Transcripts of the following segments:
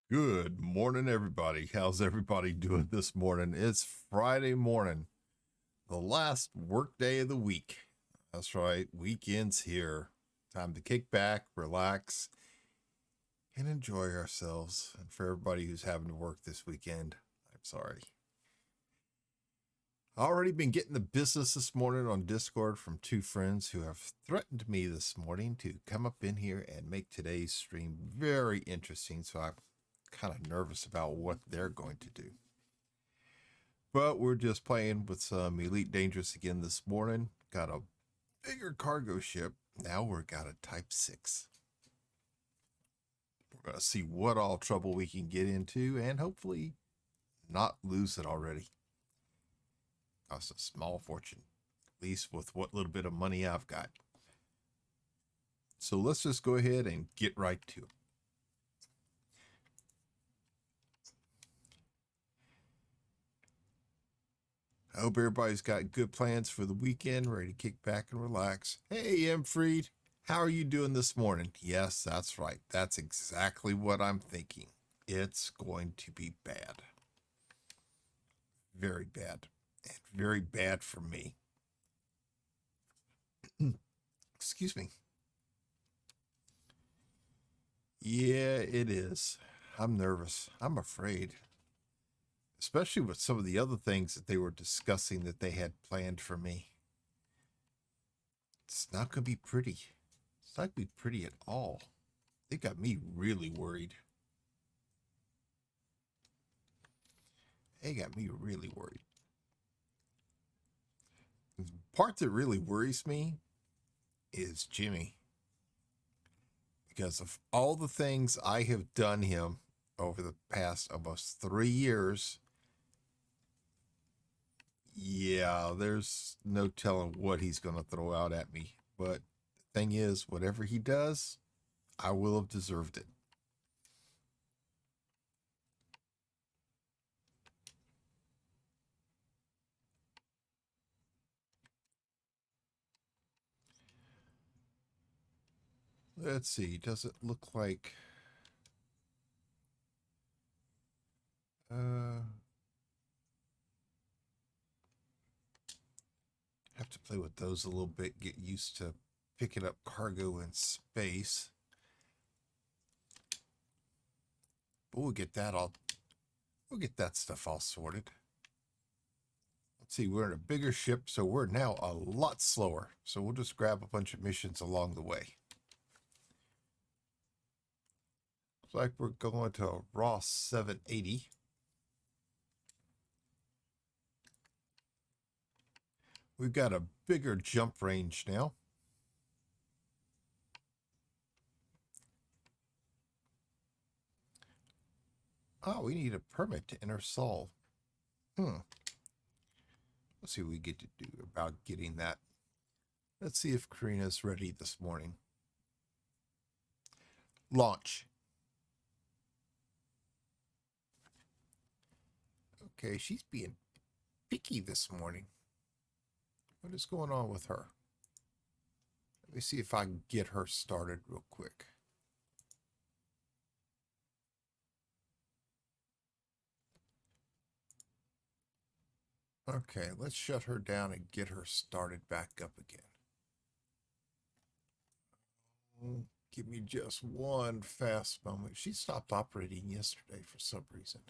Good morning, everybody. How's everybody doing this morning? It's Friday morning, the last work day of the week. That's right, weekend's here. Time to kick back, relax, and enjoy ourselves. And for everybody who's having to work this weekend, I'm sorry. Already been getting the business this morning on Discord from two friends who have threatened me this morning to come up in here and make today's stream very interesting. So I'm kind of nervous about what they're going to do. But we're just playing with some Elite Dangerous again this morning. Got a bigger cargo ship. Now we've got a Type 6. We're going to see what all trouble we can get into and hopefully not lose it already. Cost a small fortune, at least with what little bit of money I've got. So let's just go ahead and get right to it. I hope everybody's got good plans for the weekend, ready to kick back and relax. Hey, M. Freed, how are you doing this morning? Yes, that's right. That's exactly what I'm thinking. It's going to be bad. Very bad. And very bad for me. Excuse me. Yeah, it is. I'm nervous. I'm afraid. Especially with some of the other things that they were discussing that they had planned for me. It's not going to be pretty. It's not going to be pretty at all. They got me really worried. They got me really worried. The part that really worries me is Jimmy. Because of all the things I have done him over the past almost 3 years, yeah, there's no telling what he's going to throw out at me. But the thing is, whatever he does, I will have deserved it. Let's see. Does it look like uh have to play with those a little bit, get used to picking up cargo in space. But we'll get that stuff all sorted. Let's see, we're in a bigger ship, so we're now a lot slower. So we'll just grab a bunch of missions along the way. Looks like we're going to a Ross 780. We've got a bigger jump range now. Oh, we need a permit to enter Sol. Let's see what we get to do about getting that. Let's see if Karina's ready this morning. Launch. Okay, she's being picky this morning. What is going on with her? Let me see if I can get her started real quick. Okay, let's shut her down and get her started back up again. Give me just one fast moment. She stopped operating yesterday for some reason.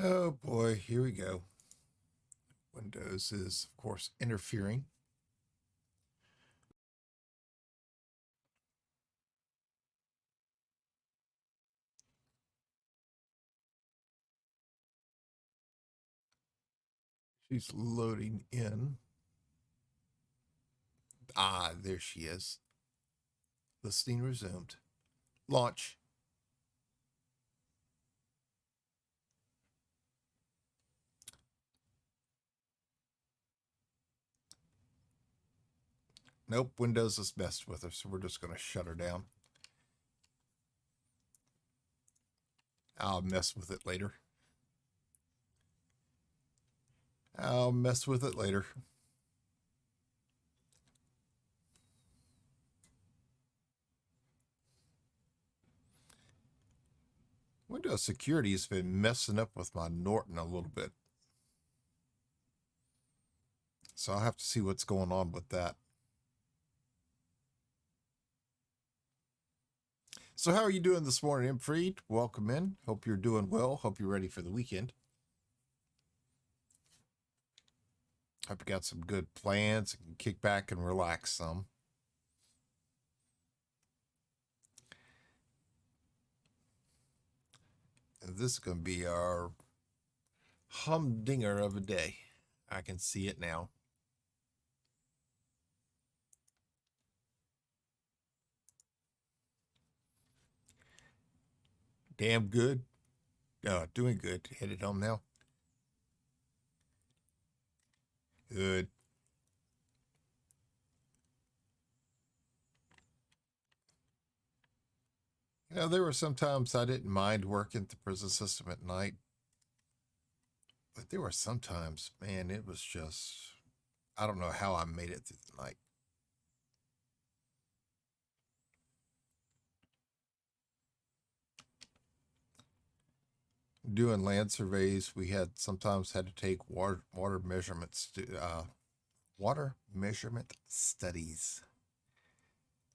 Oh boy, here we go. Windows is, of course, interfering. She's loading in. Ah, there she is. Listening resumed. Launch. Nope, Windows has messed with her, so we're just going to shut her down. I'll mess with it later. I'll mess with it later. Windows Security has been messing up with my Norton a little bit. So I'll have to see what's going on with that. So how are you doing this morning, M. Freed? Welcome in. Hope you're doing well. Hope you're ready for the weekend. Hope you got some good plans and kick back and relax some. And this is going to be our humdinger of a day. I can see it now. Damn good. Doing good. Headed home now. Good. You know, there were some times I didn't mind working the prison system at night. But there were some times, man, it was just, I don't know how I made it through the night. Doing land surveys, we had sometimes had to take water measurements to water measurement studies,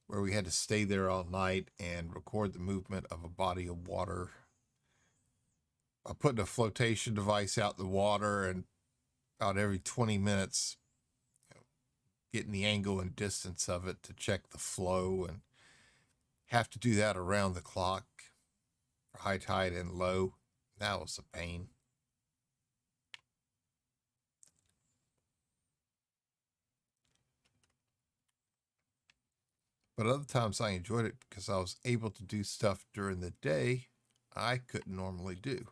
where we had to stay there all night and record the movement of a body of water by putting a flotation device out in the water, and about every 20 minutes getting the angle and distance of it to check the flow, and have to do that around the clock for high tide and low. That was a pain. But other times I enjoyed it because I was able to do stuff during the day I couldn't normally do.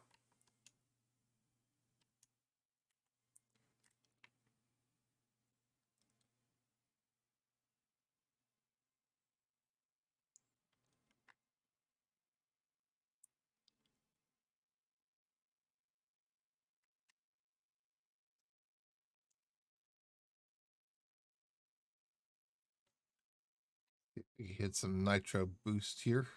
Hit some nitro boost here.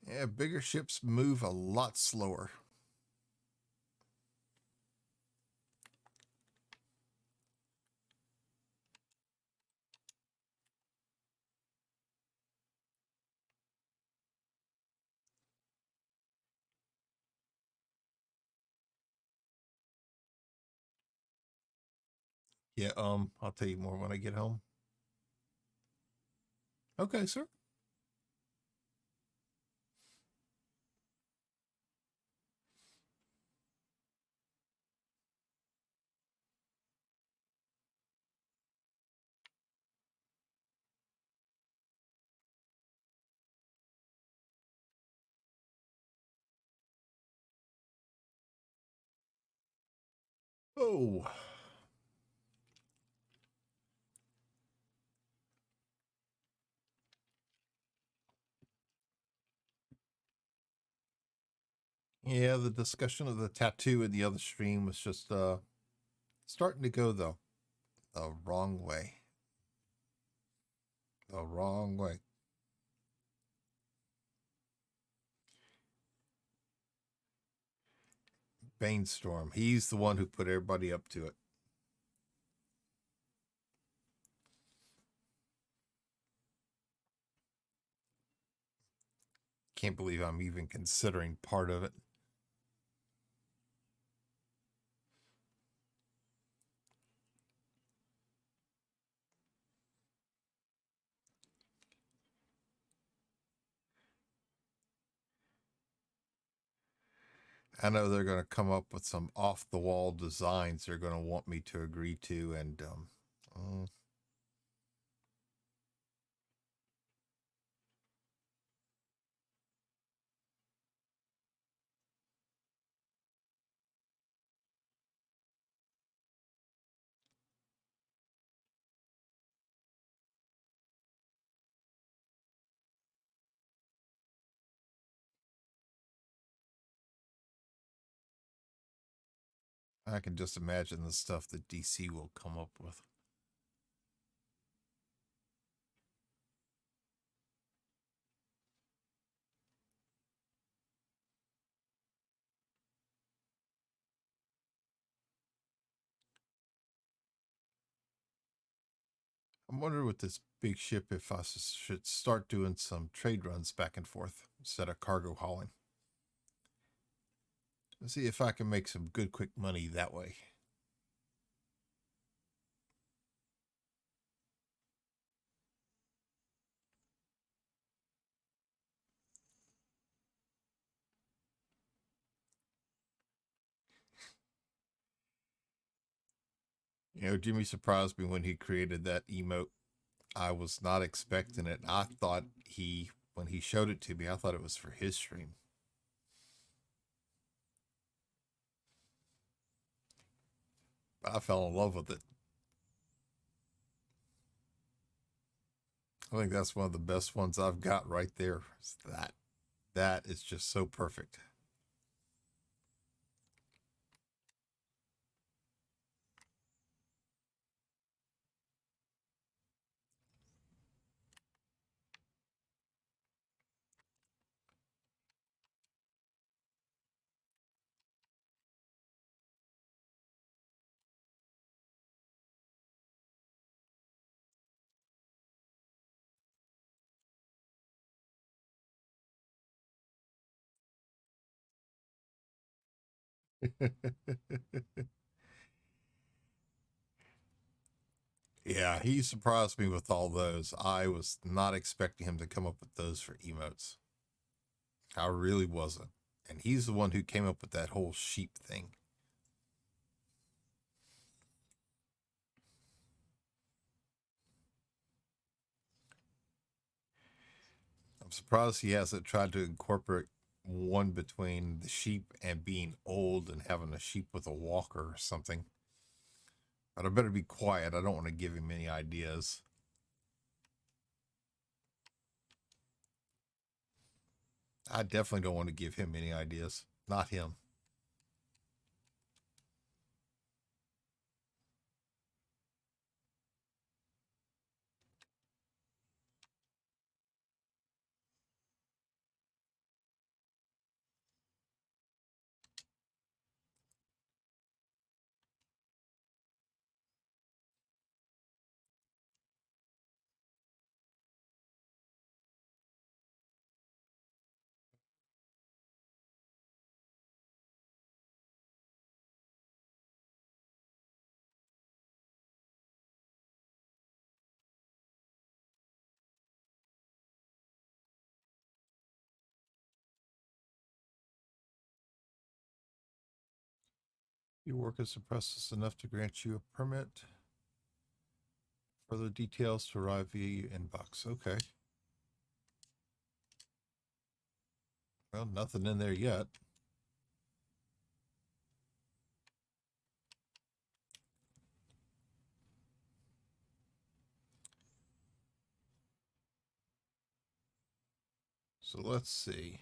Yeah, bigger ships move a lot slower. Yeah, I'll tell you more when I get home. Okay, sir. Oh. Yeah, the discussion of the tattoo in the other stream was just starting to go the wrong way. The wrong way. Bainstorm. He's the one who put everybody up to it. Can't believe I'm even considering part of it. I know they're going to come up with some off the wall designs they're going to want me to agree to, and I can just imagine the stuff that DC will come up with. I'm wondering with this big ship if I should start doing some trade runs back and forth instead of cargo hauling. Let's see if I can make some good quick money that way. Jimmy surprised me when he created that emote. I was not expecting it. I thought when he showed it to me, I thought it was for his stream. I fell in love with it. I think that's one of the best ones I've got right there. That is just so perfect. Yeah, he surprised me with all those. I was not expecting him to come up with those for emotes. I really wasn't. And he's the one who came up with that whole sheep thing. I'm surprised he hasn't tried to incorporate one between the sheep and being old and having a sheep with a walker or something. But I better be quiet. I don't want to give him any ideas. I definitely don't want to give him any ideas. Not him. Your work is suppressed enough to grant you a permit. Further details to arrive via your inbox. Okay. Well, nothing in there yet. So let's see.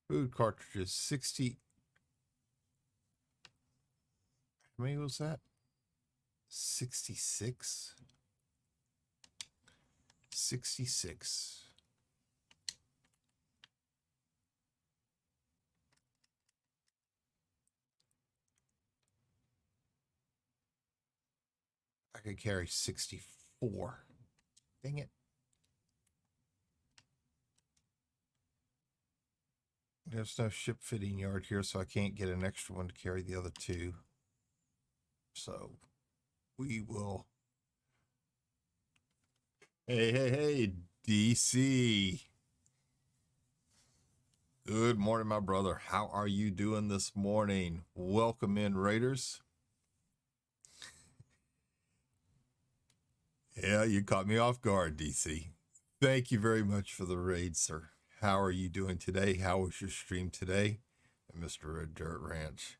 Food cartridges, 60. How many was that? 66. 66. I could carry 64. Dang it. There's no ship fitting yard here, so I can't get an extra one to carry the other two. So we will. Hey, DC. Good morning, my brother. How are you doing this morning? Welcome in, Raiders. Yeah, you caught me off guard, DC. Thank you very much for the raid, sir. How are you doing today? How was your stream today, Mr. Red Dirt Ranch?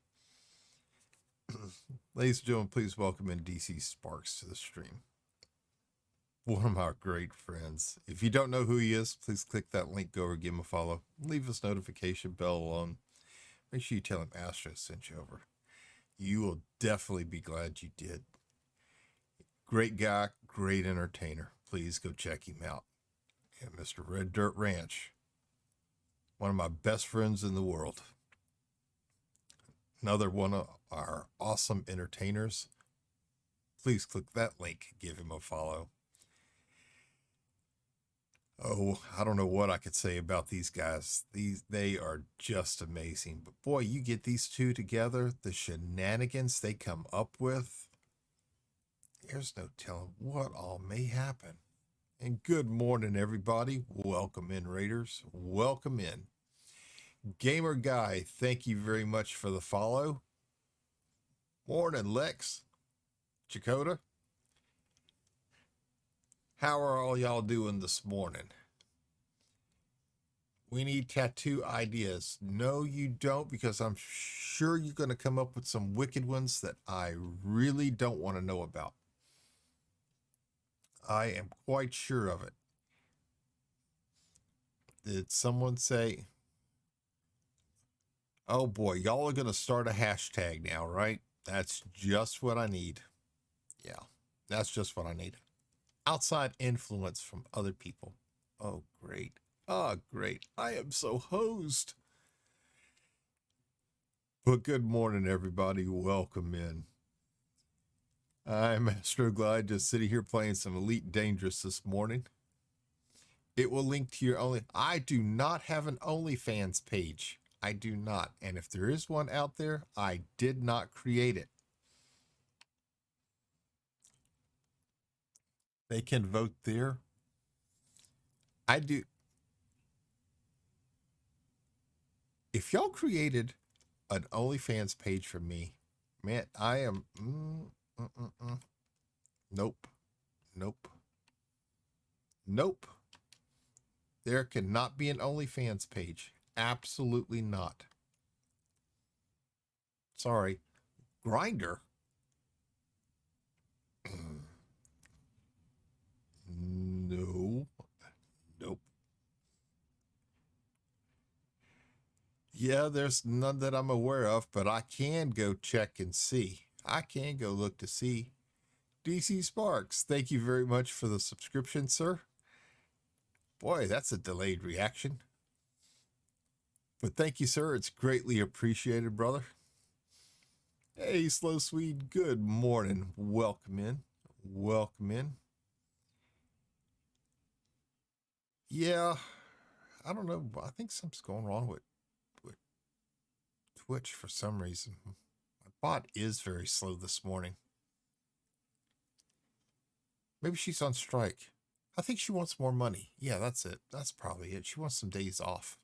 Ladies and gentlemen, please welcome in DC Sparks to the stream. one of my great friends. If you don't know who he is, please click that link, go over, give him a follow. Leave his notification bell on. Make sure you tell him Astro sent you over. You will definitely be glad you did. Great guy, great entertainer. Please go check him out. And Mr. Red Dirt Ranch, one of my best friends in the world. Another one of our awesome entertainers. Please click that link, give him a follow. Oh, I don't know what I could say about these guys. They are just amazing. But boy, you get these two together, the shenanigans they come up with, there's no telling what all may happen. And good morning, everybody. Welcome in, Raiders. Welcome in. Gamer Guy, thank you very much for the follow. Morning, Lex. Chakota. How are all y'all doing this morning? We need tattoo ideas. No, you don't, because I'm sure you're going to come up with some wicked ones that I really don't want to know about. I am quite sure of it. Did someone say, oh boy, y'all are going to start a hashtag now, right? That's just what I need. Yeah, that's just what I need. Outside influence from other people. Oh, great. Oh, great. I am so hosed. But good morning, everybody. Welcome in. I'm Astroglide, just sitting here playing some Elite Dangerous this morning. It will link to your only... I do not have an OnlyFans page. I do not. And if there is one out there, I did not create it. They can vote there. I do. If y'all created an OnlyFans page for me, man, I am... Nope. Nope. Nope. There cannot be an OnlyFans page. Absolutely not. Sorry. Grindr. No. Nope. Yeah, there's none that I'm aware of, but I can go check and see. I can go look to see. DC Sparks, thank you very much for the subscription, sir. Boy, that's a delayed reaction. But thank you, sir. It's greatly appreciated, brother. Hey, Slow Swede, good morning. Welcome in. Welcome in. Yeah, I don't know. I think something's going wrong with Twitch for some reason. My bot is very slow this morning. Maybe she's on strike. I think she wants more money. Yeah, that's it. That's probably it. She wants some days off.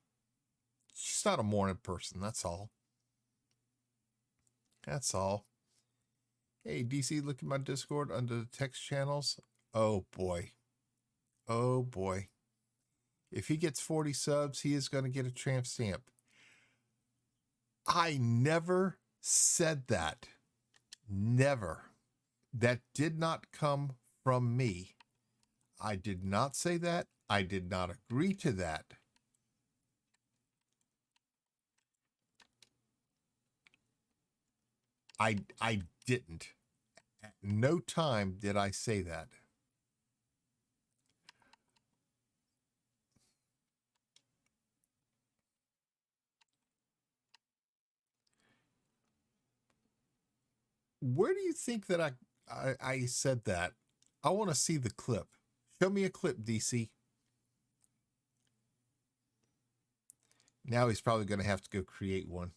She's not a morning person. That's all. That's all. Hey, DC, look at my Discord under the text channels. Oh, boy. Oh, boy. If he gets 40 subs, he is going to get a tramp stamp. I never said that. Never. That did not come from me. I did not say that. I did not agree to that. I didn't. At no time did I say that. Where do you think that I said that? I want to see the clip. Show me a clip, DC. Now he's probably going to have to go create one.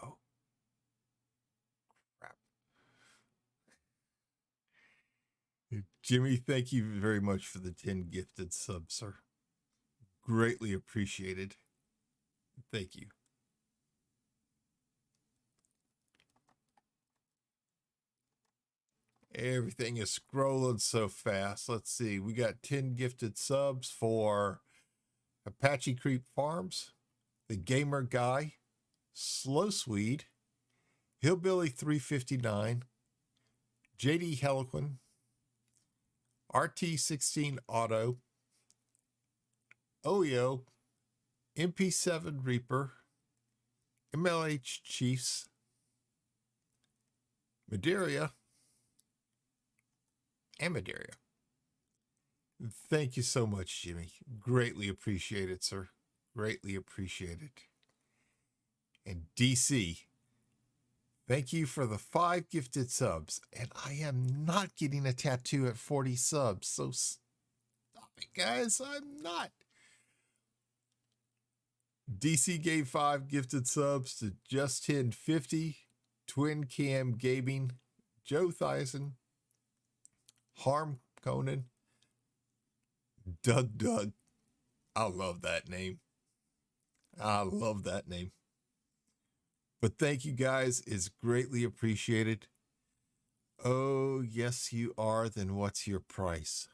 Oh, crap. Jimmy, thank you very much for the 10 gifted subs, sir. Greatly appreciated. Thank you. Everything is scrolling so fast. Let's see. We got 10 gifted subs for Apache Creek Farms, the Gamer Guy, Slow Swede, Hillbilly 359, JD Heliquin, RT16 Auto, OEO, MP7 Reaper, MLH Chiefs, Madeira, and Madeira. Thank you so much, Jimmy. Greatly appreciate it, sir. Greatly appreciate it. And DC, thank you for the 5 gifted subs. And I am not getting a tattoo at 40 subs, so stop it, guys. I'm not. DC gave 5 gifted subs to Just1050, Twin Cam Gaming, Joe Thyssen, Harm Conan, Doug. I love that name. I love that name. But thank you guys. It's greatly appreciated. Oh, yes, you are. Then what's your price?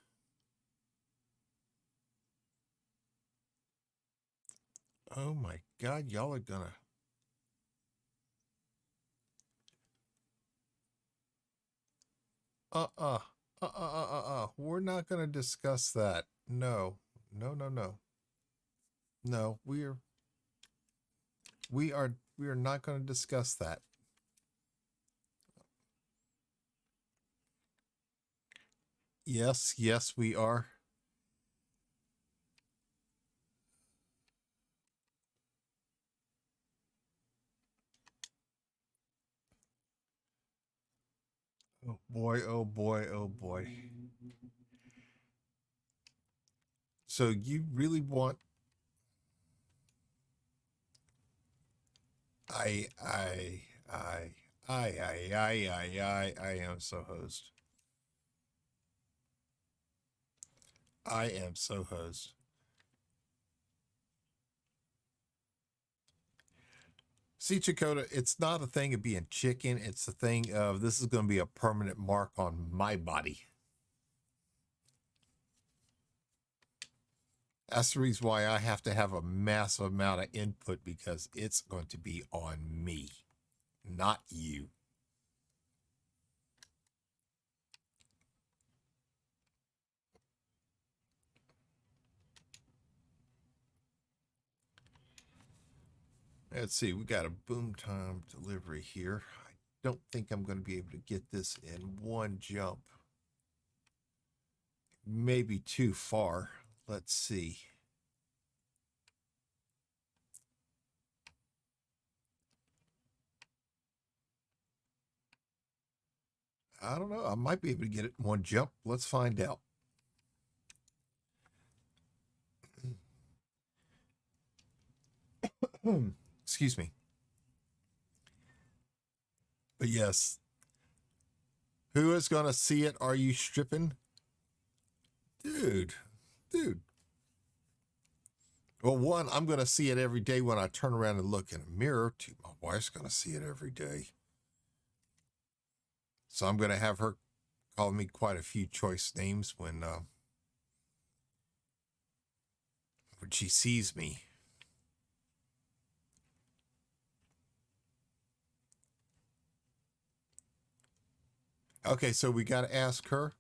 Oh my God, y'all are gonna. We're not gonna discuss that. No. No, we are not gonna discuss that. Yes, we are. Oh boy, oh boy, oh boy. So you really want I am so hosed. I am so hosed. See, Chakota, it's not a thing of being chicken. It's a thing of this is going to be a permanent mark on my body. That's the reason why I have to have a massive amount of input, because it's going to be on me, not you. Let's see, we got a boom time delivery here. I don't think I'm going to be able to get this in one jump. Maybe too far. Let's see. I don't know. I might be able to get it in one jump. Let's find out. Excuse me. But yes, who is going to see it? Are you stripping? Dude. Well, one, I'm going to see it every day when I turn around and look in a mirror. Two, my wife's going to see it every day. So I'm going to have her call me quite a few choice names when she sees me. Okay, so we got to ask her.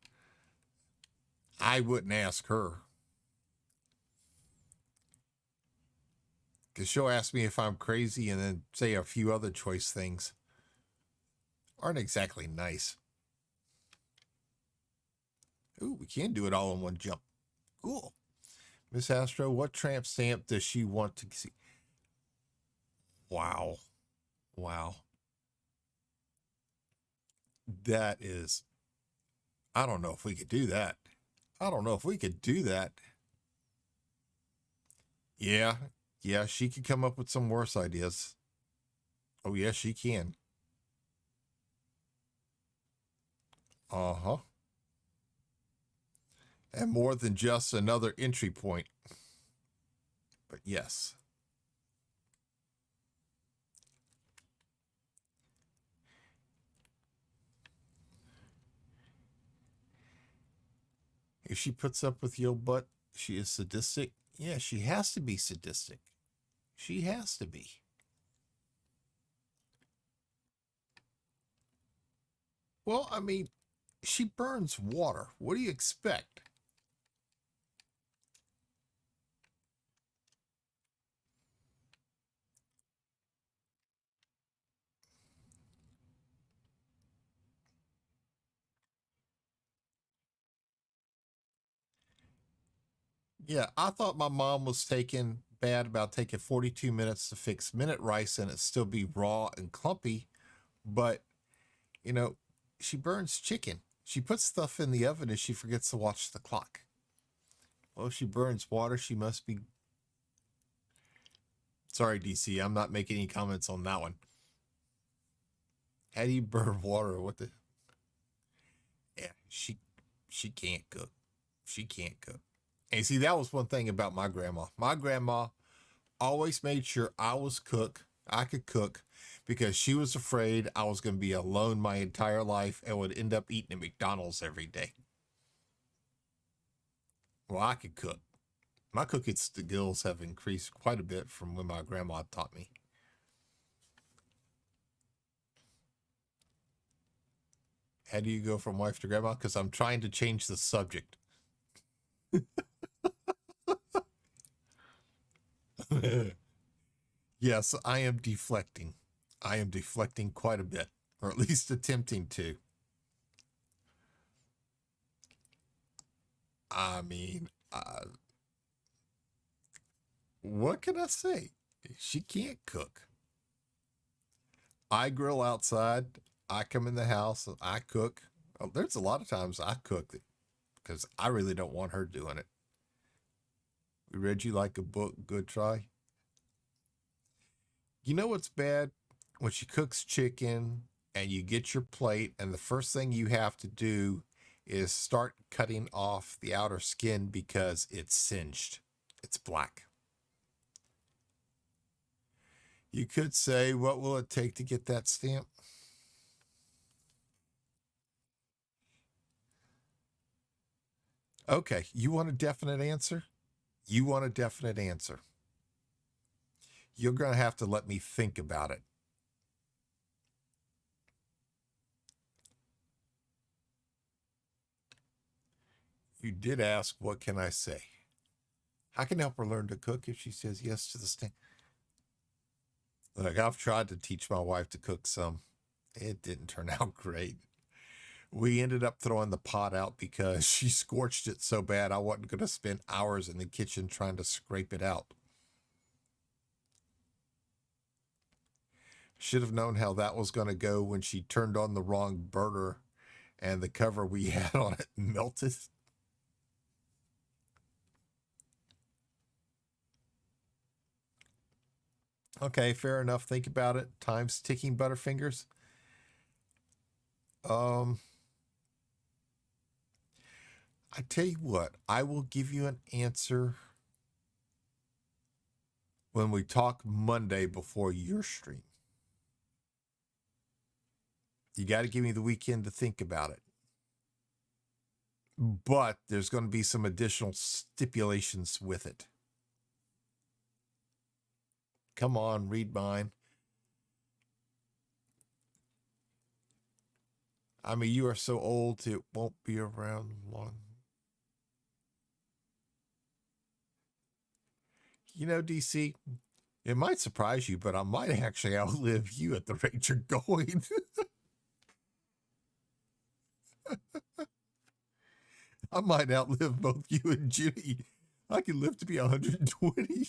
I wouldn't ask her, because she'll ask me if I'm crazy and then say a few other choice things. Aren't exactly nice. Ooh, we can do it all in one jump. Cool. Miss Astro, what tramp stamp does she want to see? Wow. That is, I don't know if we could do that. Yeah, she could come up with some worse ideas. Oh, yes, she can. Uh-huh. And more than just another entry point. But yes. If she puts up with your butt, she is sadistic. Yeah, she has to be sadistic. She has to be. Well, I mean, she burns water. What do you expect? Yeah, I thought my mom was taking bad about taking 42 minutes to fix minute rice and it still be raw and clumpy, but you know, she burns chicken. She puts stuff in the oven and she forgets to watch the clock. Well, if she burns water, she must be. Sorry, DC. I'm not making any comments on that one. How do you burn water? What the? Yeah, she can't cook. She can't cook. And see, that was one thing about my grandma. My grandma always made sure I could cook, because she was afraid I was going to be alone my entire life and would end up eating at McDonald's every day. Well, I could cook. My cooking skills have increased quite a bit from when my grandma taught me. How do you go from wife to grandma? Because I'm trying to change the subject. Yes, I am deflecting. I am deflecting quite a bit, or at least attempting to. I mean, what can I say? She can't cook. I grill outside. I come in the house. I cook. Oh, there's a lot of times I cook because I really don't want her doing it. We read you like a book. Good try. You know what's bad? When she cooks chicken and you get your plate, and the first thing you have to do is start cutting off the outer skin because it's singed. It's black. You could say, what will it take to get that stamp? Okay, you want a definite answer? You want a definite answer. You're going to have to let me think about it. You did ask, what can I say? I can help her learn to cook if she says yes to the stamp. Look, I've tried to teach my wife to cook some. It didn't turn out great. We ended up throwing the pot out because she scorched it so bad I wasn't going to spend hours in the kitchen trying to scrape it out. Should have known how that was going to go when she turned on the wrong burner and the cover we had on it melted. Okay, fair enough. Think about it. Time's ticking, Butterfingers. Um, I tell you what, I will give you an answer when we talk Monday before your stream. You got to give me the weekend to think about it. But there's going to be some additional stipulations with it. Come on, read mine. I mean, you are so old, it won't be around long. You know, DC, it might surprise you, but I might actually outlive you at the rate you're going. I might outlive both you and Judy. I can live to be 120.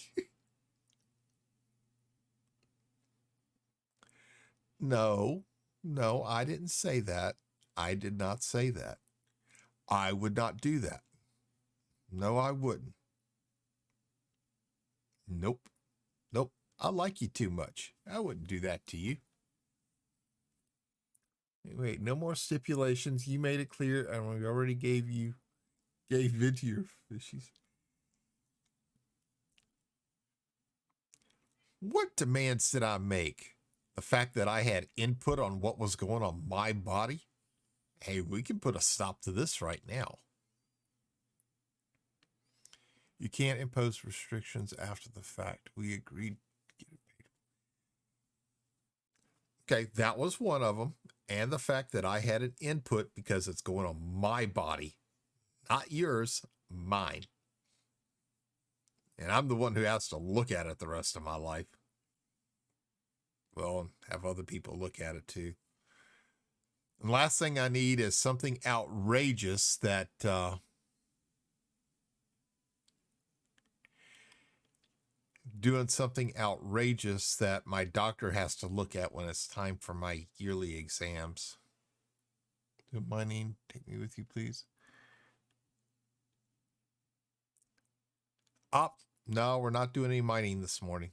No, no, I didn't say that. I did not say that. I would not do that. No, I wouldn't. Nope. Nope. I like you too much. I wouldn't do that to you. Wait, no more stipulations. You made it clear, and we already gave in to your fishies. What demands did I make? The fact that I had input on what was going on my body? Hey, we can put a stop to this right now. You can't impose restrictions after the fact. We agreed to get it paid. Okay, that was one of them. and the fact that I had an input because it's going on my body, not yours, mine. And I'm the one who has to look at it the rest of my life. Well, have other people look at it too. And last thing I need is something outrageous that doing something outrageous that my doctor has to look at when it's time for my yearly exams. Do mining, take me with you, please. No, we're not doing any mining this morning.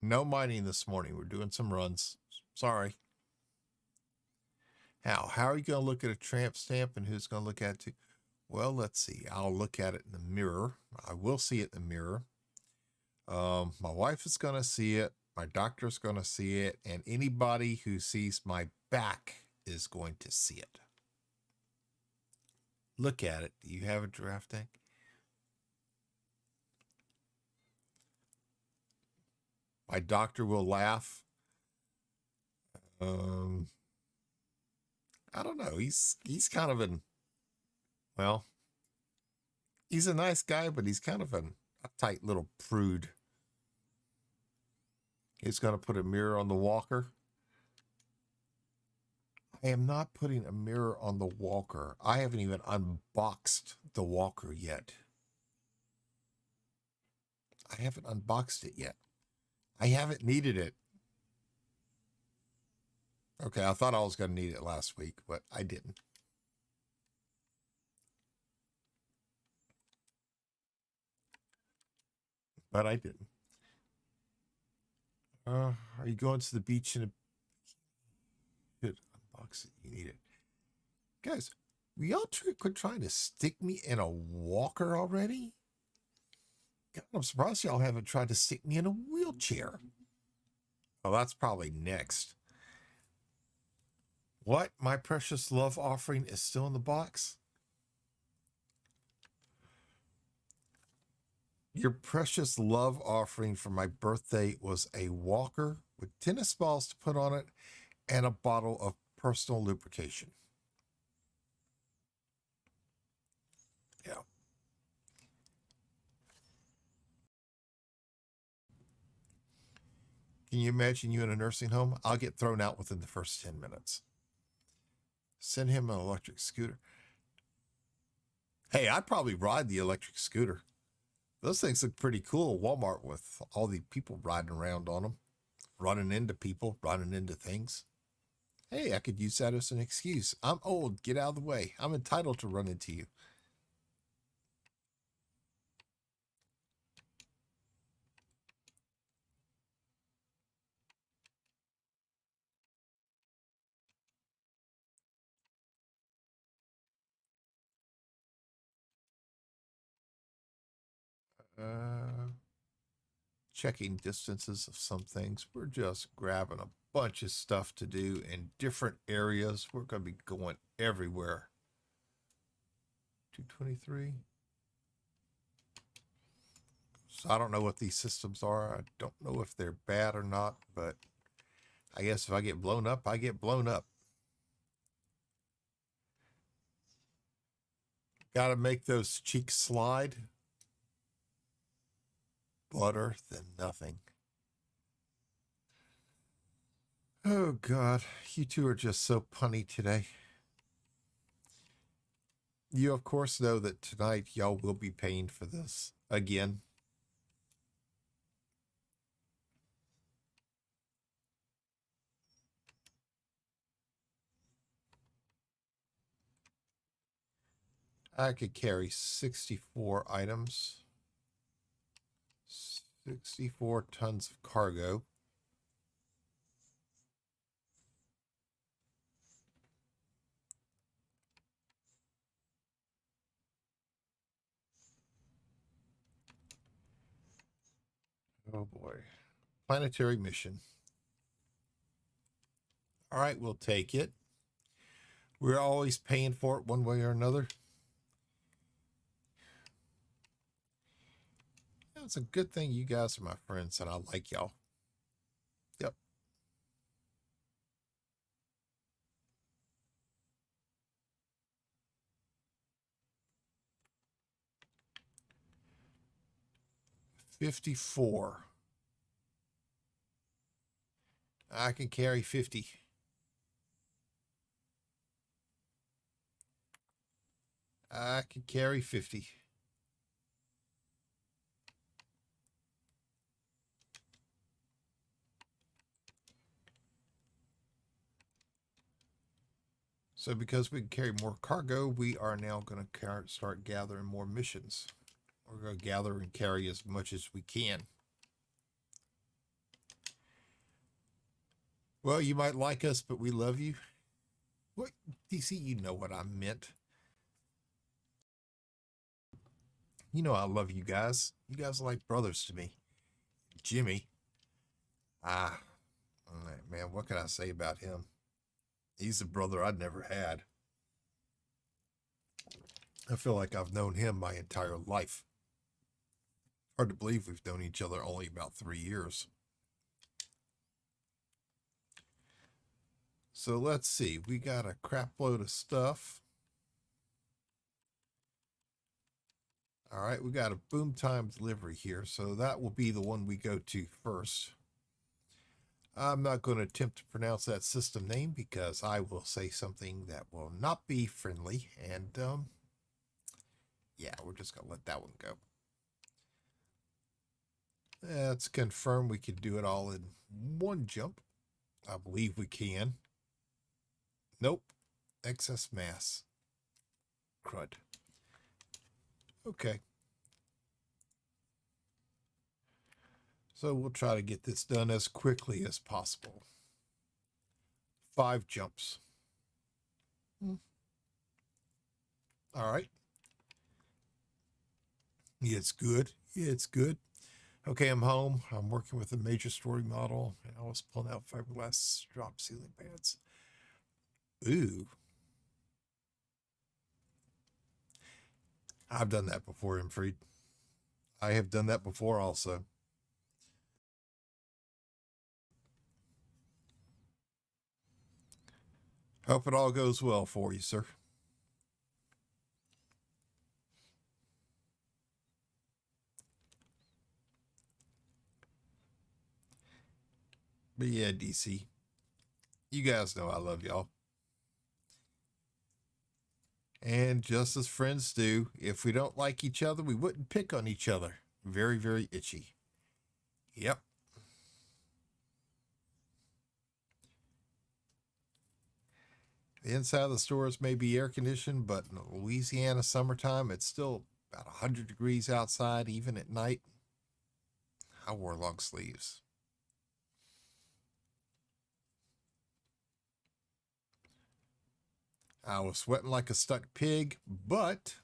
No mining this morning. We're doing some runs. Sorry. How are you going to look at a tramp stamp and who's going to look at it too? Well, let's see. I'll look at it in the mirror. I will see it in the mirror. My wife is going to see it. My doctor's going to see it. And anybody who sees my back is going to see it. Look at it. Do you have a giraffe tank? My doctor will laugh. I don't know. He's kind of well, he's a nice guy, but he's kind of an uptight little prude. He's going to put a mirror on the walker. I am not putting a mirror on the walker. I haven't even unboxed the walker yet. I haven't unboxed it yet. I haven't needed it. Okay, I thought I was going to need it last week, but I didn't. But I didn't. Are you going to the beach in a... Should unbox it. You need it. Guys, will y'all quit trying to stick me in a walker already? God, I'm surprised y'all haven't tried to stick me in a wheelchair. Oh, that's probably next. What? My precious love offering is still in the box? Your precious love offering for my birthday was a walker with tennis balls to put on it and a bottle of personal lubrication. Yeah. Can you imagine you in a nursing home? I'll get thrown out within the first 10 minutes. Send him an electric scooter. Hey, I'd probably ride the electric scooter. Those things look pretty cool at Walmart with all the people riding around on them, running into people, running into things. Hey, I could use that as an excuse. I'm old. Get out of the way. I'm entitled to run into you. Checking distances of some things. We're just grabbing a bunch of stuff to do in different areas. We're going to be going everywhere. 223. So I don't know what these systems are. I don't know if they're bad or not, but I guess if I get blown up, I get blown up. Got to make those cheeks slide. Butter than nothing. Oh, God. You two are just so punny today. You, of course, know that tonight y'all will be paying for this again. I could carry 64 items. 64 tons of cargo. Oh boy. Planetary mission. All right, we'll take it. We're always paying for it one way or another. it's a good thing you guys are my friends and I like y'all. Yep. $54. I can carry 50. I can carry 50. So because we can carry more cargo, we are now going to start gathering more missions. We're going to gather and carry as much as we can. Well, you might like us, but we love you. What, DC, you know what I meant. You know I love you guys. You guys are like brothers to me. Jimmy. Ah, man, what can I say about him? He's a brother I'd never had. I feel like I've known him my entire life. Hard to believe we've known each other only about 3 years. So let's see. We got a crap load of stuff. All right, we got a boom time delivery here. So that will be the one we go to first. I'm not going to attempt to pronounce that system name because I will say something that will not be friendly. And yeah, we're just going to let that one go. Let's confirm we can do it all in one jump. I believe we can. Nope. Excess mass. Crud. Okay. So we'll try to get this done as quickly as possible. 5 jumps. All right. Yeah, it's good. Yeah, it's good. Okay, I'm home. I'm working with a major story model, and I was pulling out fiberglass drop ceiling pads. Ooh. I've done that before, Imfried. I have done that before also. Hope it all goes well for you, sir. But yeah, DC, you guys know I love y'all. And just as friends do, if we don't like each other, we wouldn't pick on each other. Very, very itchy. Yep. The inside of the stores may be air conditioned, but in Louisiana summertime, it's still about 100 degrees outside, even at night. I wore long sleeves. I was sweating like a stuck pig, but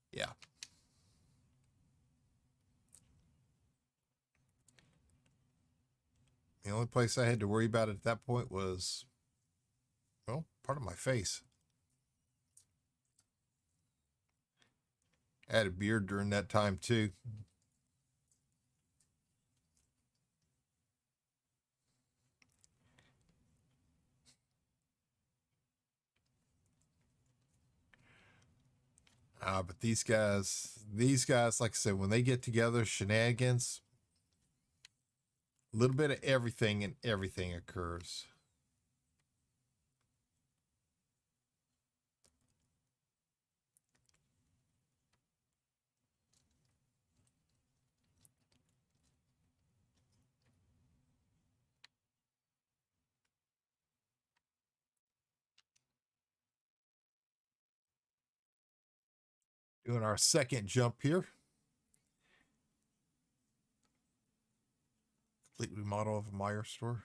yeah. The only place I had to worry about at that point was, well, part of my face. I had a beard during that time too. But these guys, like I said, when they get together, shenanigans, a little bit of everything and everything occurs. Doing our second jump here. Complete remodel of a Meyer store.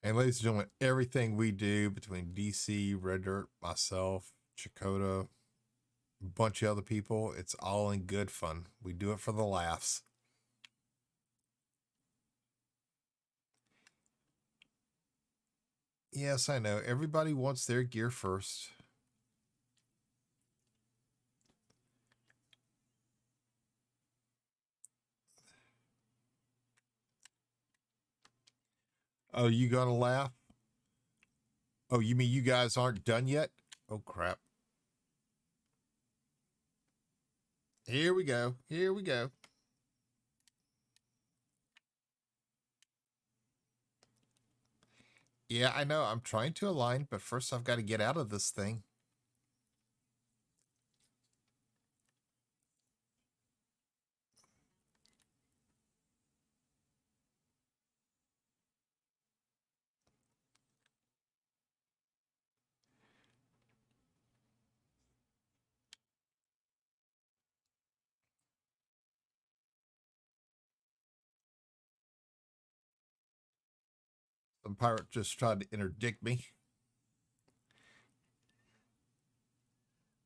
And ladies and gentlemen, everything we do between DC, Red Dirt, myself, Chakotay, a bunch of other people, it's all in good fun. We do it for the laughs. Yes, I know. Everybody wants their gear first. Oh, you gonna laugh? Oh, you mean you guys aren't done yet? Oh, crap. Here we go. Here we go. Yeah, I know. I'm trying to align, but first I've got to get out of this thing. Some pirate just tried to interdict me.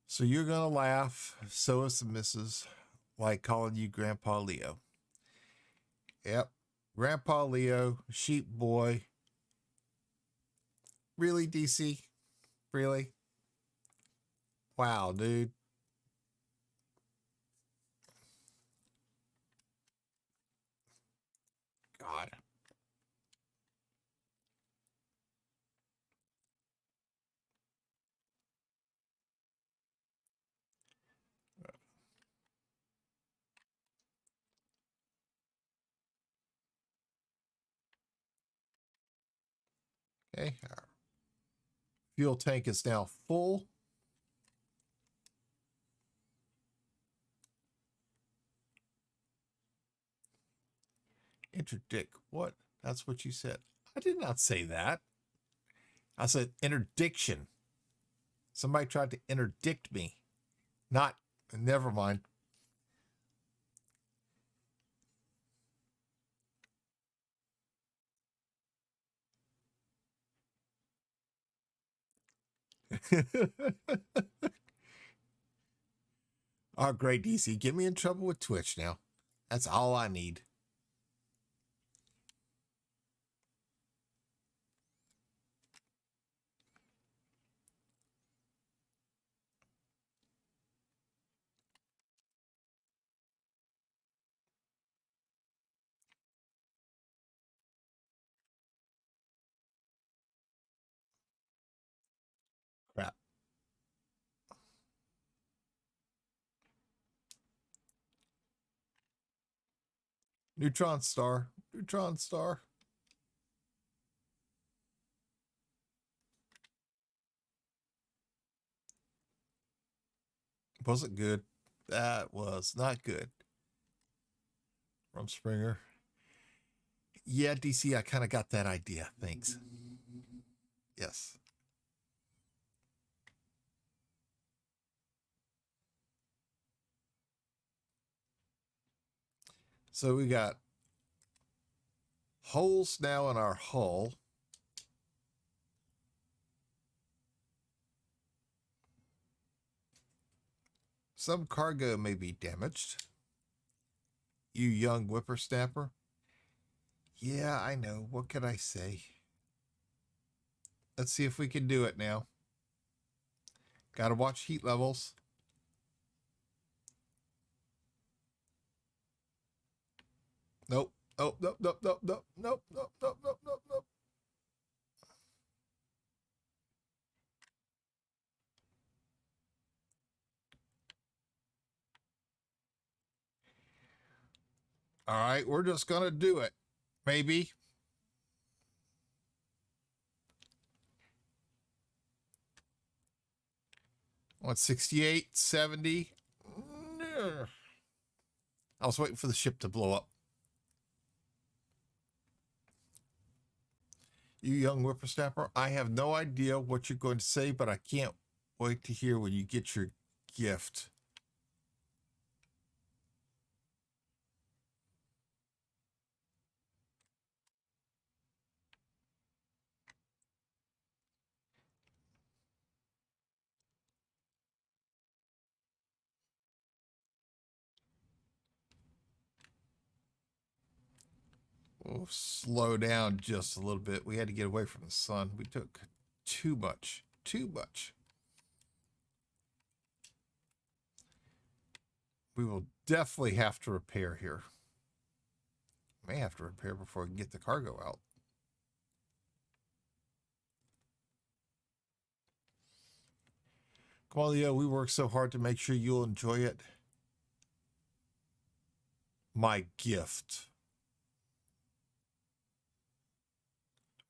So you're going to laugh. So is the missus, like calling you Grandpa Leo. Yep. Grandpa Leo, sheep boy. Really, DC? Really? Wow, dude. God. Okay. Our fuel tank is now full. Interdict. What? That's what you said. I did not say that. I said interdiction. Somebody tried to interdict me. Not, never mind. Oh, great, DC. Get me in trouble with Twitch now. That's all I need. Crap. Neutron star. Neutron star. Wasn't good. That was not good. From Springer. Yeah, DC, I kind of got that idea. Thanks. Yes. So we got holes now in our hull. Some cargo may be damaged. You young whippersnapper. Yeah, I know. What can I say? Let's see if we can do it now. Gotta watch heat levels. Nope. Oh, nope, nope, nope, nope, nope, nope, nope, nope, nope, nope. All right, we're just gonna do it. Maybe. 168, 70. I was waiting for the ship to blow up. You young whippersnapper, I have no idea what you're going to say, but I can't wait to hear when you get your gift. We'll slow down just a little bit. We had to get away from the sun. We took too much, too much. We will definitely have to repair here. May have to repair before we can get the cargo out. Come on, Leo, we work so hard to make sure you'll enjoy it. My gift.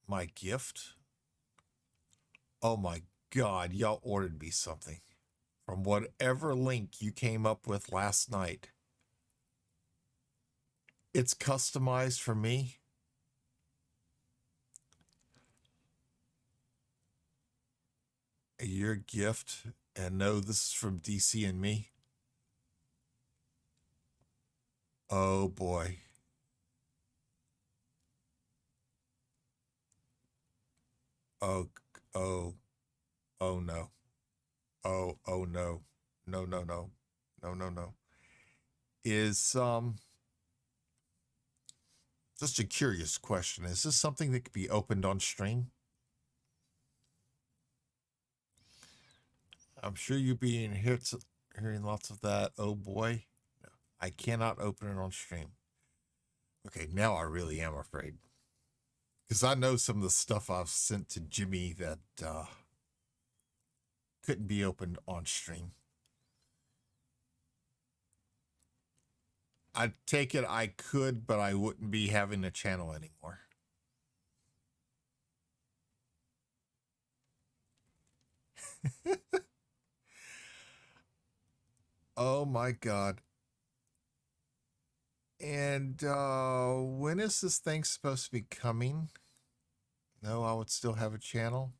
My gift? Oh my God, y'all ordered me something. From whatever link you came up with last night. It's customized for me. Your gift, and no, this is from DC and me. Oh boy. Oh, oh, oh no. Oh no. No, no, no. No, no, no. Is just a curious question. Is this something that could be opened on stream? I'm sure you'll be hearing lots of that. Oh boy. No, I cannot open it on stream. Okay, now I really am afraid. Because I know some of the stuff I've sent to Jimmy that couldn't be opened on stream. I take it I could, but I wouldn't be having a channel anymore. Oh my God. And when is this thing supposed to be coming? No, I would still have a channel.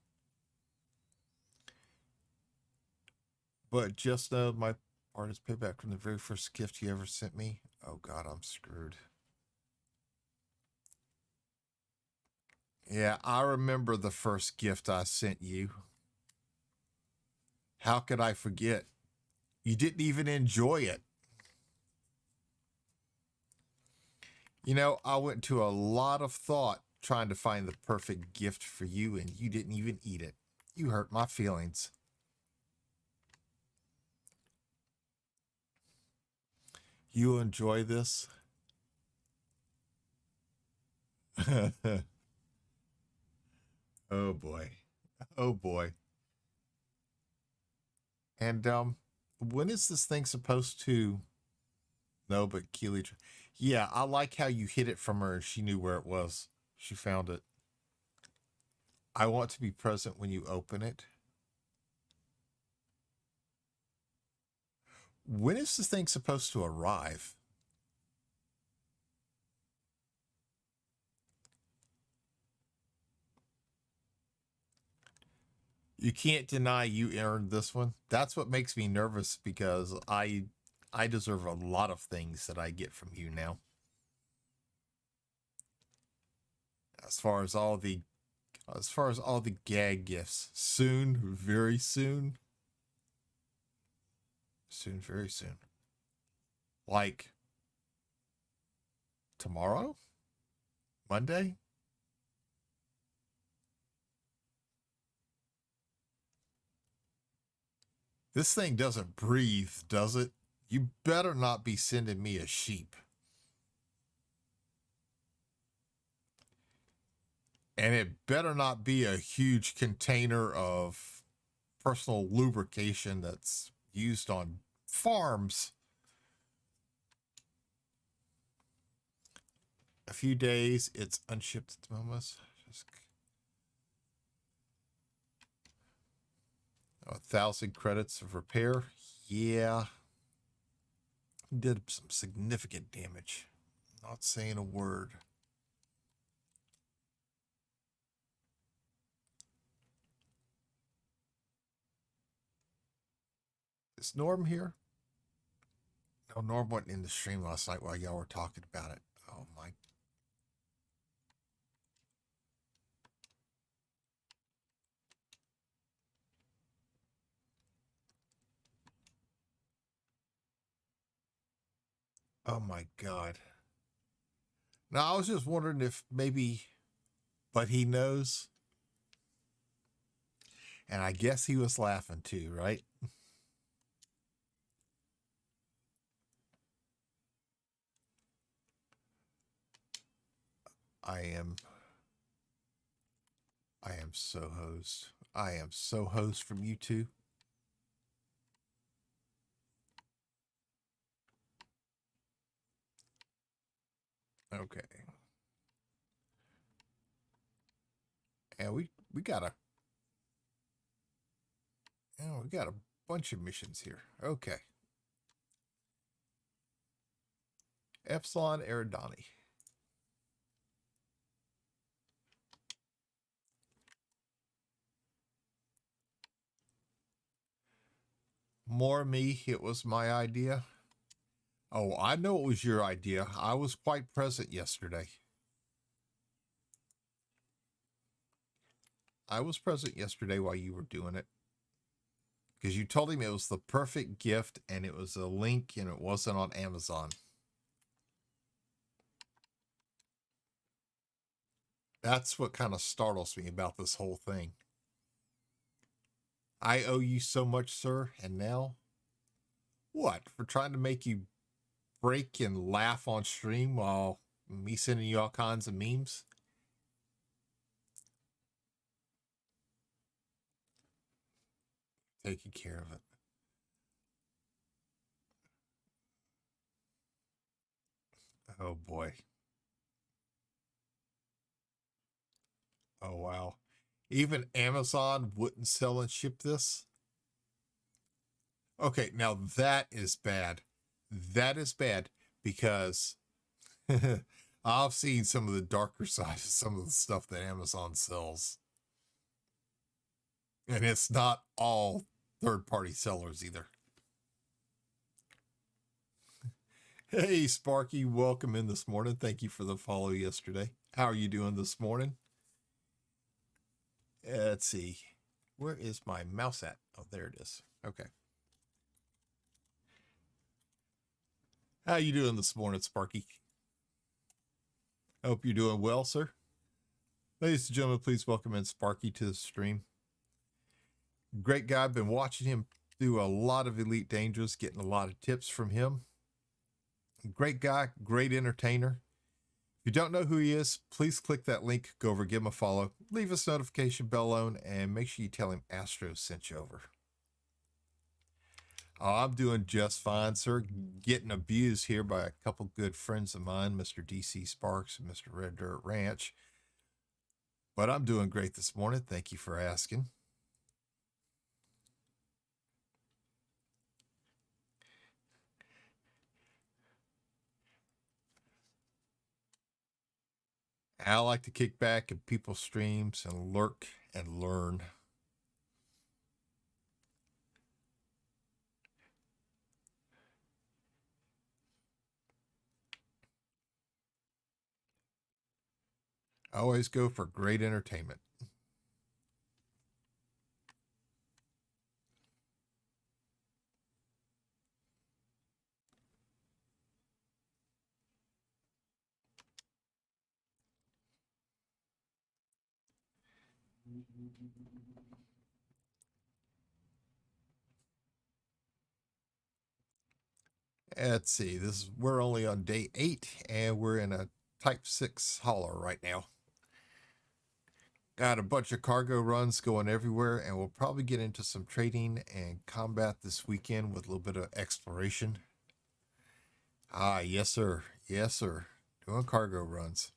But just know my part is payback from the very first gift you ever sent me. Oh God, I'm screwed. Yeah, I remember the first gift I sent you. How could I forget? You didn't even enjoy it. You know, I went to a lot of thought trying to find the perfect gift for you, and you didn't even eat it. You hurt my feelings. You enjoy this? Oh boy. Oh boy. And when is this thing supposed to? No, but Keely. Yeah, I like how you hid it from her. She knew where it was. She found it. I want to be present when you open it. When is this thing supposed to arrive? You can't deny you earned this one. That's what makes me nervous because I deserve a lot of things that I get from you now. As far as all the gag gifts, soon, very soon. Soon, very soon. Like tomorrow? Monday? This thing doesn't breathe, does it? You better not be sending me a sheep. And it better not be a huge container of personal lubrication that's used on farms. A few days, it's unshipped at the moment. Just 1,000 credits of repair. Yeah. Did some significant damage. Not saying a word. Is Norm here? No, Norm wasn't in the stream last night while y'all were talking about it. Oh my. Oh my God. Now, I was just wondering if maybe, but he knows. And I guess he was laughing too, right? I am I am so hosed. I am so hosed from you two. Okay. And we got a we got a bunch of missions here. Okay. Epsilon Eridani. More me, it was my idea. Oh, I know it was your idea. I was quite present yesterday. I was present yesterday while you were doing it. Because you told him it was the perfect gift and it was a link and it wasn't on Amazon. That's what kind of startles me about this whole thing. I owe you so much, sir, and now what? For trying to make you break and laugh on stream while me sending you all kinds of memes? Taking care of it. Oh boy. Oh wow. Even Amazon wouldn't sell and ship this? Okay, now that is bad. That is bad because I've seen some of the darker side of some of the stuff that Amazon sells. And it's not all third party sellers either. Hey, Sparky, welcome in this morning. Thank you for the follow yesterday. How are you doing this morning? Let's see. Where is my mouse at? Oh, there it is. Okay. How you doing this morning, Sparky? I hope you're doing well, sir. Ladies and gentlemen, please welcome in Sparky to the stream. Great guy. I've been watching him do a lot of Elite Dangerous, getting a lot of tips from him. Great guy, great entertainer. If you don't know who he is, please click that link, go over, give him a follow, leave his notification bell on, and make sure you tell him Astro sent you over. Oh, I'm doing just fine, sir. Getting abused here by a couple good friends of mine, Mr. DC Sparks and Mr. Red Dirt Ranch. But I'm doing great this morning. Thank you for asking. I like to kick back at people's streams and lurk and learn. I always go for great entertainment. Let's see. We're only on day 8, and we're in a Type 6 hauler right now. Got a bunch of cargo runs going everywhere, and we'll probably get into some trading and combat this weekend with a little bit of exploration. Ah, yes, sir. Yes, sir. Doing cargo runs.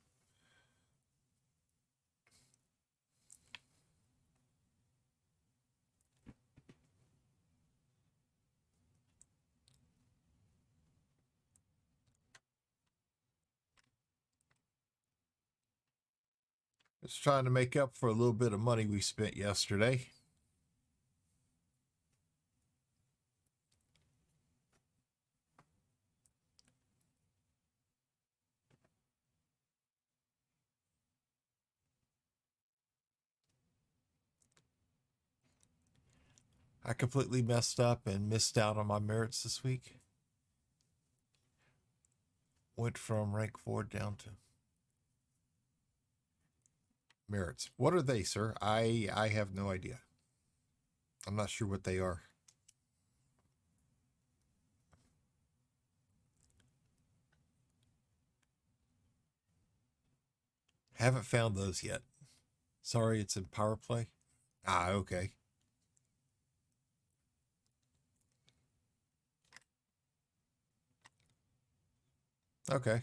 Just trying to make up for a little bit of money we spent yesterday. I completely messed up and missed out on my merits this week. Went from rank 4 down to merits. What are they, sir? I have no idea. I'm not sure what they are. Haven't found those yet. Sorry, it's in Power Play. Ah, okay. Okay.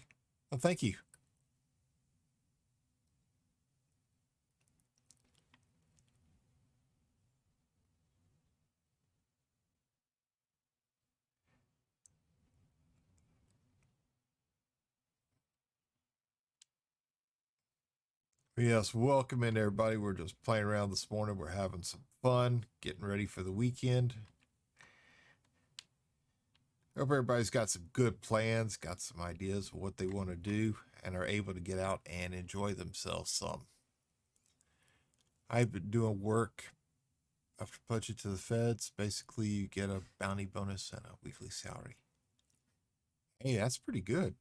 Well, thank you. Yes, welcome in everybody. We're just playing around this morning. We're having some fun, getting ready for the weekend. Hope everybody's got some good plans, got some ideas of what they want to do, and are able to get out and enjoy themselves some. I've been doing work after budget to the feds. Basically, you get a bounty bonus and a weekly salary. Hey, that's pretty good.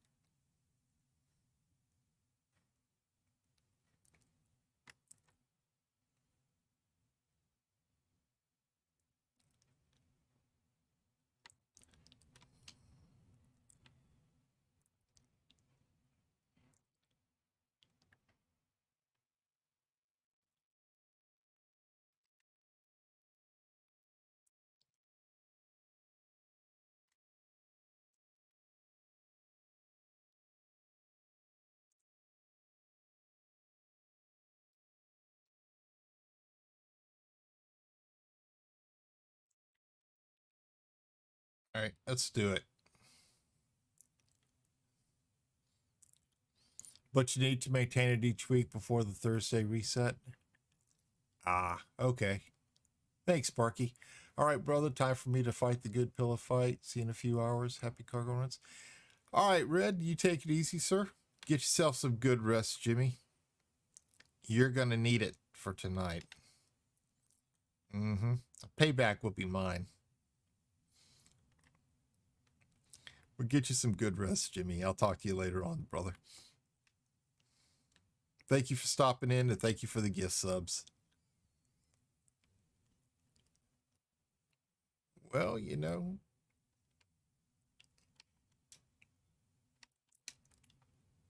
All right, let's do it. But you need to maintain it each week before the Thursday reset. Ah, okay. Thanks, Sparky. All right, brother, time for me to fight the good pillow fight. See you in a few hours. Happy cargo runs. All right, Red, you take it easy, sir. Get yourself some good rest, Jimmy. You're going to need it for tonight. Mm-hmm. Payback will be mine. We'll get you some good rest, Jimmy. I'll talk to you later on, brother. Thank you for stopping in and thank you for the gift subs. Well, you know,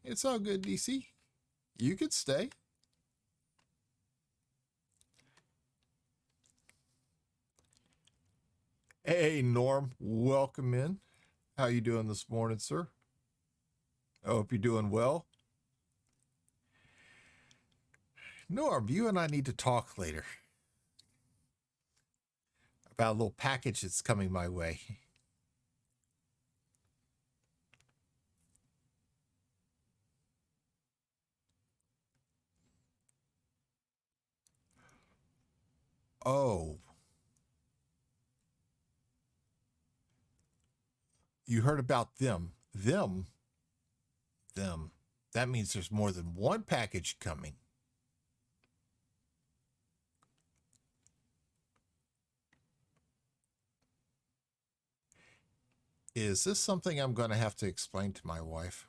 it's all good, DC. You could stay. Hey, Norm, welcome in. How you doing this morning, sir? I hope you're doing well. Norm, you and I need to talk later about a little package that's coming my way. Oh, you heard about them. Them. That means there's more than one package coming. Is this something I'm going to have to explain to my wife?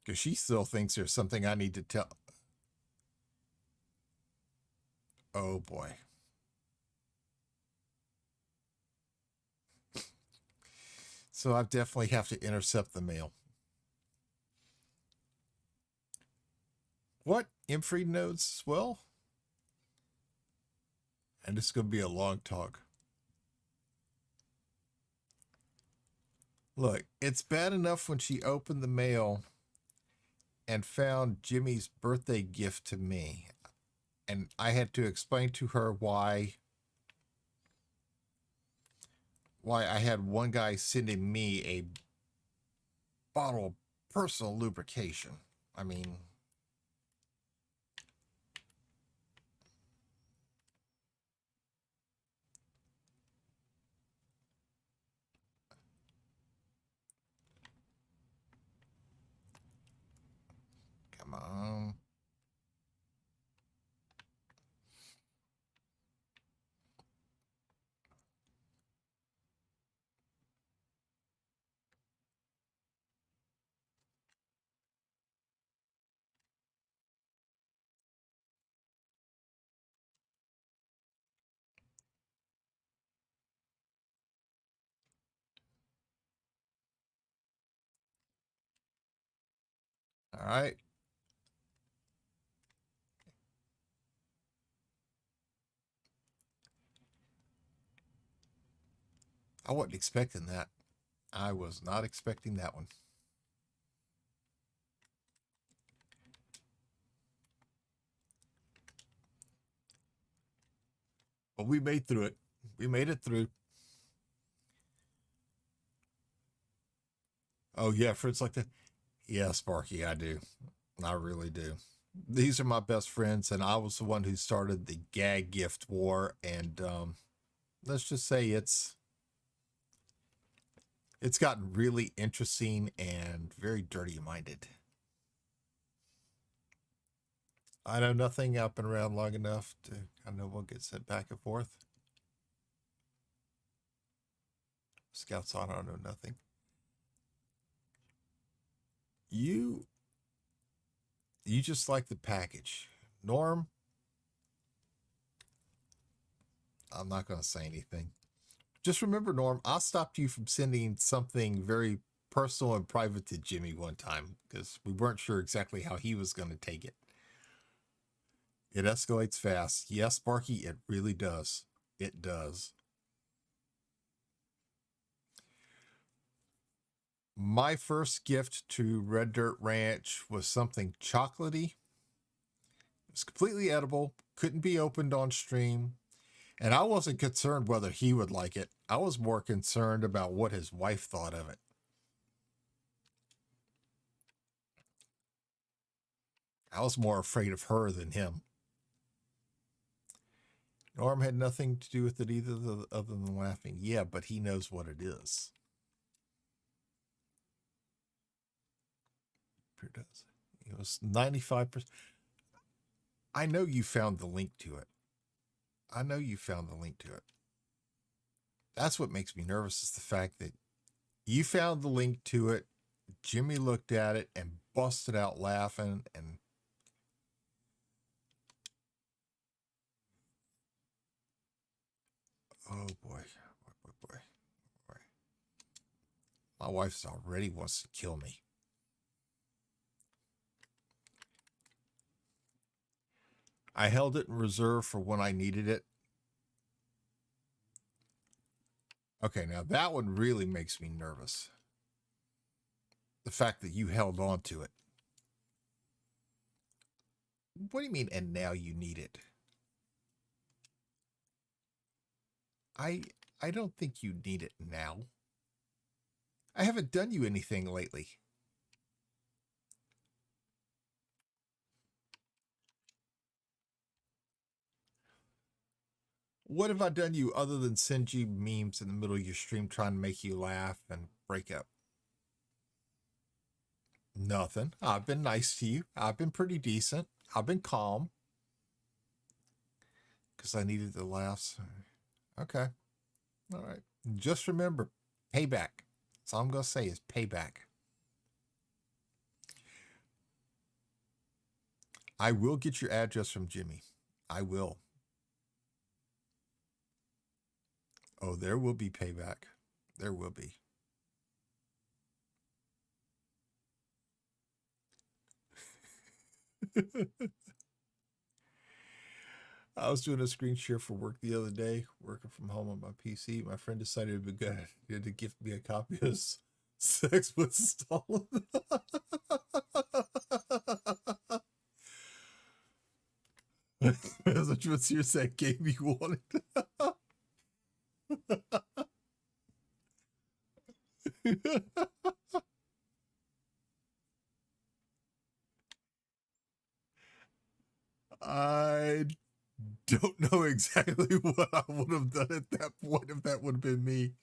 Because she still thinks there's something I need to tell. Oh boy. So I definitely have to intercept the mail. What? Infree nodes as well? And it's going to be a long talk. Look, it's bad enough when she opened the mail and found Jimmy's birthday gift to me. And I had to explain to her why I had one guy sending me a bottle of personal lubrication. I mean, come on. All right. I wasn't expecting that. I was not expecting that one. But we made through it. We made it through. Oh, yeah, friends like that. Yeah, Sparky, I do. I really do. These are my best friends, and I was the one who started the gag gift war. And let's just say it's gotten really interesting and very dirty minded. I know nothing. I've been around long enough to I know we'll get sent back and forth. Scouts on, I know nothing. You just like the package. Norm, I'm not gonna say anything. Just remember, Norm, I stopped you from sending something very personal and private to Jimmy one time because we weren't sure exactly how he was going to take it. It escalates fast. Yes, Sparky, it really does. It does. My first gift to Red Dirt Ranch was something chocolatey. It was completely edible, couldn't be opened on stream. And I wasn't concerned whether he would like it. I was more concerned about what his wife thought of it. I was more afraid of her than him. Norm had nothing to do with it either, other than laughing. Yeah, but he knows what it is. It does. It was 95%. I know you found the link to it. I know you found the link to it. That's what makes me nervous is the fact that you found the link to it. Jimmy looked at it and busted out laughing. And oh boy, boy. My wife already wants to kill me. I held it in reserve for when I needed it. Okay, now that one really makes me nervous. The fact that you held on to it. What do you mean, and now you need it? I don't think you need it now. I haven't done you anything lately. What have I done you other than send you memes in the middle of your stream trying to make you laugh and break up? Nothing. I've been nice to you. I've been pretty decent. I've been calm. Because I needed the laughs. Okay. All right. Just remember, payback. That's all I'm going to say is payback. I will get your address from Jimmy. I will. Oh, there will be payback. There will be. I was doing a screen share for work the other day, working from home on my PC. My friend decided it would be good to gift me a copy of Sex with Stalin. That's what you said game you wanted. I don't know exactly what I would have done at that point if that would have been me.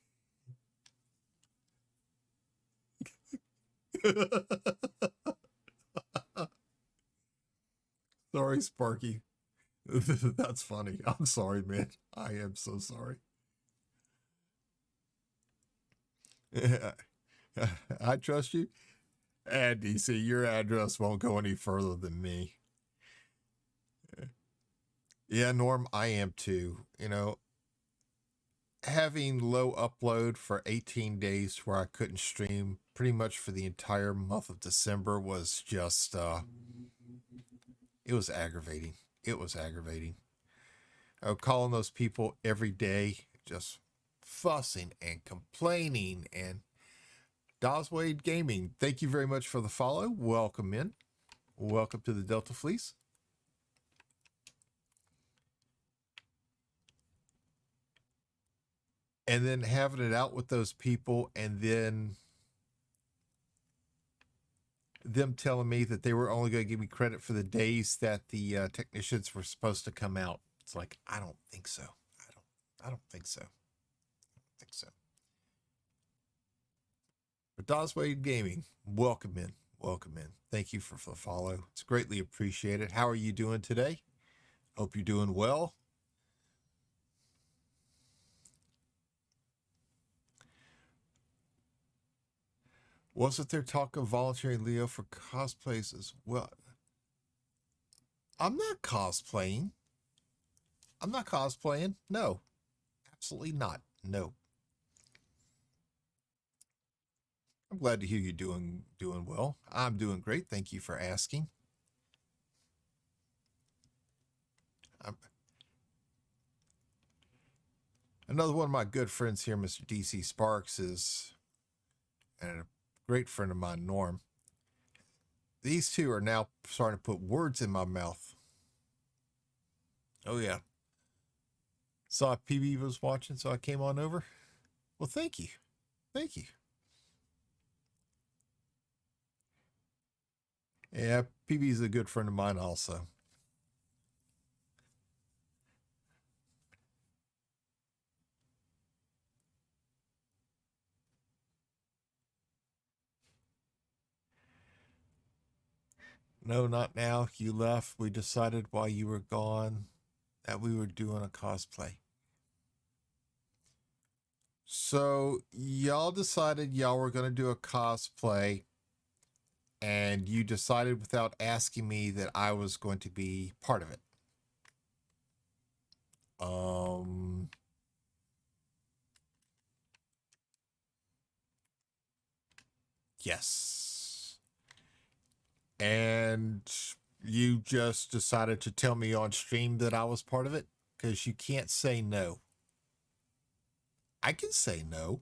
Sorry, Sparky. That's funny. I'm sorry, man. I am so sorry. I trust you. And DC, your address won't go any further than me. Yeah, Norm, I am too. You know, having low upload for 18 days where I couldn't stream pretty much for the entire month of December was just, it was aggravating. It was aggravating. I was calling those people every day, just fussing and complaining. And Doswade Gaming, thank you very much for the follow. Welcome in. Welcome to the Delta Fleece. And then having it out with those people, and then them telling me that they were only going to give me credit for the days that the technicians were supposed to come out. It's like, I don't think so. I don't think so. I don't think so. But Doswade Gaming, welcome in. Welcome in. Thank you for the follow. It's greatly appreciated. How are you doing today? Hope you're doing well. Wasn't there talk of volunteering Leo for cosplays as well? I'm not cosplaying. I'm not cosplaying. No, absolutely not. No. I'm glad to hear you're doing well. I'm doing great. Thank you for asking. Another one of my good friends here, Mr. DC Sparks, is and a great friend of mine, Norm. These two are now starting to put words in my mouth. Oh yeah. Saw PB was watching, so I came on over. Well, thank you. Thank you. Yeah, PB's a good friend of mine also. No, not now. You left. We decided while you were gone that we were doing a cosplay. So y'all decided y'all were going to do a cosplay, and you decided without asking me that I was going to be part of it. Yes. And you just decided to tell me on stream that I was part of it because you can't say no. I can say no.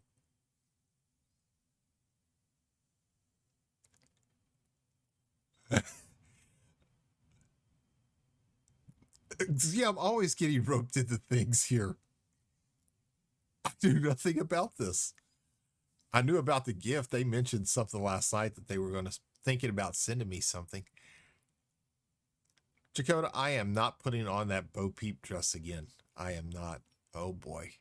Yeah, I'm always getting roped into things here. I do nothing about this. I knew about the gift. They mentioned something last night that they were going to thinking about sending me something. Dakota, I am not putting on that Bo Peep dress again. I am not. Oh boy.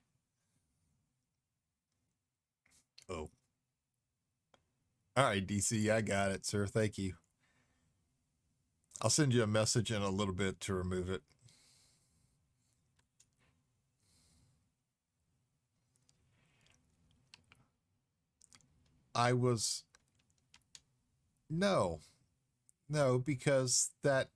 Oh. All right, DC, I got it, sir. Thank you. I'll send you a message in a little bit to remove it. I was. No. No, because that.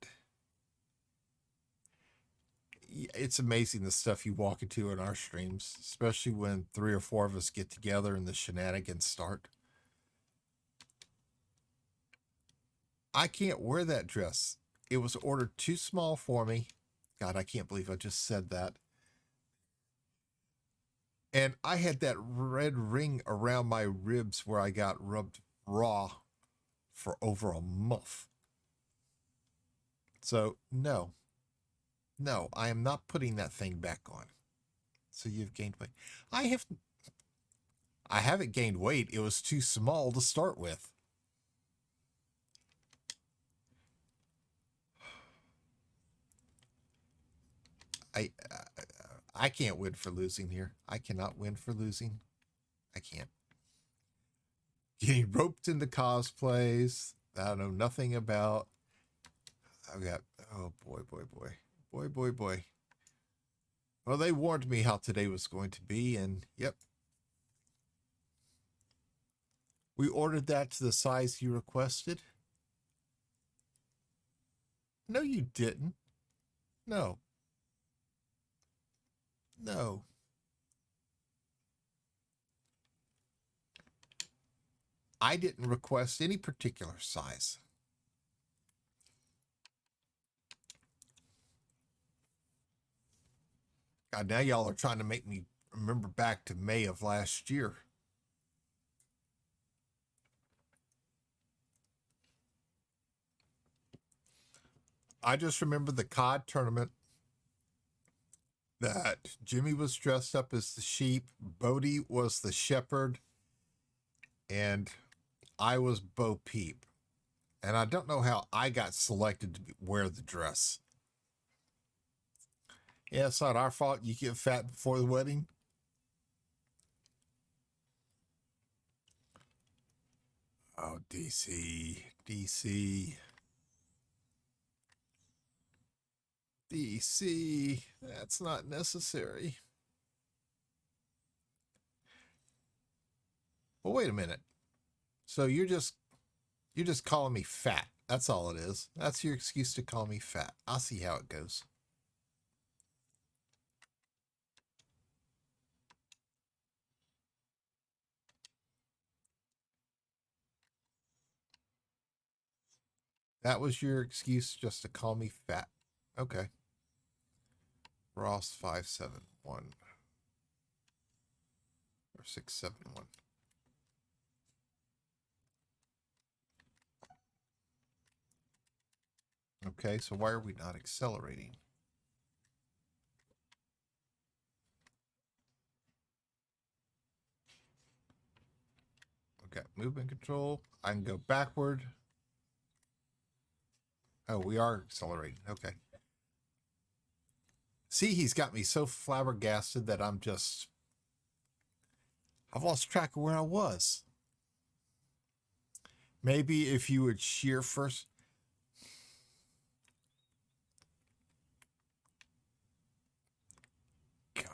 It's amazing the stuff you walk into in our streams, especially when 3 or 4 of us get together and the shenanigans start. I can't wear that dress. It was ordered too small for me. God, I can't believe I just said that. And I had that red ring around my ribs where I got rubbed raw for over a month. So, no. No, I am not putting that thing back on. So you've gained weight. I haven't gained weight. It was too small to start with. I can't win for losing here. I cannot win for losing. I can't. Getting roped into cosplays that I know nothing about. I've got, oh boy, boy, boy. Boy, boy, boy. Well, they warned me how today was going to be, and yep. We ordered that to the size you requested. No, you didn't. No. No. I didn't request any particular size. God, now y'all are trying to make me remember back to May of last year. I just remember the COD tournament that Jimmy was dressed up as the sheep, Bodie was the shepherd, and I was Bo Peep. And I don't know how I got selected to wear the dress. Yeah, it's not our fault you get fat before the wedding. Oh, DC, DC, DC. That's not necessary. Well, wait a minute. So you're just calling me fat. That's all it is. That's your excuse to call me fat. I'll see how it goes. That was your excuse just to call me fat. Okay. Ross 571 or 671. Okay, so why are we not accelerating? Okay, movement control. I can go backward. Oh, we are accelerating. Okay. See, he's got me so flabbergasted that I've lost track of where I was. Maybe if you would shear first. God.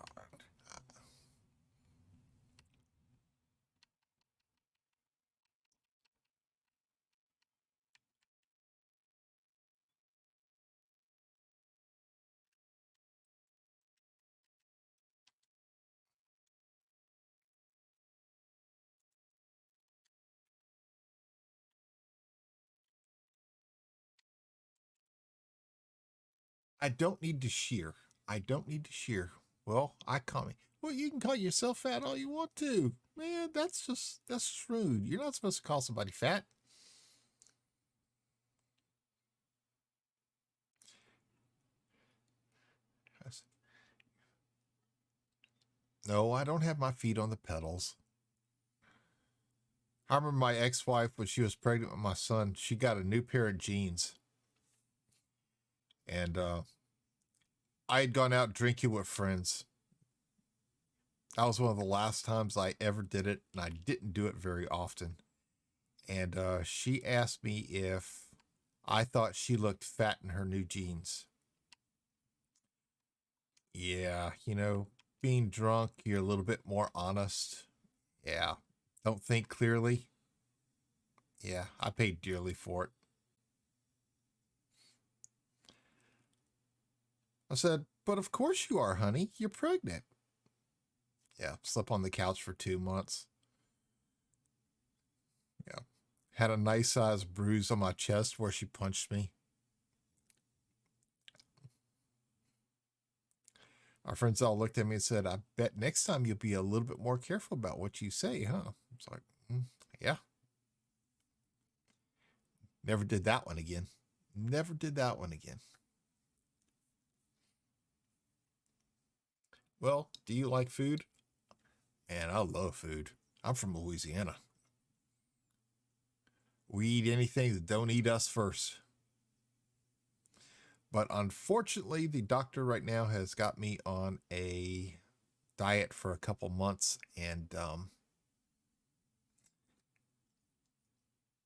I don't need to shear. I don't need to shear. Well, I call me. Well, you can call yourself fat all you want to. Man, that's rude. You're not supposed to call somebody fat. No, I don't have my feet on the pedals. I remember my ex-wife when she was pregnant with my son, she got a new pair of jeans. And I had gone out drinking with friends. That was one of the last times I ever did it, and I didn't do it very often. And she asked me if I thought she looked fat in her new jeans. Yeah, being drunk, you're a little bit more honest. Yeah, don't think clearly. Yeah, I paid dearly for it. I said, but of course you are, honey. You're pregnant. Yeah, slept on the couch for 2 months. Yeah, had a nice sized bruise on my chest where she punched me. Our friends all looked at me and said, I bet next time you'll be a little bit more careful about what you say, huh? It's like, yeah. Never did that one again. Never did that one again. Well, do you like food? Man, I love food. I'm from Louisiana. We eat anything that don't eat us first. But unfortunately, the doctor right now has got me on a diet for a couple months, and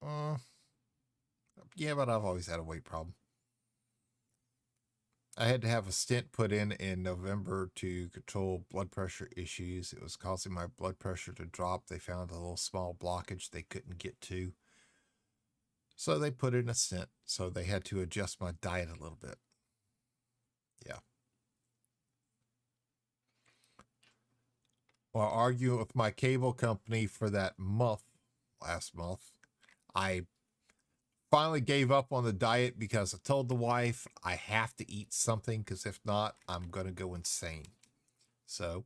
uh, yeah, but I've always had a weight problem. I had to have a stent put in November to control blood pressure issues. It was causing my blood pressure to drop. They found a little small blockage they couldn't get to. So they put in a stent. So they had to adjust my diet a little bit. Yeah. Well, arguing with my cable company for that month, last month. I finally gave up on the diet because I told the wife I have to eat something because if not, I'm going to go insane. So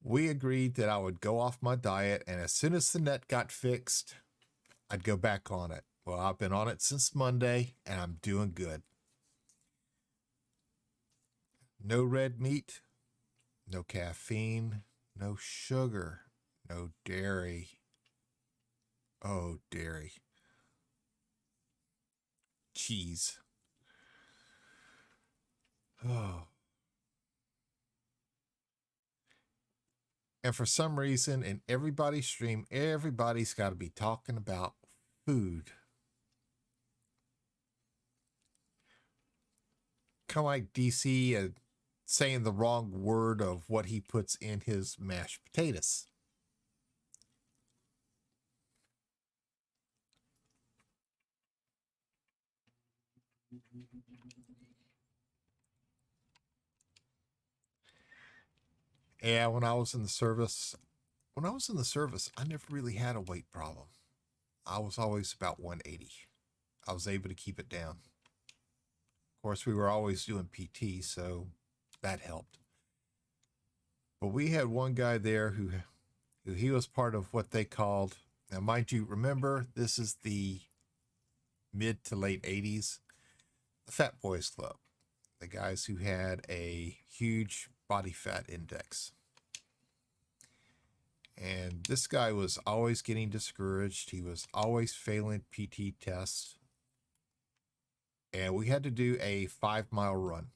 we agreed that I would go off my diet, and as soon as the net got fixed, I'd go back on it. Well, I've been on it since Monday, and I'm doing good. No red meat, no caffeine, no sugar, no dairy. Oh, dairy. Cheese. Oh. And for some reason, in everybody's stream, everybody's got to be talking about food. Kind of like DC saying the wrong word of what he puts in his mashed potatoes. Yeah, when I was in the service, I never really had a weight problem. I was always about 180. I was able to keep it down. Of course, we were always doing PT, so that helped. But we had one guy there who he was part of what they called, now mind you, remember, this is the mid to late 80s, the Fat Boys Club, the guys who had a huge body fat index. And this guy was always getting discouraged. He was always failing PT tests. And we had to do a 5-mile run,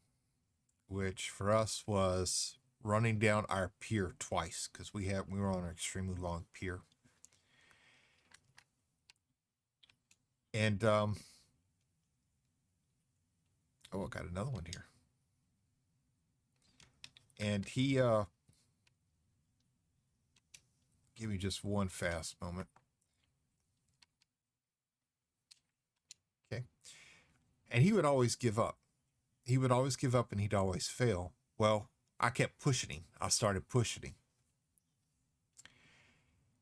which for us was running down our pier twice because we were on an extremely long pier. And oh, I got another one here. And he give me just one fast moment. Okay. And he would always give up. He would always give up and he'd always fail. Well, I kept pushing him. I started pushing him.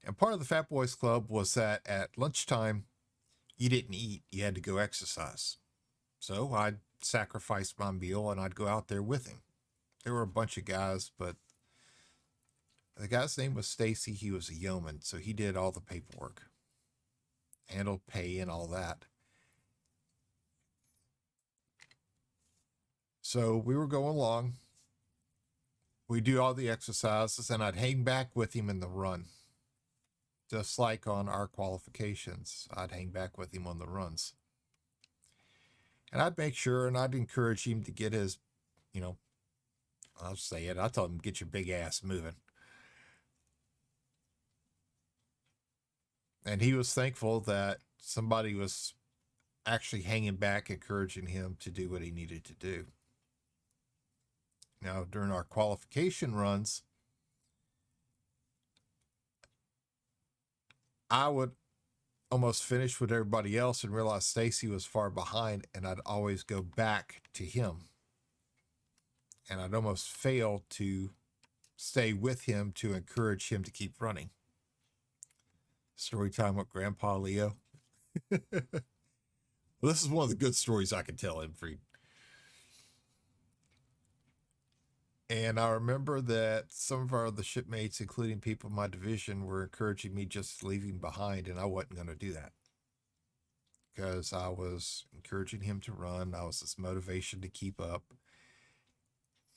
And part of the Fat Boys Club was that at lunchtime, you didn't eat. You had to go exercise. So I'd sacrifice my meal and I'd go out there with him. There were a bunch of guys, but the guy's name was Stacy. He was a yeoman, so he did all the paperwork, handled pay and all that. So we were going along. We do all the exercises, and I'd hang back with him in the run. Just like on our qualifications, I'd hang back with him on the runs. And I'd make sure and I'd encourage him to get his, I'll say it. I told him, get your big ass moving. And he was thankful that somebody was actually hanging back, encouraging him to do what he needed to do. Now, during our qualification runs, I would almost finish with everybody else and realize Stacy was far behind, and I'd always go back to him. And I'd almost fail to stay with him to encourage him to keep running. Story time with Grandpa Leo. Well, this is one of the good stories I can tell him, Freed. And I remember that some of our other shipmates, including people in my division, were encouraging me just to leave him behind, and I wasn't going to do that. Because I was encouraging him to run. I was this motivation to keep up.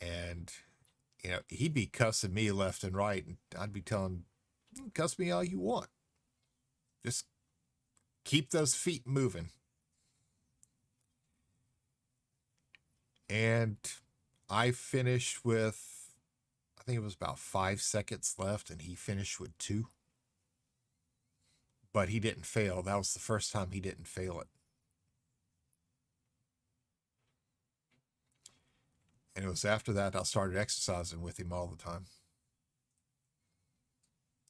And, he'd be cussing me left and right, and I'd be telling him, cuss me all you want. Just keep those feet moving. And I finished with, I think it was about 5 seconds left, and he finished with 2. But he didn't fail. That was the first time he didn't fail it. And it was after that I started exercising with him all the time.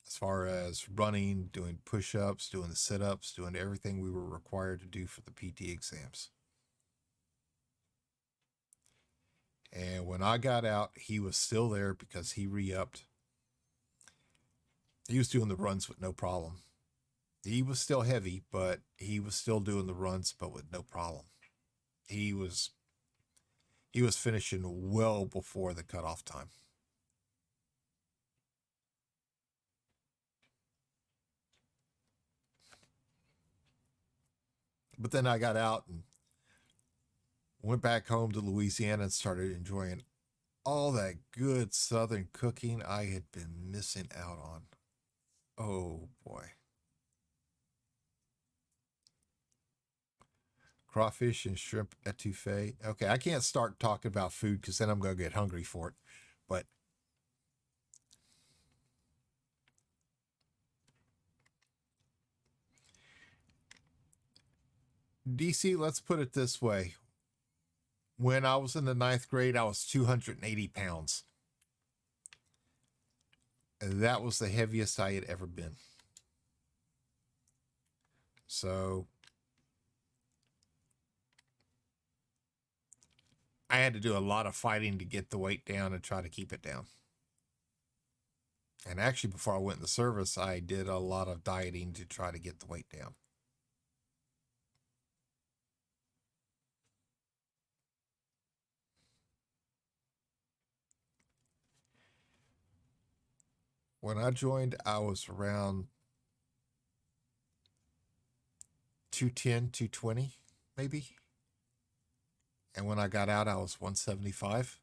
As far as running, doing push-ups, doing the sit-ups, doing everything we were required to do for the PT exams. And when I got out, he was still there because he re-upped. He was doing the runs with no problem. He was still heavy, but he was still doing the runs, but with no problem. He was finishing well before the cutoff time. But then I got out and went back home to Louisiana and started enjoying all that good Southern cooking I had been missing out on. Oh boy. Crawfish and shrimp etouffee. Okay, I can't start talking about food because then I'm going to get hungry for it. But DC, let's put it this way. When I was in the ninth grade, I was 280 pounds. And that was the heaviest I had ever been. So I had to do a lot of fighting to get the weight down and try to keep it down. And actually, before I went in the service, I did a lot of dieting to try to get the weight down. When I joined, I was around 210, 220, maybe. And when I got out, I was 175.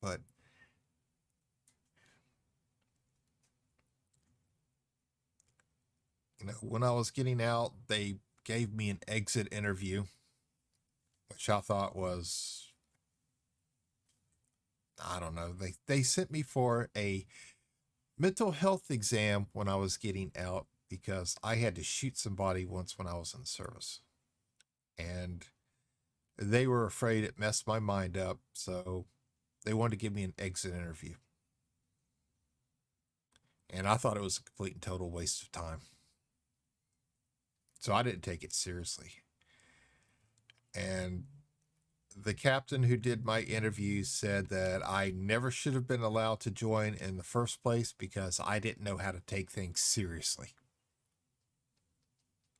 But when I was getting out, they gave me an exit interview, which I thought was, I don't know. They sent me for a mental health exam when I was getting out because I had to shoot somebody once when I was in the service. And they were afraid it messed my mind up. So they wanted to give me an exit interview. And I thought it was a complete and total waste of time. So I didn't take it seriously. And the captain who did my interview said that I never should have been allowed to join in the first place because I didn't know how to take things seriously.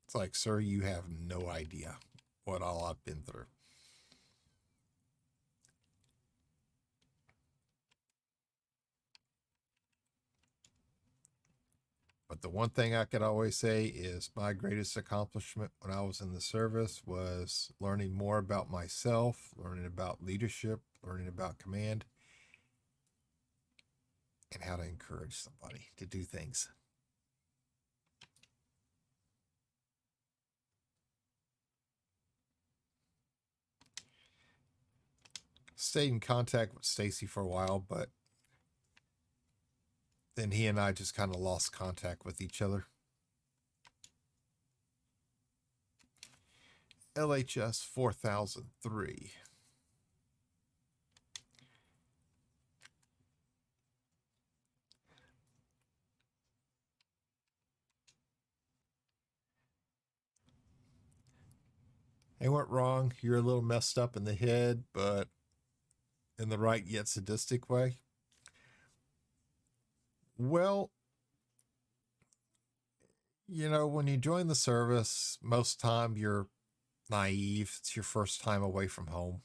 It's like, sir, you have no idea what all I've been through. But the one thing I could always say is my greatest accomplishment when I was in the service was learning more about myself, learning about leadership, learning about command, and how to encourage somebody to do things. Stayed in contact with Stacy for a while, but then he and I just kind of lost contact with each other. LHS 4003. They weren't wrong. You're a little messed up in the head, but in the right yet sadistic way. Well, when you join the service, most time you're naive. It's your first time away from home.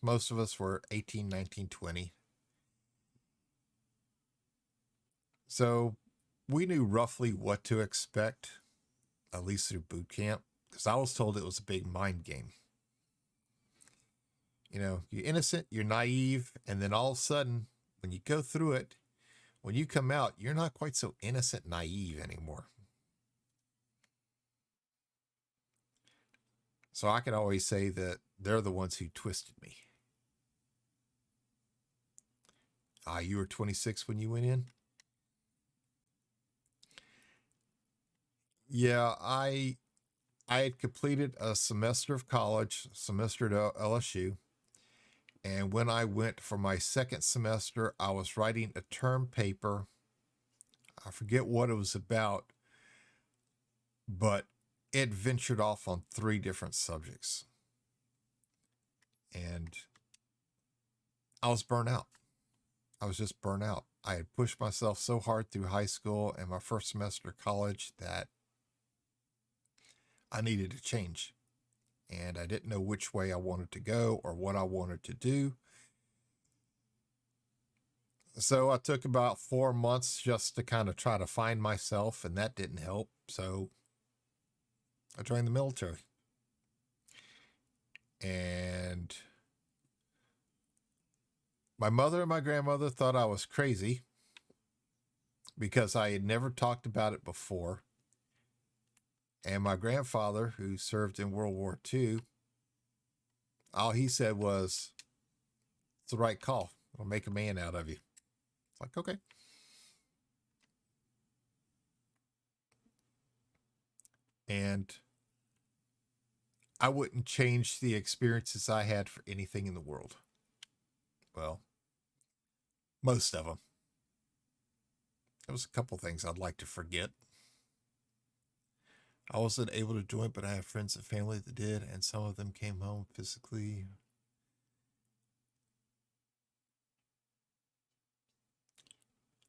Most of us were 18, 19, 20. So we knew roughly what to expect, at least through boot camp, because I was told it was a big mind game. You're innocent, you're naive, and then all of a sudden, when you go through it, when you come out, you're not quite so innocent, naive anymore. So I can always say that they're the ones who twisted me. You were 26 when you went in? Yeah, I had completed a semester of college, semester at LSU. And when I went for my second semester, I was writing a term paper. I forget what it was about, but it ventured off on 3 different subjects. And I was burnt out. I was just burnt out. I had pushed myself so hard through high school and my first semester of college that I needed to change. And I didn't know which way I wanted to go or what I wanted to do. So I took about 4 months just to kind of try to find myself, and that didn't help. So I joined the military. And my mother and my grandmother thought I was crazy because I had never talked about it before. And my grandfather, who served in World War II, all he said was, "It's the right call. It'll make a man out of you." It's like, okay. And I wouldn't change the experiences I had for anything in the world. Well, most of them. There was a couple things I'd like to forget. I wasn't able to join, but I have friends and family that did, and some of them came home physically.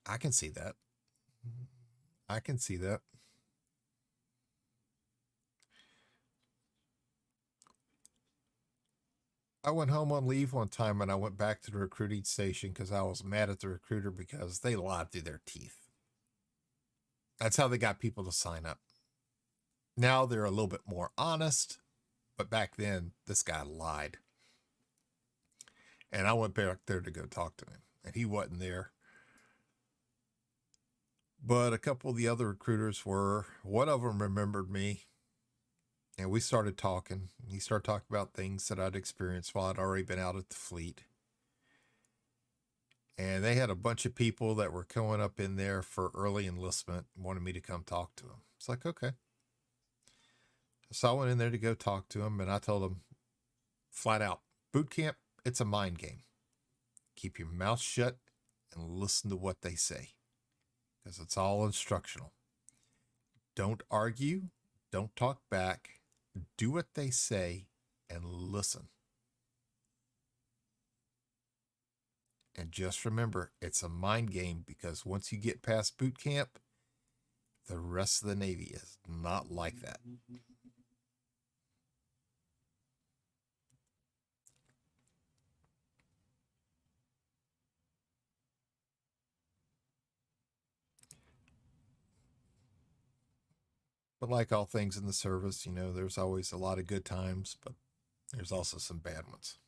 I can see that. I can see that. I went home on leave one time and I went back to the recruiting station because I was mad at the recruiter because they lied through their teeth. That's how they got people to sign up. Now they're a little bit more honest, but back then this guy lied. And I went back there to go talk to him, and he wasn't there. But a couple of the other recruiters were. One of them remembered me, and we started talking. He started talking about things that I'd experienced while I'd already been out at the fleet. And they had a bunch of people that were coming up in there for early enlistment, wanted me to come talk to them. It's like, okay. So I went in there to go talk to them, and I told them flat out, boot camp, it's a mind game. Keep your mouth shut and listen to what they say, because it's all instructional. Don't argue, don't talk back, do what they say, and listen. And just remember, it's a mind game, because once you get past boot camp, the rest of the Navy is not like that. But like all things in the service, there's always a lot of good times, but there's also some bad ones.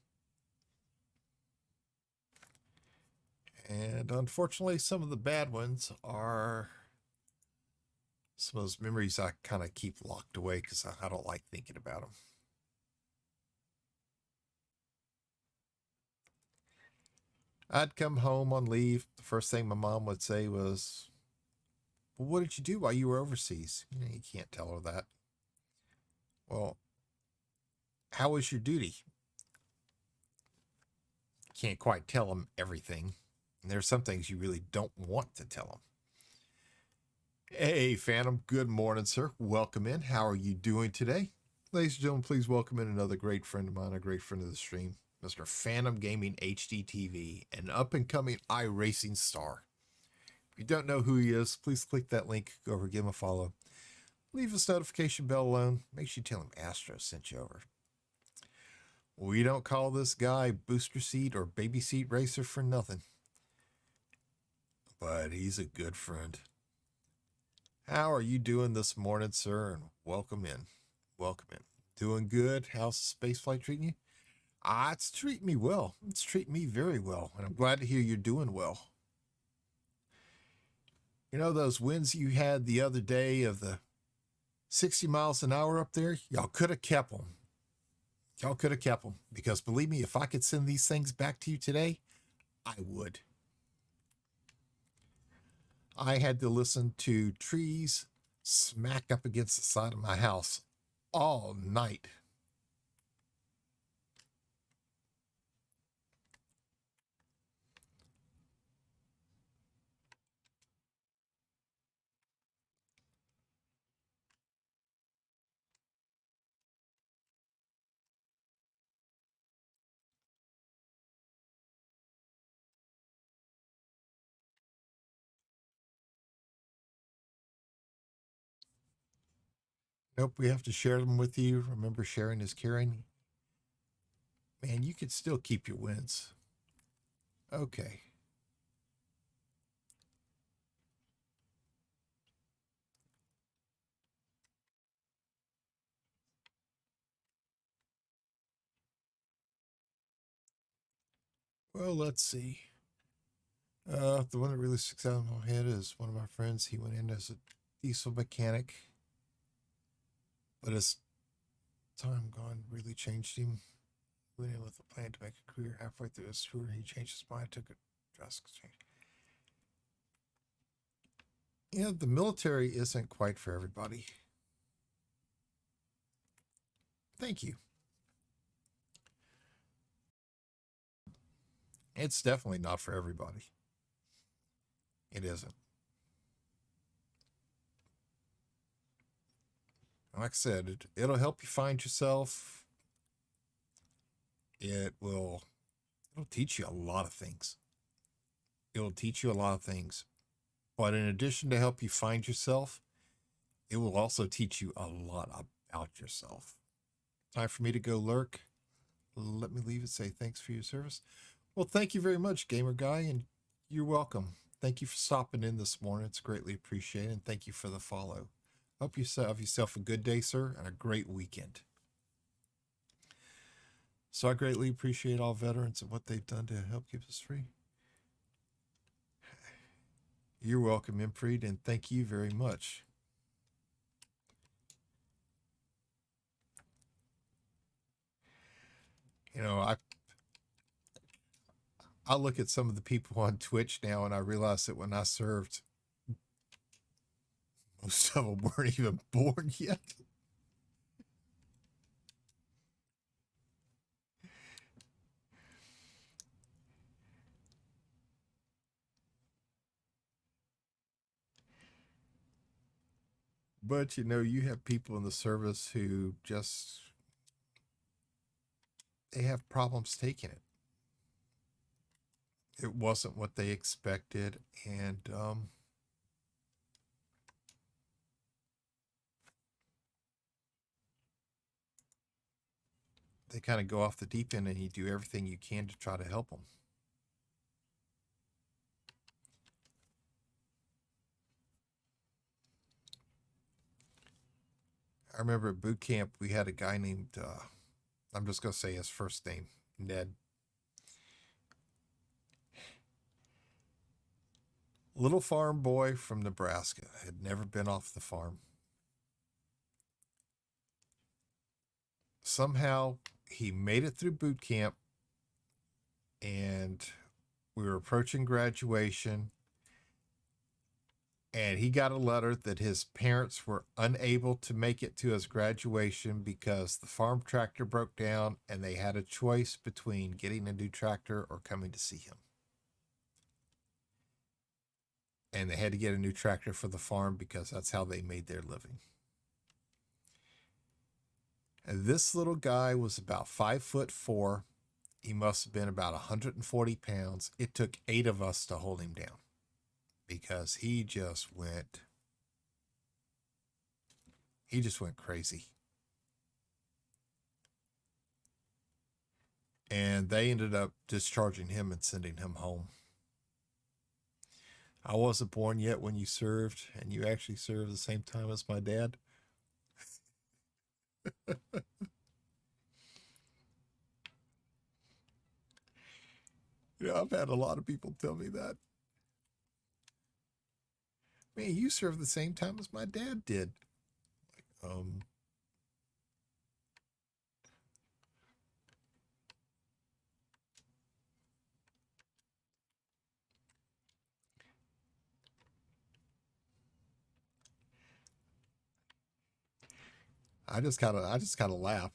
And unfortunately, some of the bad ones are some of those memories I kind of keep locked away because I don't like thinking about them. I'd come home on leave. The first thing my mom would say was, "Well, what did you do while you were overseas?" You can't tell her that. Well, how was your duty? Can't quite tell them everything. And there's some things you really don't want to tell them. Hey, Phantom. Good morning, sir. Welcome in. How are you doing today? Ladies and gentlemen, please welcome in another great friend of mine, a great friend of the stream, Mr. Phantom Gaming HD TV, an up and coming iRacing star. If you don't know who he is, please click that link, go over, give him a follow. Leave his notification bell alone. Make sure you tell him Astro sent you over. We don't call this guy Booster Seat or Baby Seat Racer for nothing. But he's a good friend. How are you doing this morning, sir? And welcome in. Welcome in. Doing good? How's the spaceflight treating you? It's treating me well. It's treating me very well. And I'm glad to hear you're doing well. Those winds you had the other day of the 60 miles an hour up there? Y'all could have kept them. Y'all could have kept them. Because believe me, if I could send these things back to you today, I would. I had to listen to trees smack up against the side of my house all night. Nope, we have to share them with you. Remember, sharing is caring. Man, you could still keep your wins. Okay. Well, let's see. The one that really sticks out in my head is one of my friends. He went in as a diesel mechanic, but as time gone really changed him. He went in with a plan to make a career. Halfway through his tour, he changed his mind, took a drastic change. Yeah, the military isn't quite for everybody. Thank you. It's definitely not for everybody. It isn't. Like I said, it'll help you find yourself. It'll teach you a lot of things. It'll teach you a lot of things. But in addition to help you find yourself, it will also teach you a lot about yourself. Time for me to go lurk. Let me leave and say thanks for your service. Well, thank you very much, Gamer Guy, and you're welcome. Thank you for stopping in this morning. It's greatly appreciated, and thank you for the follow. Hope you have yourself a good day, sir, and a great weekend. So I greatly appreciate all veterans and what they've done to help keep us free. You're welcome, Impreed, and thank you very much. You know, I look at some of the people on Twitch now, and I realize that when I served, most of them weren't even born yet. But you know, you have people in the service who just they have problems taking it. It wasn't what they expected, and they kind of go off the deep end, and you do everything you can to try to help them. I remember at boot camp we had a guy named I'm just gonna say his first name, Ned. Little farm boy from Nebraska, had never been off the farm. Somehow he made it through boot camp, and we were approaching graduation, and he got a letter that his parents were unable to make it to his graduation because the farm tractor broke down, and they had a choice between getting a new tractor or coming to see him. And they had to get a new tractor for the farm because that's how they made their living. And this little guy was about 5'4". He must have been about 140 pounds. It took 8 of us to hold him down because he just went crazy. And they ended up discharging him and sending him home. I wasn't born yet when you served, and you actually served the same time as my dad. I've had a lot of people tell me that. Man, you served the same time as my dad did. Um, I just kind of laugh.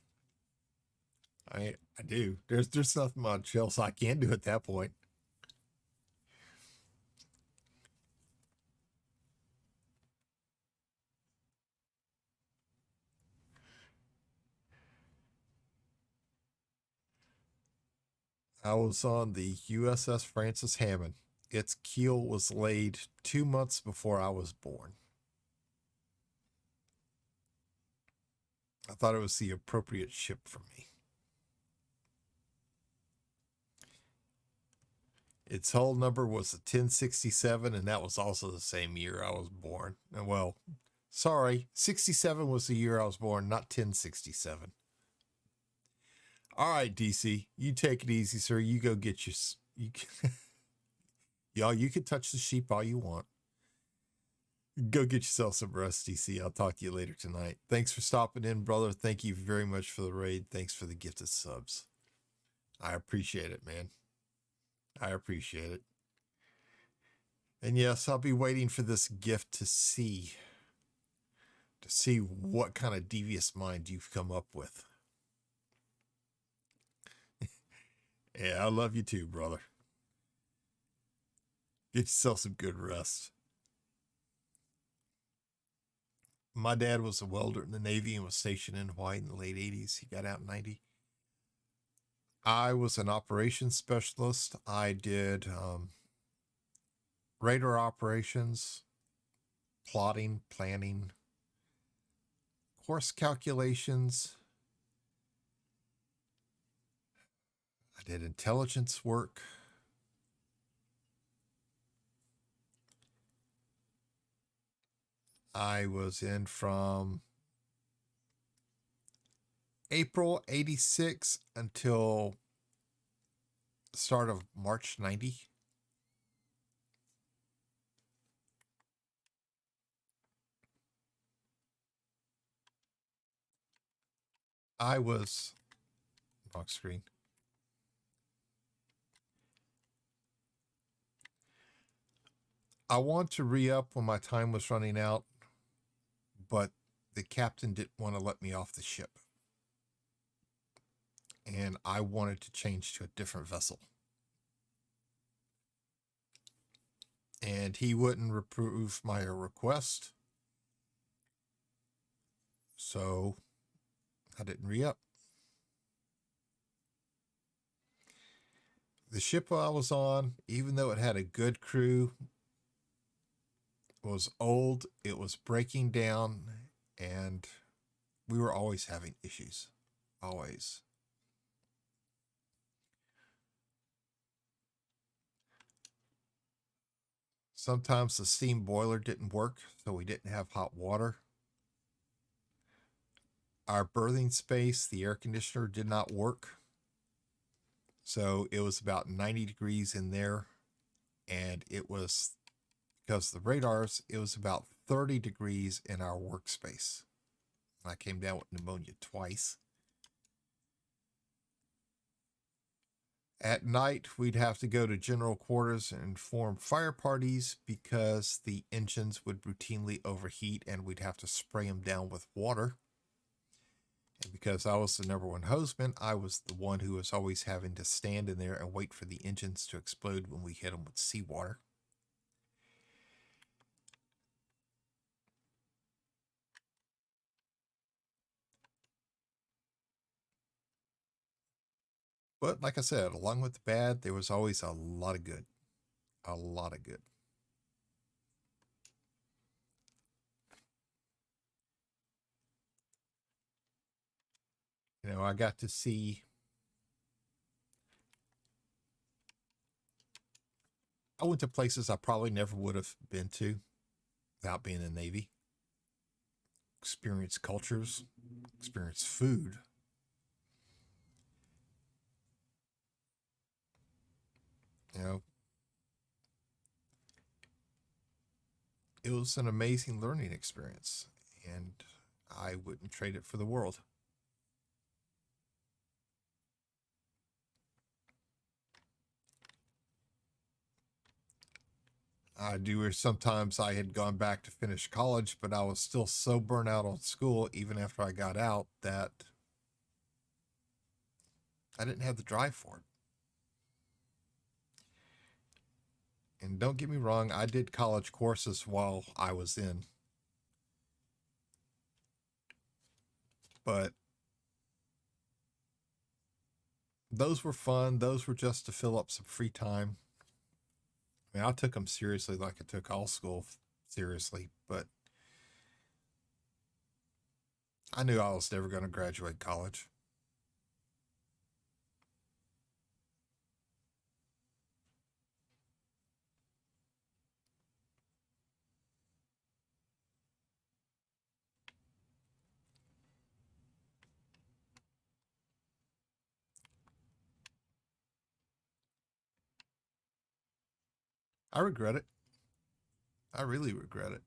I do. There's nothing much else I can do at that point. I was on the USS Francis Hammond. Its keel was laid 2 months before I was born. I thought it was the appropriate ship for me. Its hull number was a 1067, and that was also the same year I was born. And well, sorry, 67 was the year I was born, not 1067. All right, DC, you take it easy, sir. You go get your. Y'all, you can touch the sheep all you want. Go get yourself some rest, DC. I'll talk to you later tonight. Thanks for stopping in, brother. Thank you very much for the raid. Thanks for the gifted subs. I appreciate it, man. I appreciate it. And yes, I'll be waiting for this gift to see what kind of devious mind you've come up with. Yeah, I love you too, brother. Get yourself some good rest. My dad was a welder in the Navy and was stationed in Hawaii in the late 80s. He got out in 90. I was an operations specialist. I did radar operations, plotting, planning, course calculations. I did intelligence work. I was in from April 86 until the start of March 90. I was wrong screen. I want to re-up when my time was running out, but the captain didn't want to let me off the ship. And I wanted to change to a different vessel. And he wouldn't approve my request. So I didn't re-up. The ship I was on, even though it had a good crew, was old, it was breaking down, and we were always having issues. Always. Sometimes the steam boiler didn't work, so we didn't have hot water. Our berthing space, the air conditioner did not work. So it was about 90 degrees in there. And it was, because of the radars, it was about 30 degrees in our workspace. I came down with pneumonia twice. At night, we'd have to go to general quarters and form fire parties because the engines would routinely overheat and we'd have to spray them down with water. And because I was the number one hostman, I was the one who was always having to stand in there and wait for the engines to explode when we hit them with seawater. But like I said, along with the bad, there was always a lot of good. A lot of good. You know, I got to see, I went to places I probably never would have been to without being in the Navy. Experience cultures, experience food. You know, it was an amazing learning experience, and I wouldn't trade it for the world. I do wish sometimes I had gone back to finish college, but I was still so burnt out on school, even after I got out, that I didn't have the drive for it. And don't get me wrong, I did college courses while I was in. But those were fun. Those were just to fill up some free time. I mean, I took them seriously like I took all school seriously, but I knew I was never going to graduate college. I regret it. I really regret it.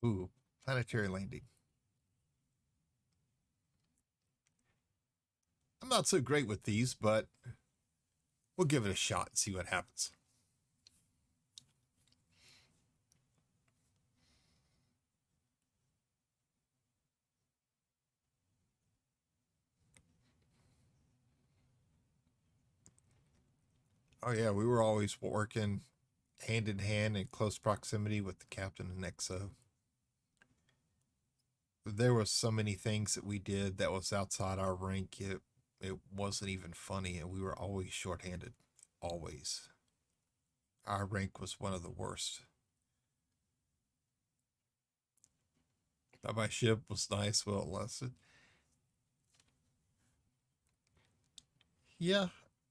Ooh, planetary landing. I'm not so great with these, but we'll give it a shot and see what happens. Oh yeah, we were always working hand in hand in close proximity with the captain and XO. There was so many things that we did that was outside our rank. It wasn't even funny, and we were always shorthanded. Always. Our rank was one of the worst. But my ship was nice, well lasted. Yeah,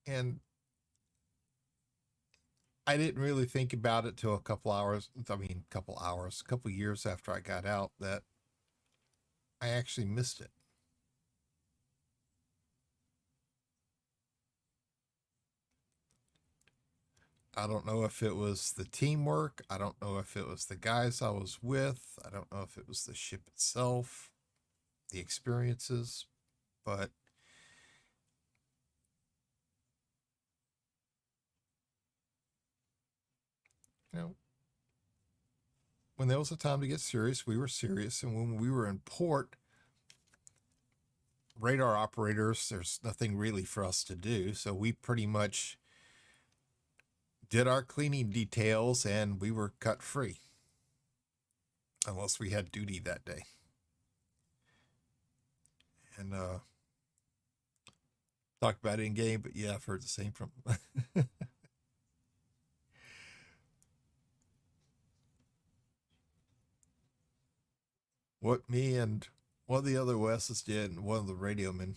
and I didn't really think about it till a couple hours. I mean, a couple years after I got out that I actually missed it. I don't know if it was the teamwork. I don't know if it was the guys I was with. I don't know if it was the ship itself, the experiences, but you know, when there was a time to get serious, we were serious. And when we were in port, radar operators, there's nothing really for us to do. So we pretty much did our cleaning details and we were cut free unless we had duty that day. And talk about it in game, but yeah, I've heard the same from what me and one of the other Wes's did, and one of the radio men.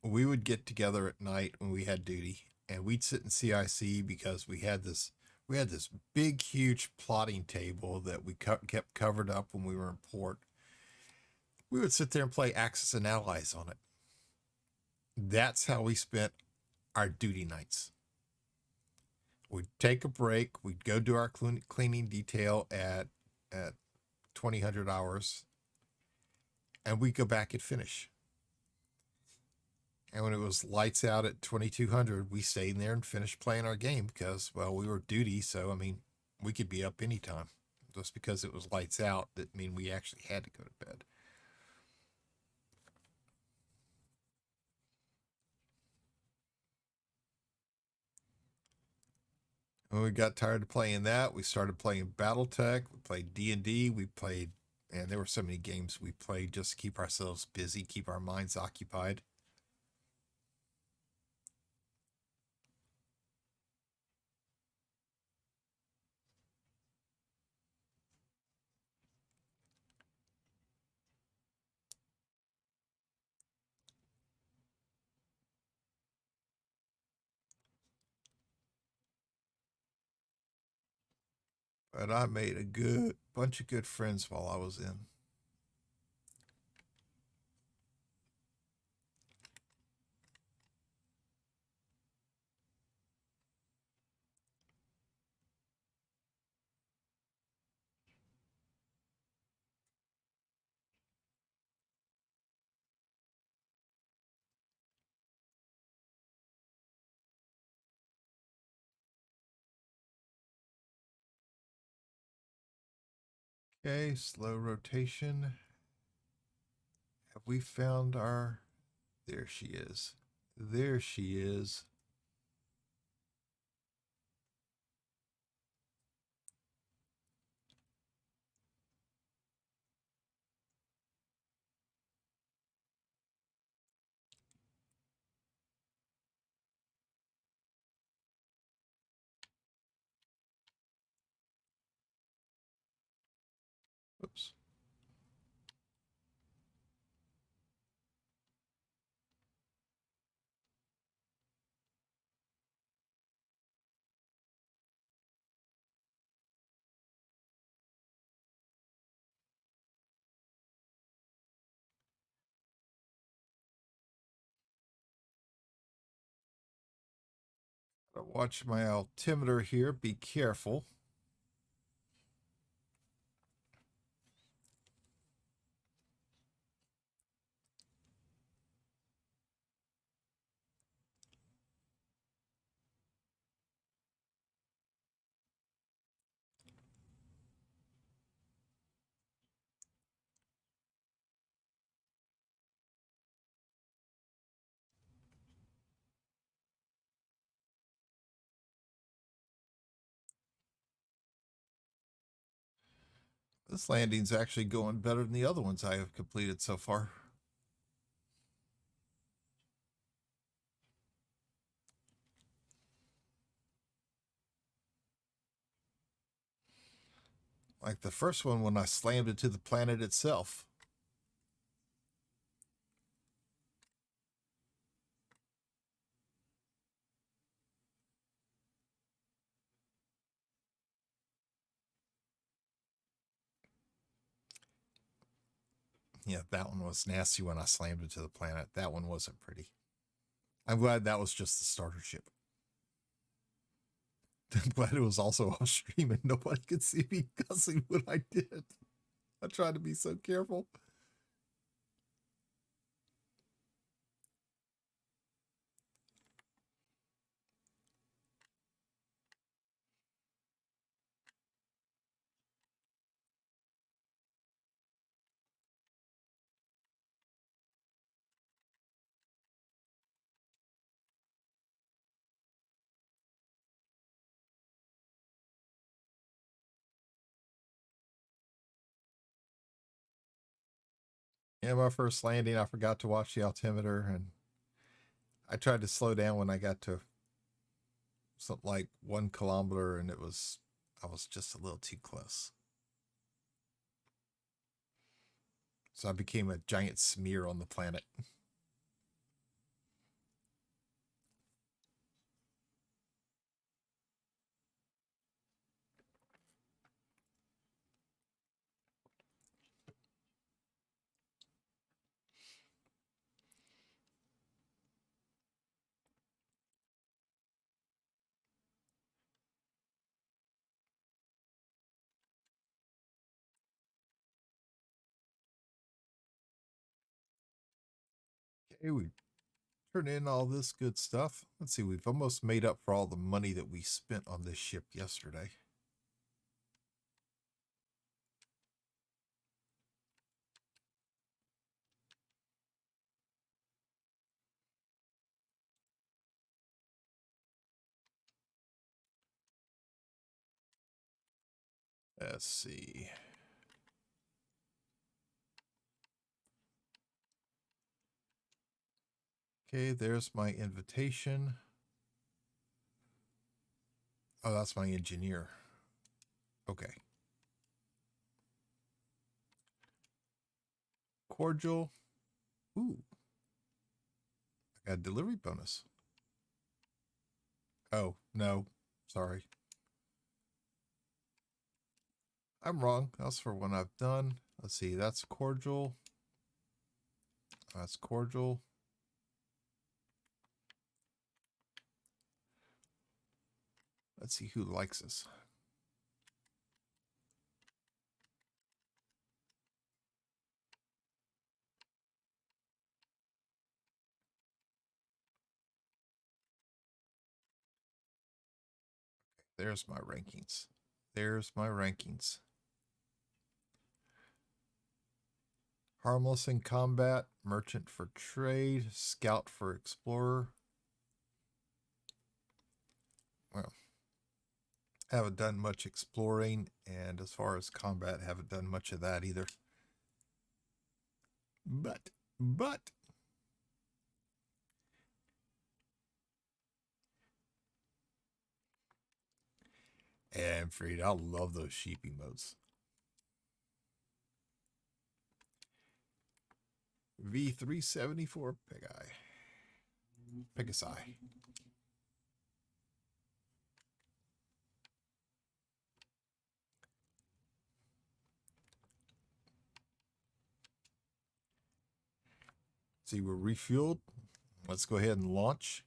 We would get together at night when we had duty, and we'd sit in CIC because we had this big, huge plotting table that we kept covered up when we were in port. We would sit there and play Axis and Allies on it. That's how we spent our duty nights. We'd take a break. We'd go do our cleaning detail at 2000 hours, and we'd go back and finish. And when it was lights out at 2200, we stayed in there and finished playing our game because, well, we were duty. So, I mean, we could be up anytime. Just because it was lights out didn't mean we actually had to go to bed. When we got tired of playing that, we started playing BattleTech. We played D&D. We played, and there were so many games we played just to keep ourselves busy, keep our minds occupied. But I made a good bunch of good friends while I was in. Okay, slow rotation. Have we found There she is. There she is. Oops. Watch my altimeter here. Be careful. This landing's actually going better than the other ones I have completed so far. Like the first one when I slammed into the planet itself. Yeah, that one was nasty when I slammed into the planet. That one wasn't pretty. I'm glad that was just the starter ship. I'm glad it was also off stream and nobody could see me cussing when I did. I tried to be so careful. Yeah, my first landing, I forgot to watch the altimeter, and I tried to slow down when I got to something like 1 kilometer, and I was just a little too close. So I became a giant smear on the planet. Okay, we turn in all this good stuff. Let's see, we've almost made up for all the money that we spent on this ship yesterday. Let's see. Okay, there's my invitation. Oh, that's my engineer. Okay. Cordial. Ooh. I got a delivery bonus. Oh, no. Sorry. I'm wrong. That's for when I've done. Let's see. That's cordial. That's cordial. Let's see who likes us. There's my rankings. There's my rankings. Harmless in combat, merchant for trade, scout for explorer. Well, haven't done much exploring, and as far as combat, haven't done much of that either. But, and Freed, I love those sheep emotes. V374 Pegasi. See, we're refueled. Let's go ahead and launch.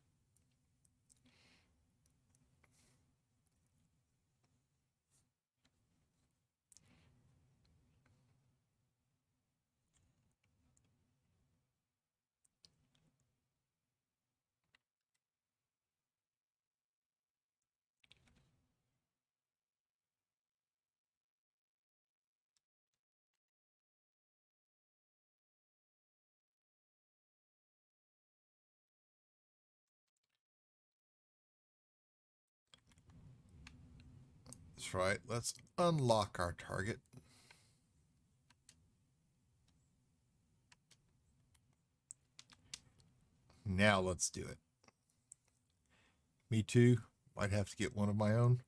That's right. Let's unlock our target. Now let's do it. Me too. Might have to get one of my own.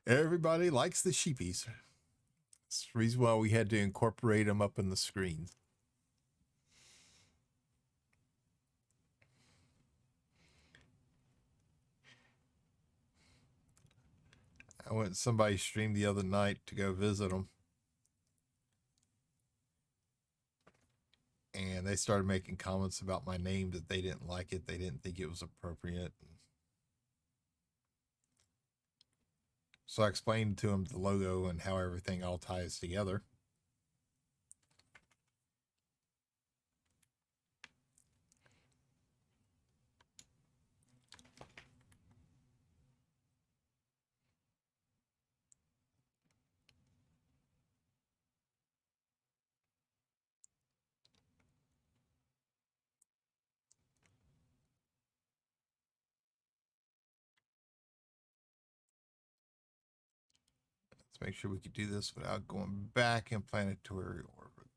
Everybody likes the sheepies. That's the reason why we had to incorporate them up in the screen. I went to somebody's stream the other night to go visit them. And they started making comments about my name that they didn't like it. They didn't think it was appropriate. So I explained to them the logo and how everything all ties together. Let's make sure we could do this without going back in planetary orbit.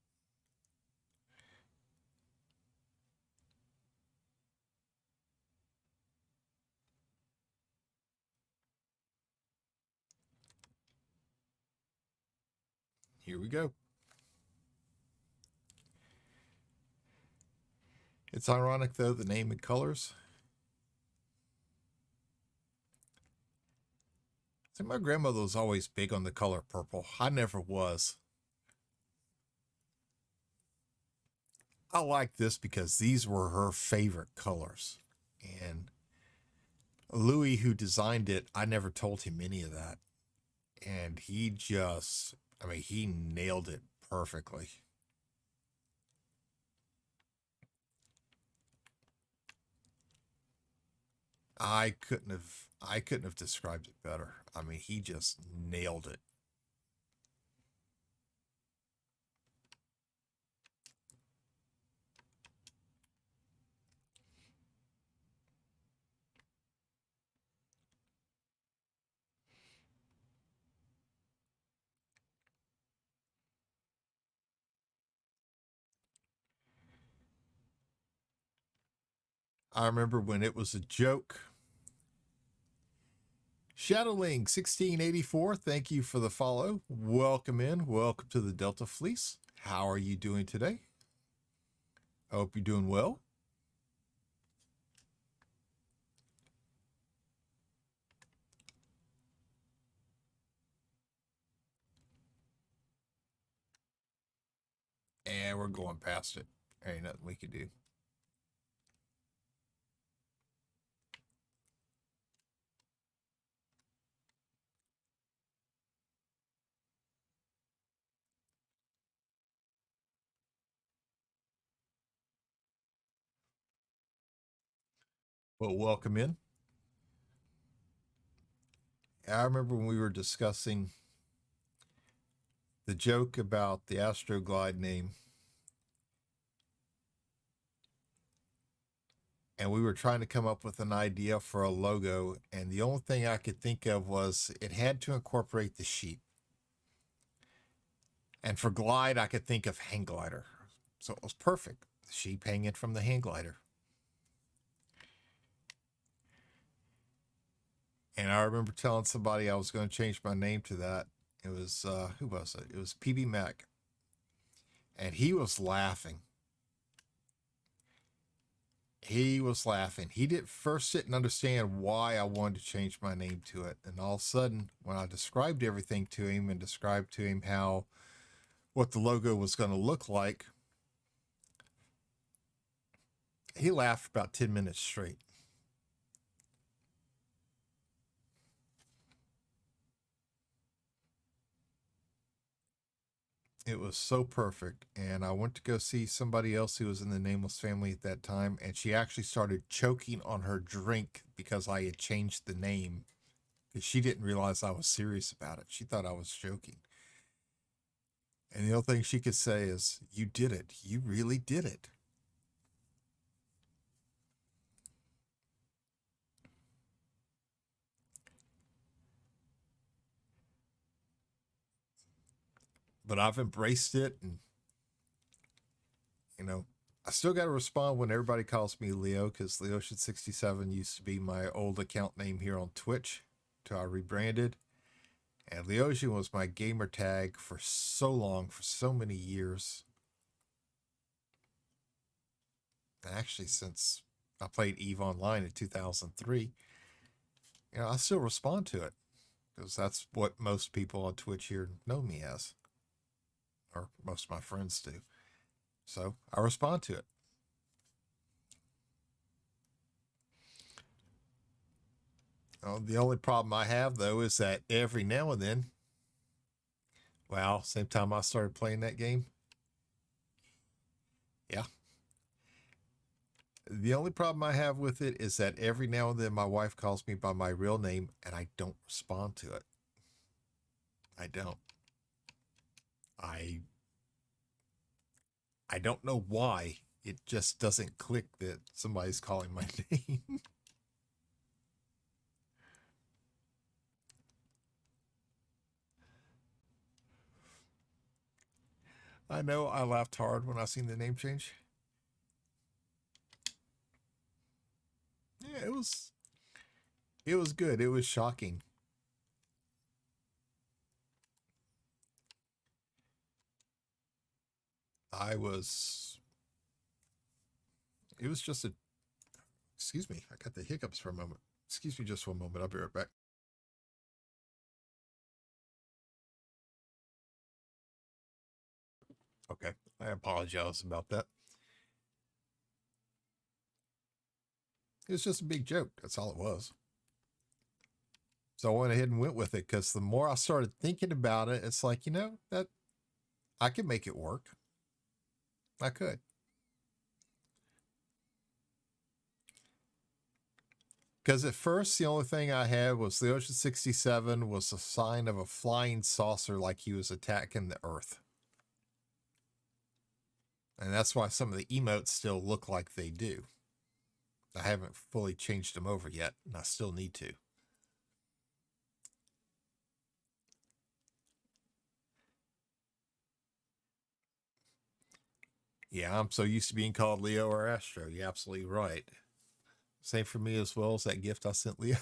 Here we go. It's ironic, though, the name and colors. See, my grandmother was always big on the color purple. I never was. I like this because these were her favorite colors. And Louis, who designed it, I never told him any of that. And he just, I mean, he nailed it perfectly. I couldn't have described it better. I mean, he just nailed it. I remember when it was a joke. Shadowling 1684, thank you for the follow. Welcome in. Welcome to the Delta Fleece. How are you doing today? I hope you're doing well. And we're going past it. There ain't nothing we can do. Well, welcome in. I remember when we were discussing the joke about the Astroglide name, and we were trying to come up with an idea for a logo, and the only thing I could think of was it had to incorporate the sheep. And for glide, I could think of hang glider. So it was perfect. The sheep hanging from the hang glider. And I remember telling somebody I was going to change my name to that. It was, who was it? It was PB Mac. And he was laughing. He was laughing. He didn't understand why I wanted to change my name to it. And all of a sudden, when I described everything to him and described to him how what the logo was going to look like, he laughed for about 10 minutes straight. It was so perfect. And I went to go see somebody else who was in the Nameless family at that time, and she actually started choking on her drink because I had changed the name, because she didn't realize I was serious about it. She thought I was joking. And the only thing she could say is, "You did it. You really did it." But I've embraced it, and you know, I still got to respond when everybody calls me Leo, because Leocean67 used to be my old account name here on Twitch till I rebranded. And Leocean was my gamer tag for so long, for so many years. Actually, since I played EVE Online in 2003, I still respond to it because that's what most people on Twitch here know me as, or most of my friends do. So I respond to it. The only problem I have, though, is that every now and then, well, same time I started playing that game, yeah. The only problem I have with it is that every now and then my wife calls me by my real name and I don't respond to it. I don't. I don't know why. It just doesn't click that somebody's calling my name. I know I laughed hard when I seen the name change. Yeah, it was good. It was shocking. It was just a, excuse me, I got the hiccups for a moment. Excuse me just one moment. I'll be right back. Okay, I apologize about that. It was just a big joke. That's all it was. So I went ahead and went with it because the more I started thinking about it, it's like, that I could make it work. I could. Because at first, the only thing I had was Leocean67 was a sign of a flying saucer like he was attacking the Earth. And that's why some of the emotes still look like they do. I haven't fully changed them over yet, and I still need to. Yeah, I'm so used to being called Leo or Astro. You're absolutely right. Same for me as well as that gift I sent Leo.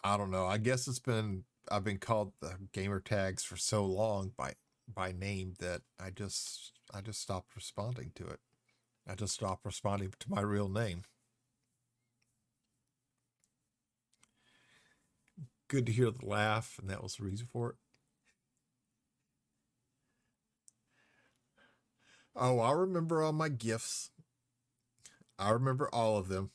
I don't know. I guess I've been called the gamer tags for so long by name that I just stopped responding to it. I just stopped responding to my real name. Good to hear the laugh, and that was the reason for it. Oh, I remember all my gifts. I remember all of them.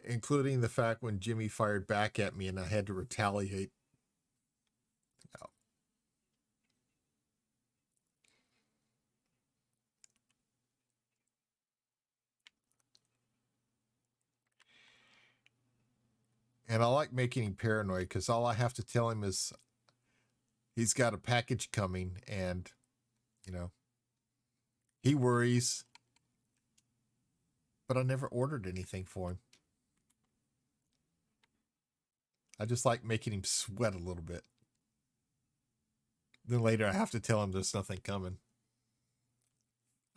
including the fact when Jimmy fired back at me and I had to retaliate. And I like making him paranoid because all I have to tell him is he's got a package coming, and, you know, he worries, but I never ordered anything for him. I just like making him sweat a little bit. Then later I have to tell him there's nothing coming.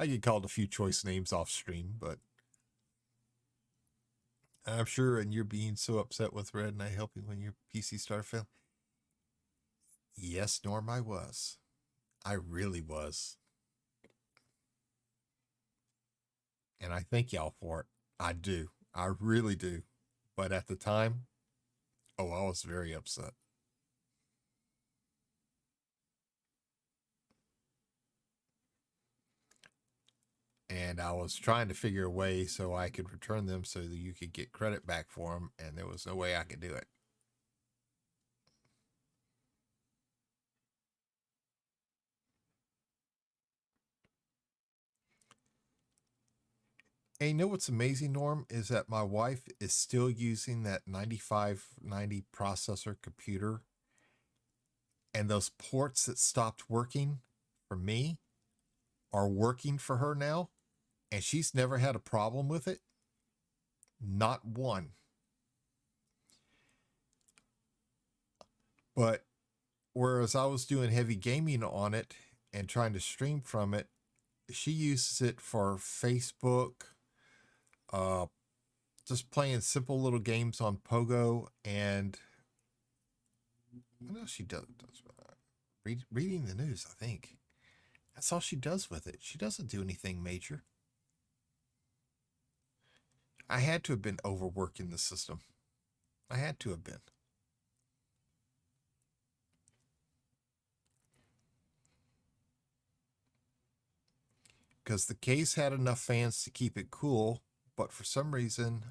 I get called a few choice names off stream, but I'm sure, and you're being so upset with Red and I help you when your PC started failing. Yes, Norm, I was. I really was. And I thank y'all for it. I do. I really do. But at the time, oh, I was very upset. And I was trying to figure a way so I could return them so that you could get credit back for them, and there was no way I could do it. And you know what's amazing, Norm, is that my wife is still using that 9590 processor computer, and those ports that stopped working for me are working for her now, and she's never had a problem with it. Not one. But whereas I was doing heavy gaming on it and trying to stream from it, she uses it for Facebook, uh, just playing simple little games on Pogo, and what else she does? Reading the news, I think. That's all she does with it. She doesn't do anything major. I had to have been overworking the system. I had to have been. Because the case had enough fans to keep it cool, but for some reason,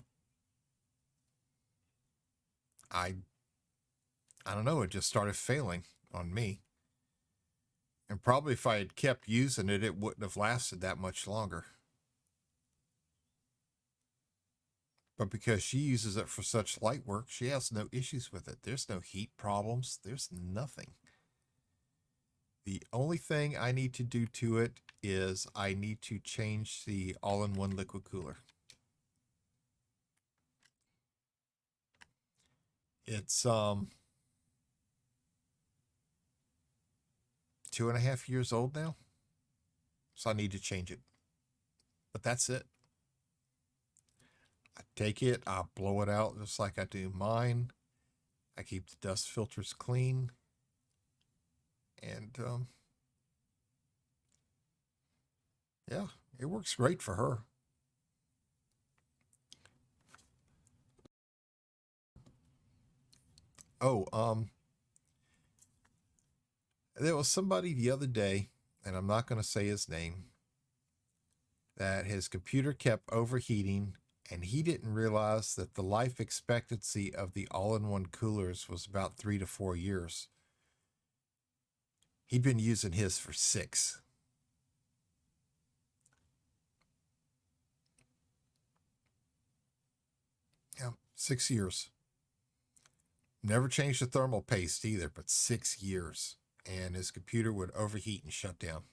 I don't know, it just started failing on me. And probably if I had kept using it, it wouldn't have lasted that much longer. But because she uses it for such light work, she has no issues with it. There's no heat problems. There's nothing. The only thing I need to do to it is I need to change the all-in-one liquid cooler. It's 2.5 years old now, so I need to change it. But that's it. I take it, I blow it out just like I do mine. I keep the dust filters clean, and yeah, it works great for her. Oh, there was somebody the other day, and I'm not going to say his name, that his computer kept overheating, and he didn't realize that the life expectancy of the all-in-one coolers was about 3 to 4 years. He'd been using his for 6. Yeah, 6 years. Never changed the thermal paste either, but 6 years. And his computer would overheat and shut down.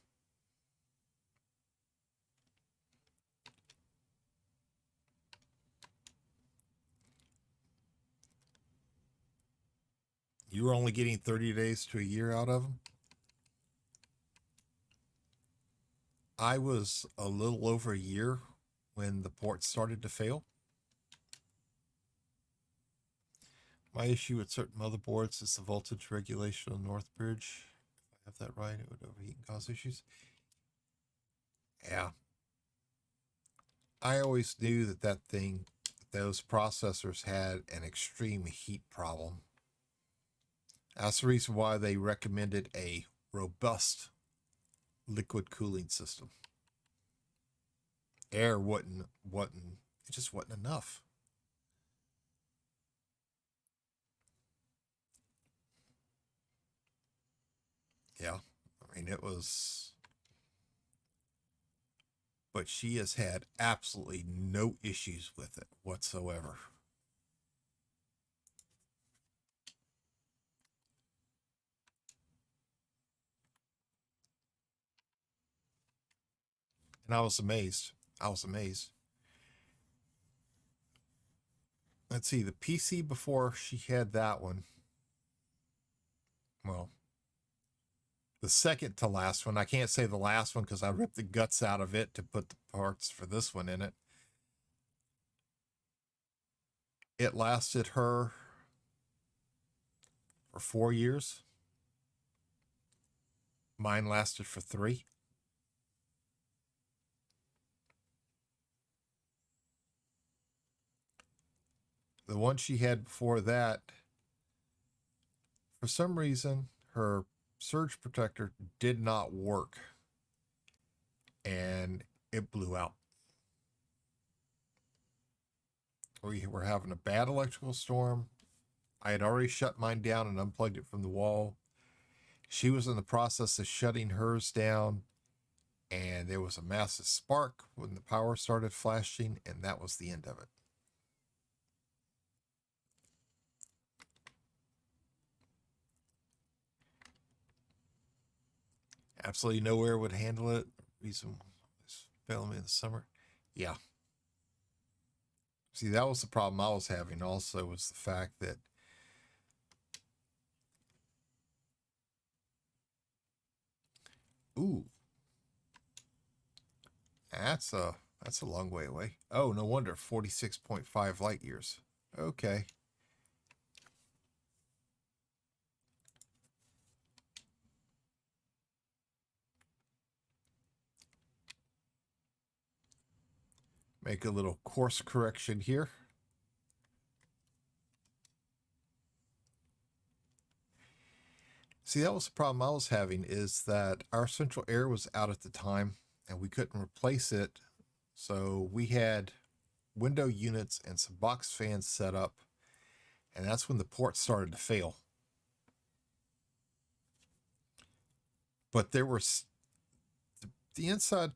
You were only getting 30 days to a year out of them? I was a little over a year when the port started to fail. My issue with certain motherboards is the voltage regulation on Northbridge. If I have that right, it would overheat and cause issues. Yeah. I always knew that those processors had an extreme heat problem. That's the reason why they recommended a robust liquid cooling system. Air it just wasn't enough. Yeah. I mean, it was, but she has had absolutely no issues with it whatsoever. And I was amazed. I was amazed. Let's see, the PC before she had that one. Well, the second to last one. I can't say the last one because I ripped the guts out of it to put the parts for this one in it. It lasted her for 4 years. Mine lasted for 3. The one she had before that, for some reason, her surge protector did not work and it blew out. We were having a bad electrical storm. I had already shut mine down and unplugged it from the wall. She was in the process of shutting hers down, and there was a massive spark when the power started flashing, and that was the end of it. Absolutely nowhere would handle it. Reason was failing me in the summer. Yeah. See, that was the problem I was having also, was the fact that ooh, that's a long way away. Oh, no wonder. 46.5 light years. Okay. Make a little course correction here. See, that was the problem I was having, is that our central air was out at the time and we couldn't replace it. So we had window units and some box fans set up, and that's when the ports started to fail. But there were the inside,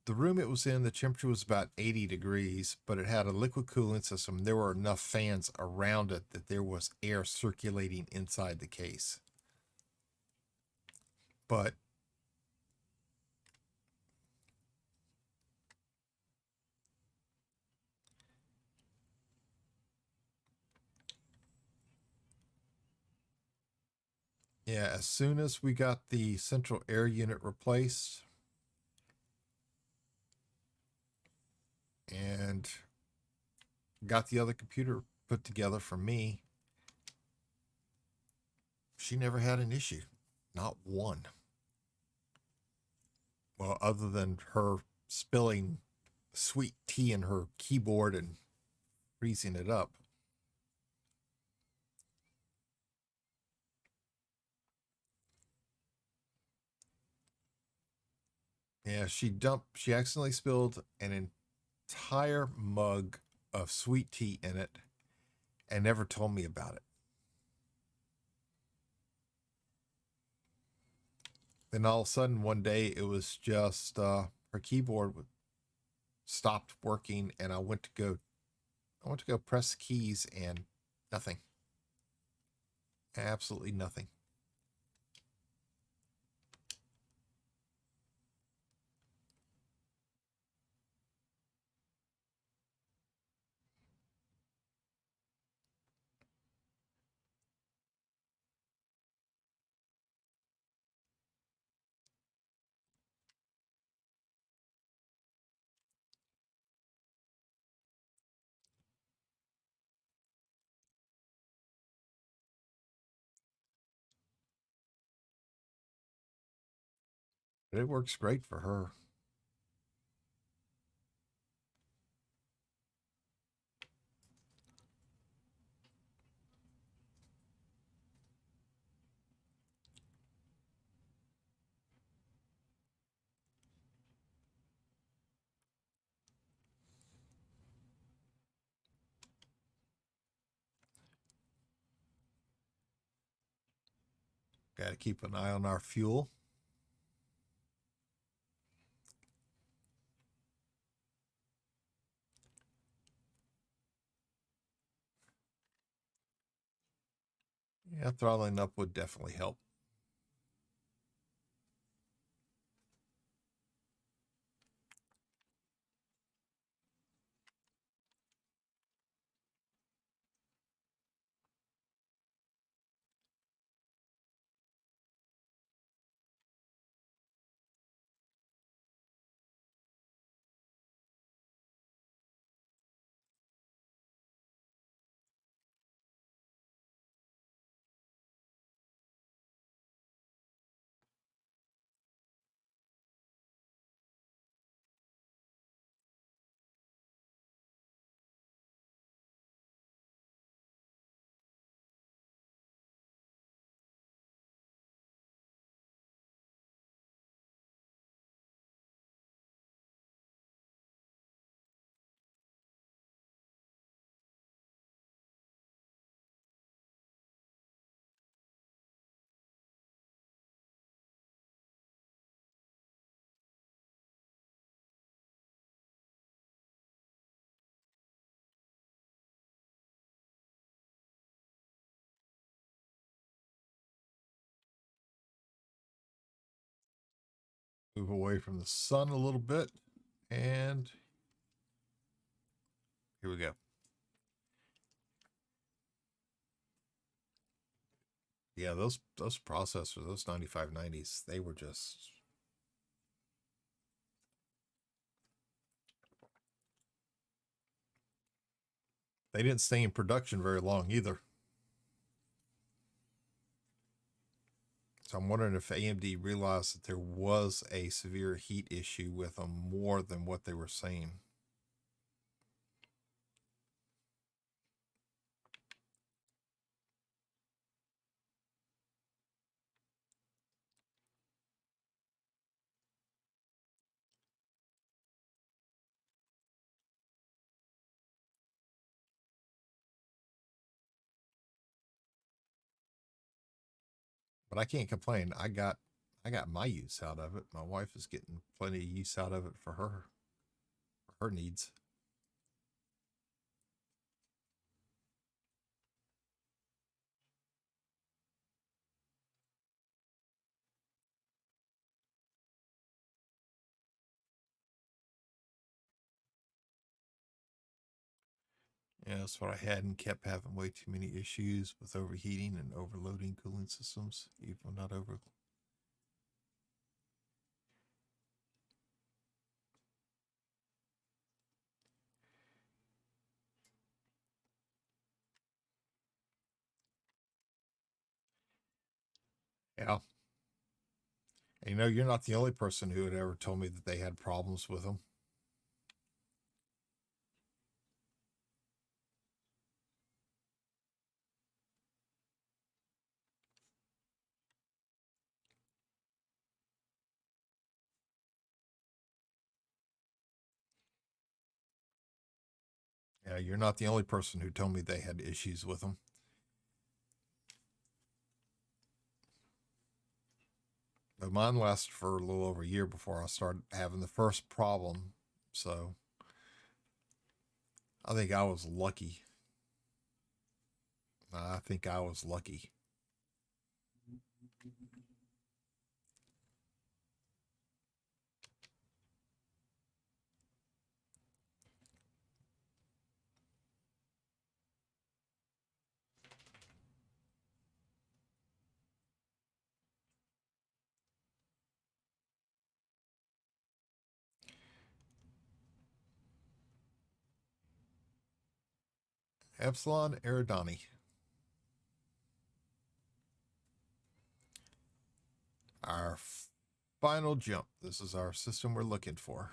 the room it was in, the temperature was about 80 degrees, but it had a liquid cooling system. There were enough fans around it that there was air circulating inside the case. But yeah, as soon as we got the central air unit replaced and got the other computer put together for me, she never had an issue. Not one. Well, other than her spilling sweet tea in her keyboard and freezing it up. Yeah, she accidentally spilled an entire mug of sweet tea in it and never told me about it. Then all of a sudden, one day, it was just her keyboard stopped working, and I went to go press keys, and nothing, absolutely nothing. But it works great for her. Got to keep an eye on our fuel. Yeah, throttling up would definitely help. Move away from the sun a little bit. And here we go. Yeah, those processors, those 9590s, they were just, they didn't stay in production very long either. So I'm wondering if AMD realized that there was a severe heat issue with them more than what they were saying. But I can't complain. I got my use out of it. My wife is getting plenty of use out of it for her needs. Yeah, that's what I had and kept having way too many issues with overheating and overloading cooling systems, even not over. Yeah. And, you're not the only person who had ever told me that they had problems with them. Yeah, you're not the only person who told me they had issues with them. But mine lasted for a little over a year before I started having the first problem. So I think I was lucky. I think I was lucky. Epsilon Eridani. Our final jump. This is our system we're looking for.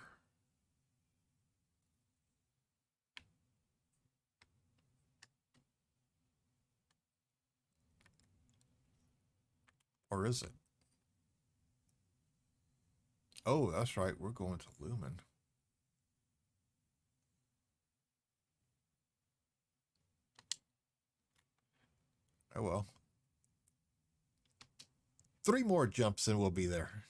Or is it? Oh, that's right. We're going to Lumen. Oh, well. 3 more jumps and we'll be there.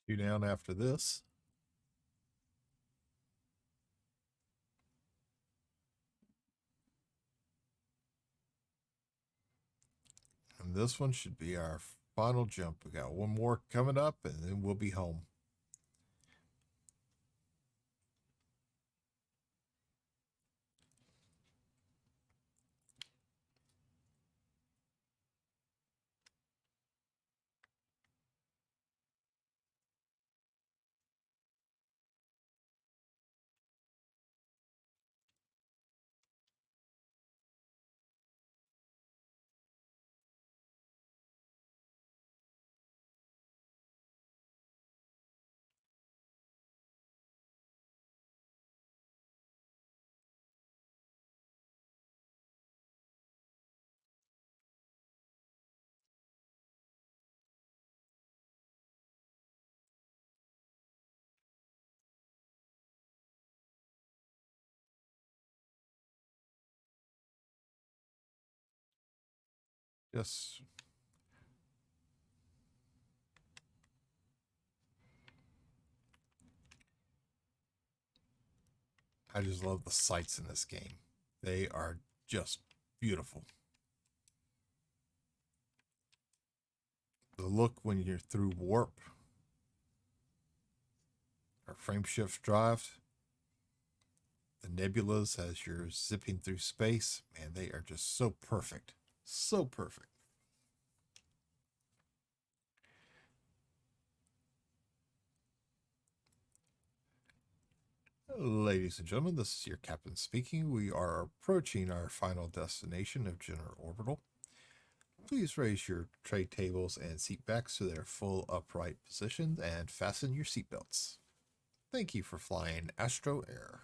Two down after this. And this one should be our final jump. We got one more coming up, and then we'll be home. Yes. I just love the sights in this game. They are just beautiful. The look when you're through warp or frame shift drive, the nebulas as you're zipping through space, man, they are just so perfect. So perfect. Ladies and gentlemen, this is your captain speaking. We are approaching our final destination of General Orbital. Please raise your tray tables and seat backs to their full upright positions and fasten your seatbelts. Thank you for flying Astro Air.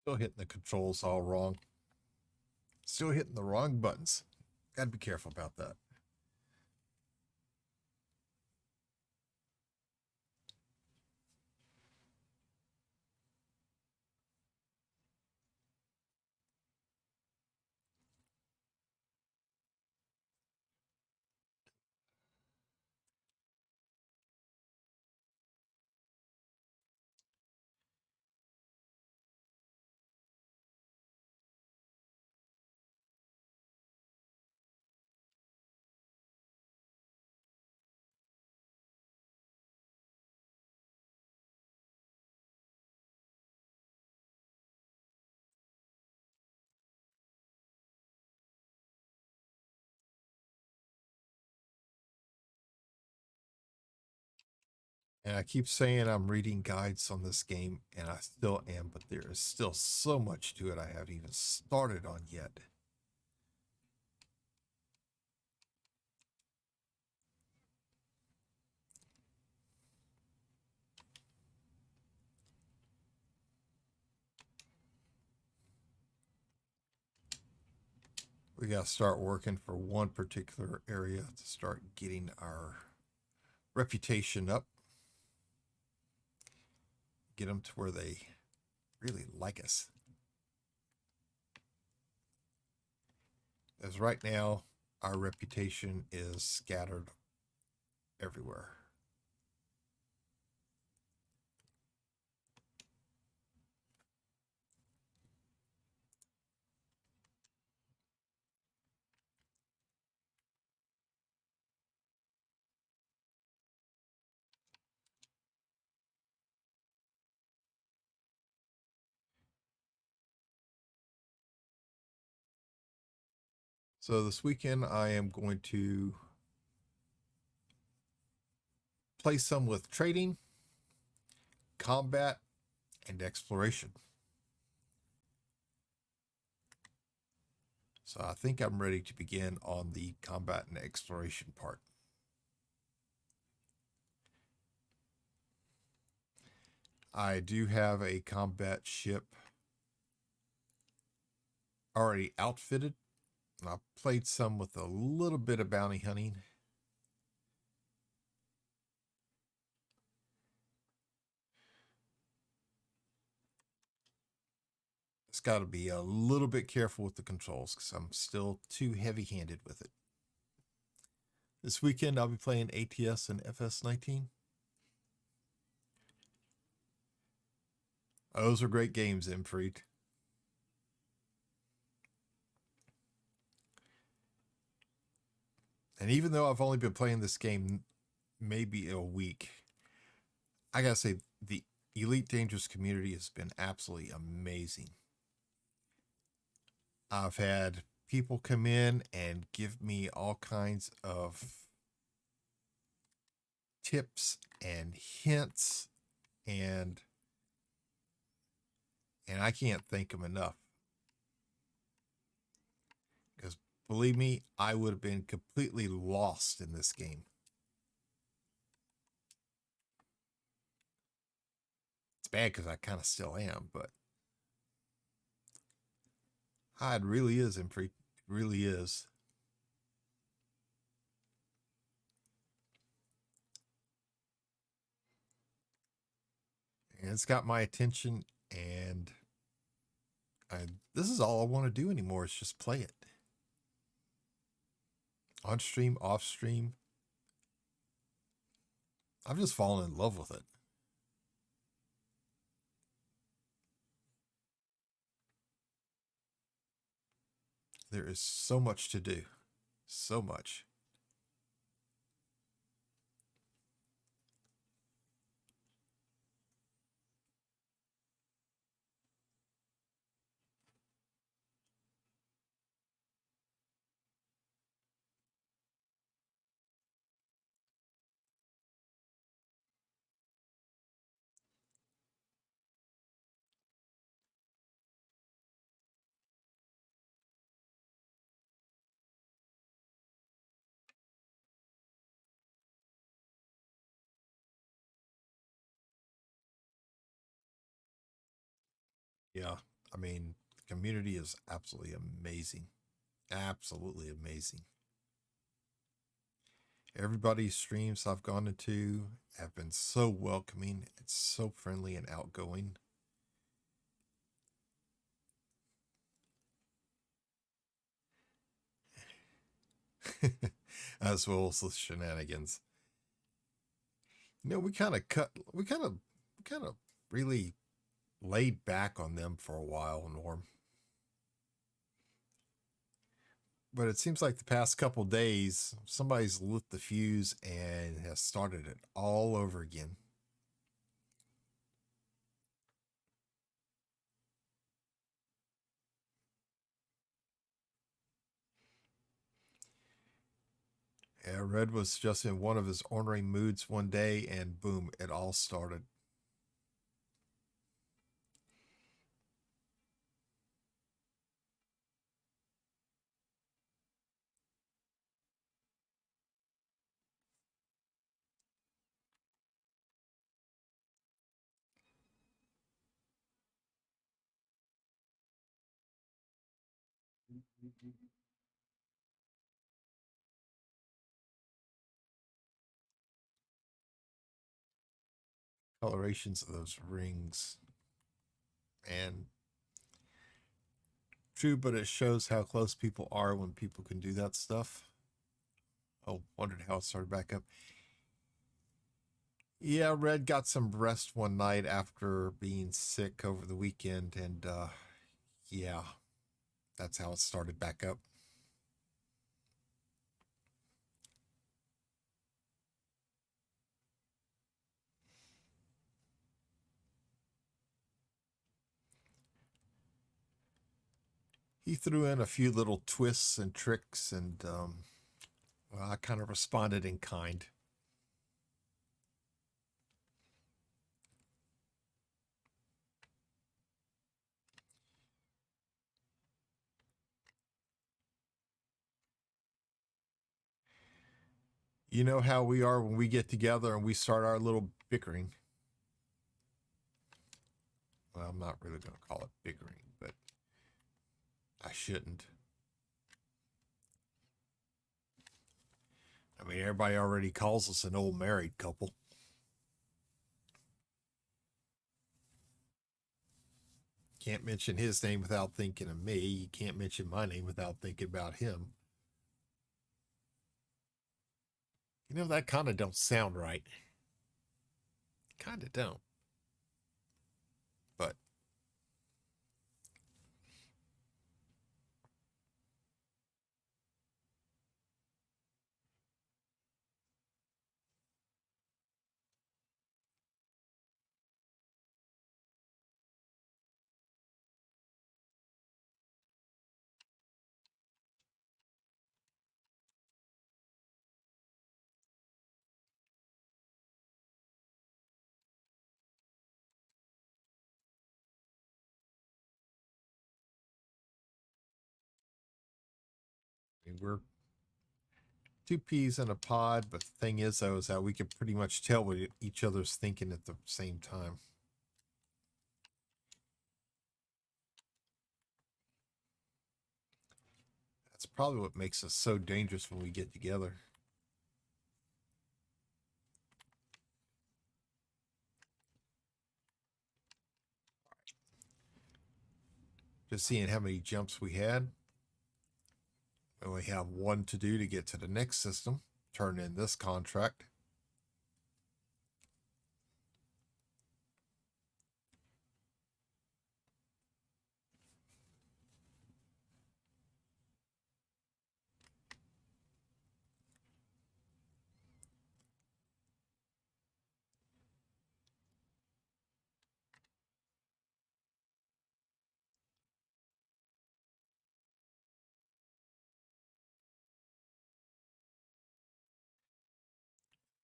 Still hitting the controls all wrong. Still hitting the wrong buttons. Got to be careful about that. And I keep saying I'm reading guides on this game, and I still am, but there is still so much to it I haven't even started on yet. We got to start working for one particular area to start getting our reputation up. Get them to where they really like us. As right now, our reputation is scattered everywhere. So this weekend I am going to play some with trading, combat, and exploration. So I think I'm ready to begin on the combat and exploration part. I do have a combat ship already outfitted. I played some with a little bit of bounty hunting. Just got to be a little bit careful with the controls because I'm still too heavy-handed with it. This weekend I'll be playing ATS and FS19. Those are great games, Imfried. And even though I've only been playing this game maybe a week, I gotta say the Elite Dangerous community has been absolutely amazing. I've had people come in and give me all kinds of tips and hints, and I can't thank them enough. Because believe me, I would have been completely lost in this game. It's bad because I kind of still am, but it really is, Imfree. It really is. And it's got my attention, and this is all I want to do anymore is just play it. On stream, off stream. I've just fallen in love with it. There is so much to do. So much. Yeah. I mean, the community is absolutely amazing. Absolutely amazing. Everybody's streams I've gone into have been so welcoming. It's so friendly and outgoing. As well as the shenanigans. You know, we kind of really laid back on them for a while, Norm. But it seems like the past couple days, somebody's lit the fuse and has started it all over again. Yeah, Red was just in one of his ornery moods one day, and boom, it all started. Colorations of those rings. And true, but it shows how close people are when people can do that stuff. Oh, wondered how it started back up. Yeah, Red got some rest one night after being sick over the weekend, and yeah, that's how it started back up. he threw in a few little twists and tricks, and well, I kind of responded in kind. You know how we are when we get together and we start our little bickering. Well, I'm not really going to call it bickering, but I shouldn't. I mean, everybody already calls us an old married couple. Can't mention his name without thinking of me. You can't mention my name without thinking about him. You know, that kind of don't sound right. Kind of don't. But I mean, we're two peas in a pod. But the thing is, though, is that we can pretty much tell what each other's thinking at the same time. That's probably what makes us so dangerous when we get together. Just seeing how many jumps we had. We only have one to do to get to the next system. Turn in this contract.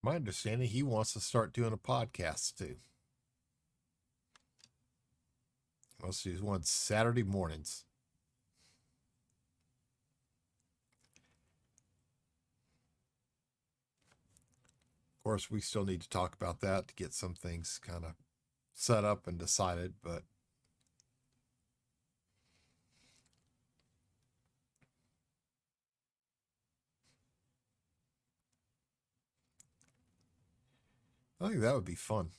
My understanding, he wants to start doing a podcast too. Wants to do one Saturday mornings. Of course, we still need to talk about that to get some things kind of set up and decided, but I think that would be fun.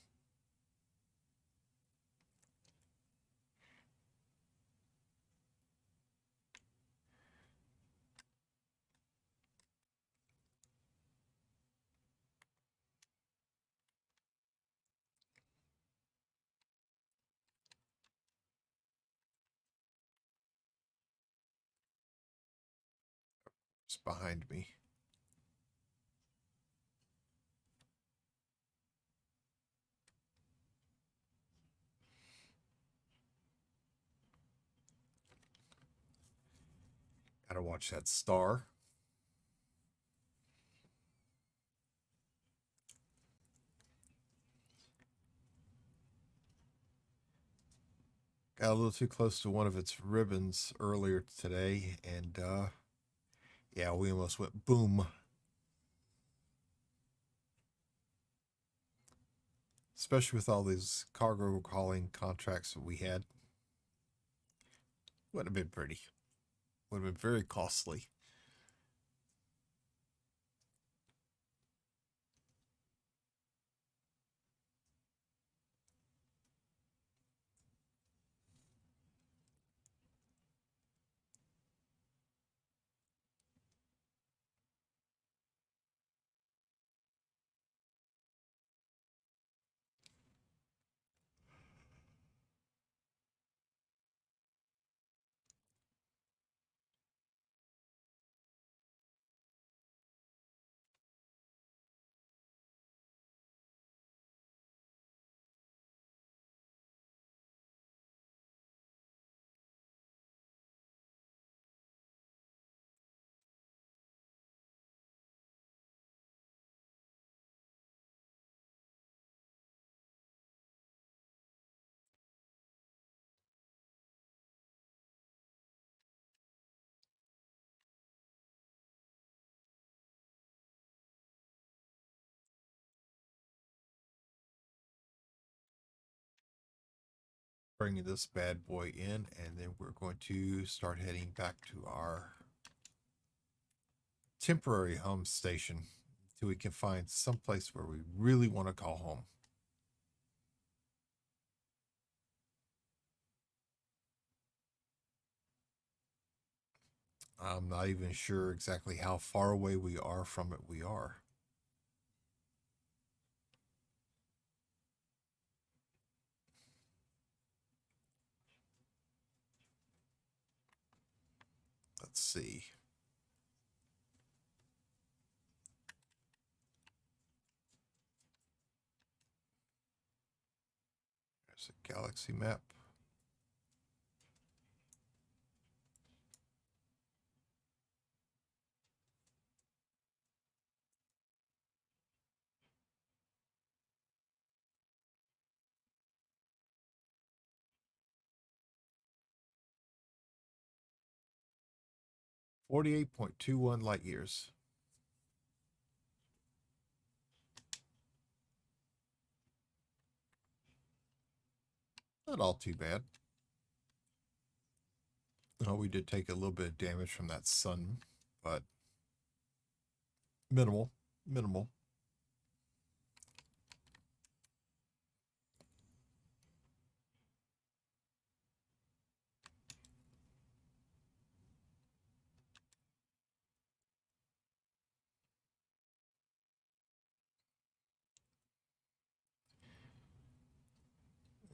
It's behind me. Gotta watch that star. Got a little too close to one of its ribbons earlier today, and yeah, we almost went boom. Especially with all these cargo hauling contracts that we had. Would have been pretty. Would have been very costly. Bringing this bad boy in, and then we're going to start heading back to our temporary home station till we can find some place where we really want to call home. I'm not even sure exactly how far away we are from it. We are. Let's see. There's a galaxy map. .21 light years. Not all too bad. Oh, we did take a little bit of damage from that sun, but minimal. Minimal.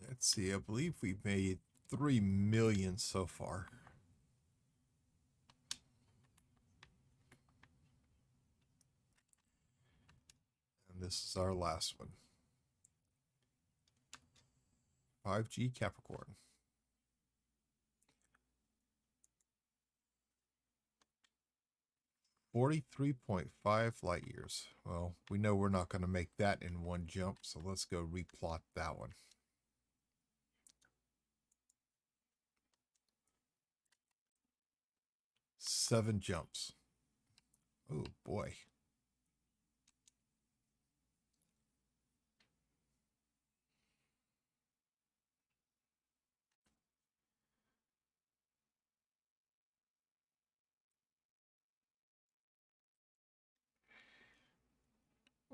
Let's see. I believe we've made 3 million so far. And this is our last one. 5G Capricorn. 43.5 light years. Well, we know we're not going to make that in one jump, so let's go replot that one. Seven jumps. Oh boy.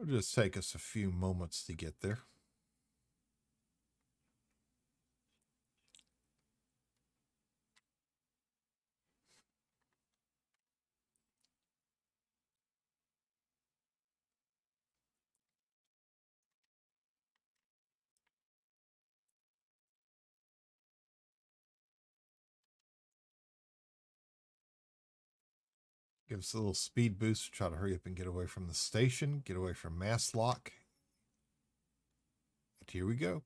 It'll just take us a few moments to get there. Give us a little speed boost to try to hurry up and get away from the station, get away from mass lock. And here we go.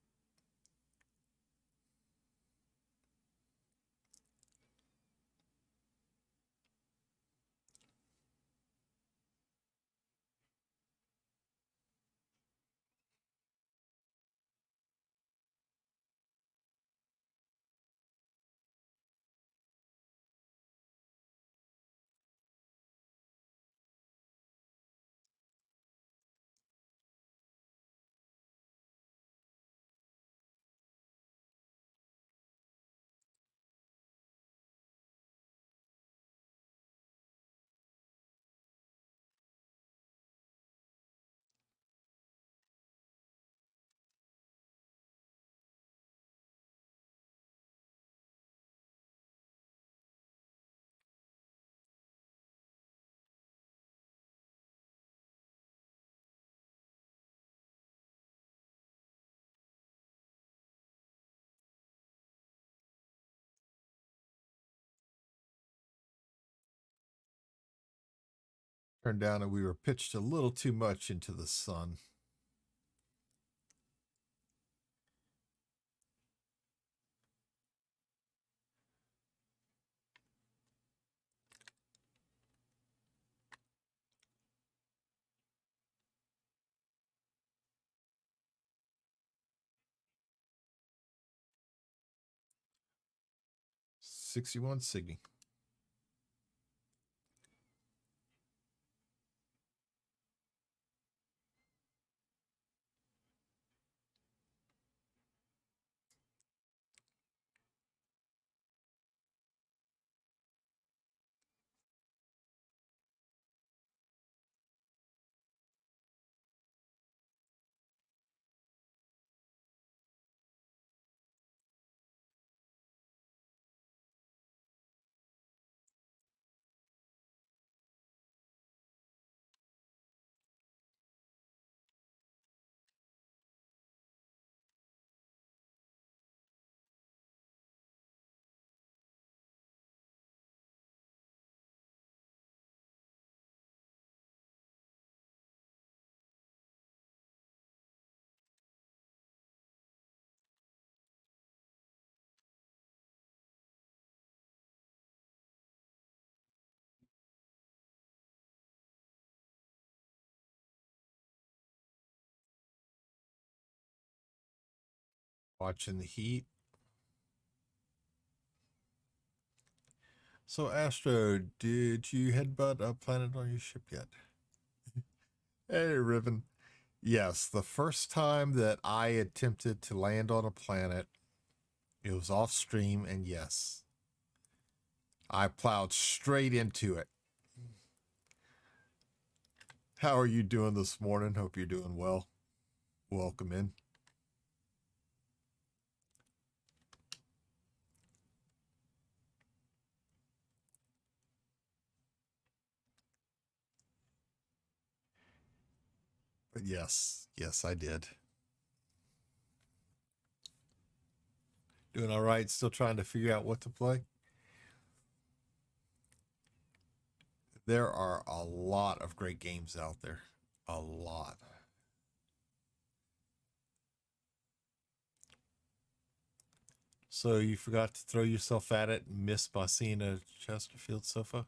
Turned down and we were pitched a little too much into the sun. .61 Cygni. Watching the heat. So, Astro, did you headbutt a planet on your ship yet? Hey, Ribbon. Yes, the first time that I attempted to land on a planet, it was off stream, and yes, I plowed straight into it. How are you doing this morning? Hope you're doing well. Welcome in. But yes, I did. Doing all right. Still trying to figure out what to play. There are a lot of great games out there. A lot. So you forgot to throw yourself at it and missed by seeing a Chesterfield sofa?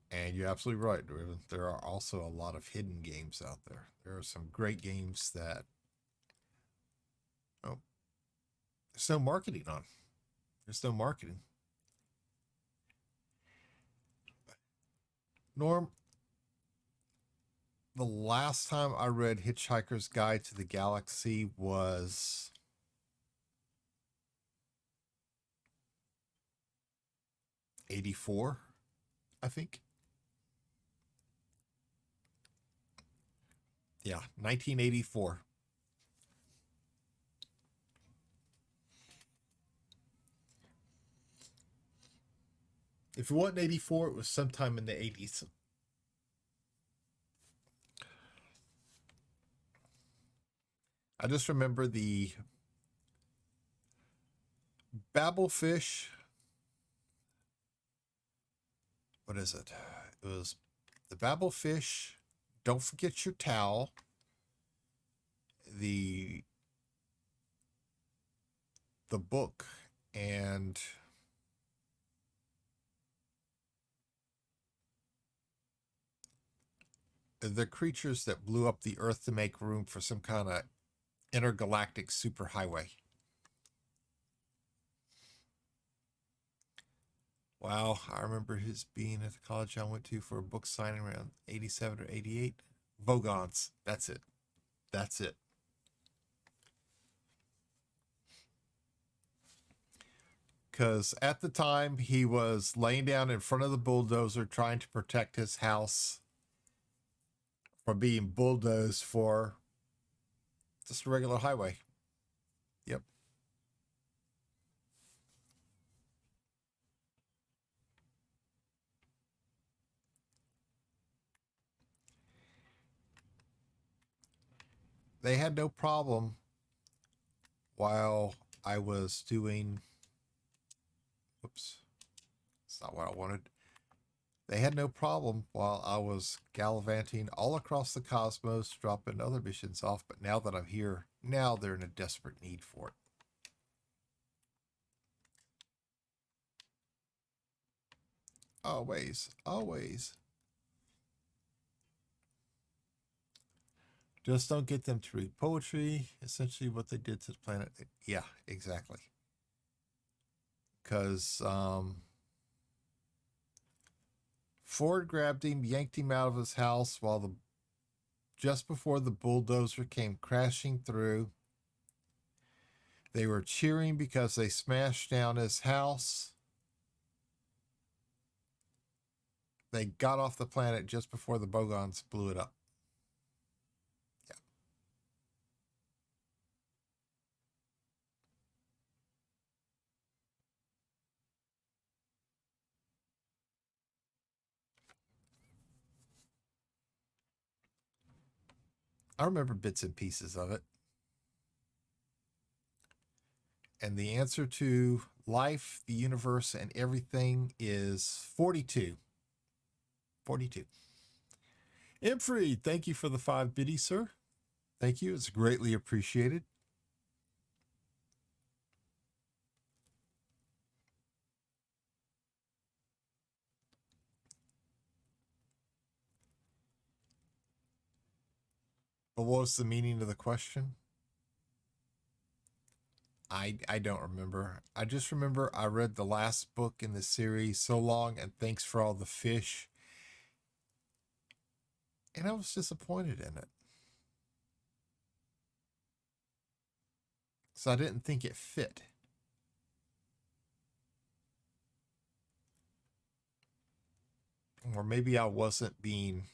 And you're absolutely right, Driven. There are also a lot of hidden games out there. There are some great games that there's no marketing on. There's no marketing. Norm, the last time I read Hitchhiker's Guide to the Galaxy was '84, I think. Yeah, 1984. If it wasn't '84, it was sometime in the '80s. I just remember the Babelfish. What is it? It was the Babelfish. Don't forget your towel. The book and the creatures that blew up the Earth to make room for some kind of intergalactic superhighway. Wow, I remember his being at the college I went to for a book signing around 87 or 88. Vogons, that's it. That's it. Because at the time, he was laying down in front of the bulldozer trying to protect his house from being bulldozed for just a regular highway. Yep. They had no problem while I was doing. Oops. It's not what I wanted. They had no problem while I was gallivanting all across the cosmos, dropping other missions off. But now that I'm here, now they're in a desperate need for it. Always, always. Just don't get them to read poetry. Essentially, what they did to the planet. Yeah, exactly. Because Ford grabbed him, yanked him out of his house just before the bulldozer came crashing through. They were cheering because they smashed down his house. They got off the planet just before the Bogons blew it up. Yeah. I remember bits and pieces of it. And the answer to life, the universe, and everything is 42. 42. Imfrey, thank you for the 5 biddies, sir. Thank you. It's greatly appreciated. But what was the meaning of the question? I don't remember. I just remember I read the last book in the series, So Long and Thanks for All the Fish, and I was disappointed in it. So I didn't think it fit. Or maybe I wasn't being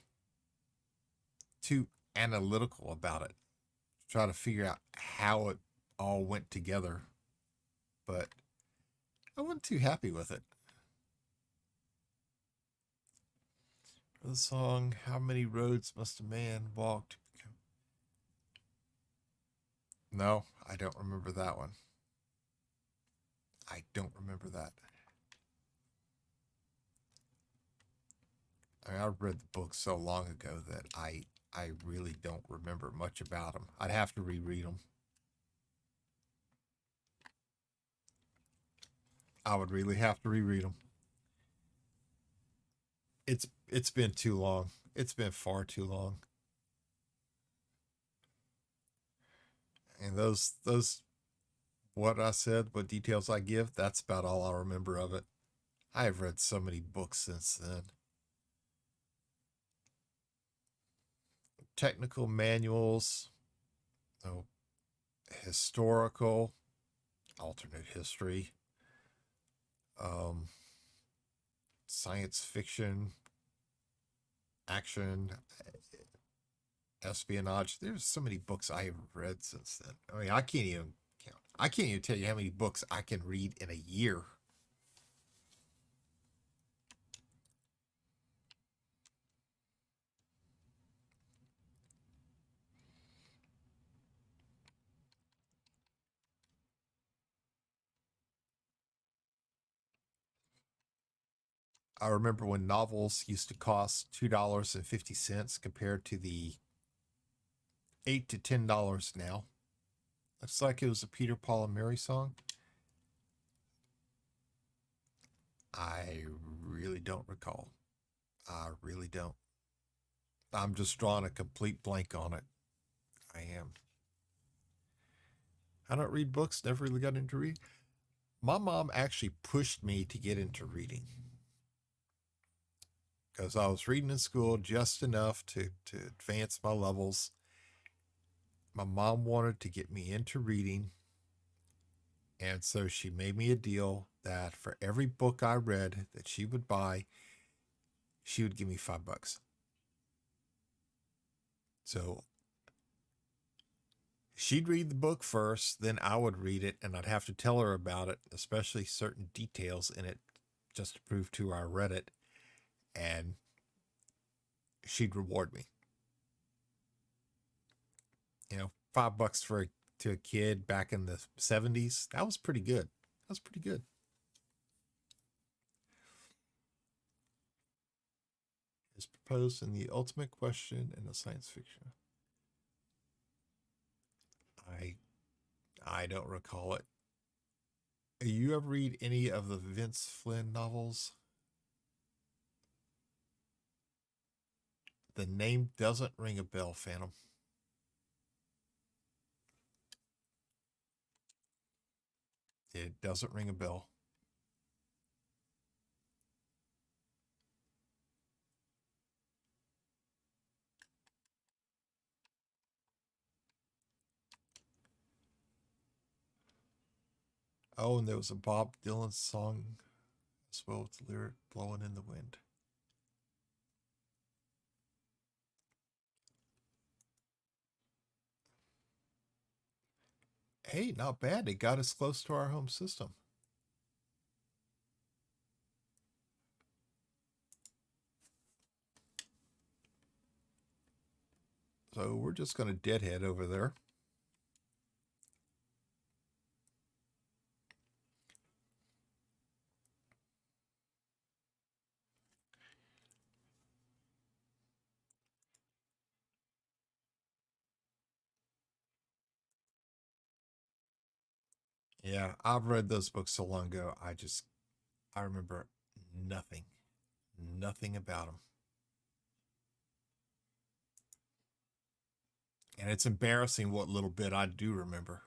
too analytical about it, try to figure out how it all went together. But I wasn't too happy with it. The song, How Many Roads Must a Man Walk to Become? No, I don't remember that one. I don't remember that. I mean, I read the book so long ago that I really don't remember much about them. I'd have to reread them. I would really have to reread them. It's been too long. It's been far too long. And those what I said, what details I give, that's about all I remember of it. I have read so many books since then. Technical manuals, oh, historical, alternate history, um, science fiction, action, espionage. There's so many books I have read since then. I mean, I can't even count. I can't even tell you how many books I can read in a year. I remember when novels used to cost $2.50 compared to the $8 to $10 now. Looks like it was a Peter, Paul, and Mary song. I really don't recall. I really don't. I'm just drawing a complete blank on it. I am. I don't read books, never really got into reading. My mom actually pushed me to get into reading because I was reading in school just enough to advance my levels. My mom wanted to get me into reading, and so she made me a deal that for every book I read that she would buy, she would give me $5. So she'd read the book first, then I would read it, and I'd have to tell her about it, especially certain details in it, just to prove to her I read it, and she'd reward me. You know, $5 to a kid back in the 70s, that was pretty good. That was pretty good. Is proposed in the ultimate question in the science fiction. I I don't recall it. You ever read any of the Vince Flynn novels? The name doesn't ring a bell, Phantom. It doesn't ring a bell. Oh, and there was a Bob Dylan song as well with the lyric Blowing in the Wind. Hey, not bad. It got us close to our home system. So we're just going to deadhead over there. Yeah, I've read those books so long ago. I remember nothing, nothing about them. And it's embarrassing what little bit I do remember.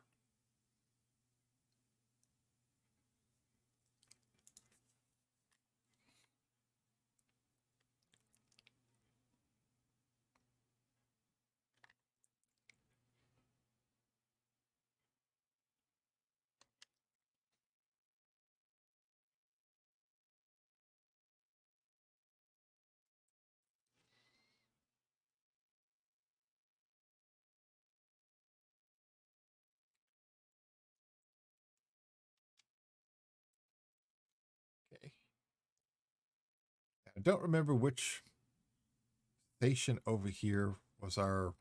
Okay. I don't remember which station over here was our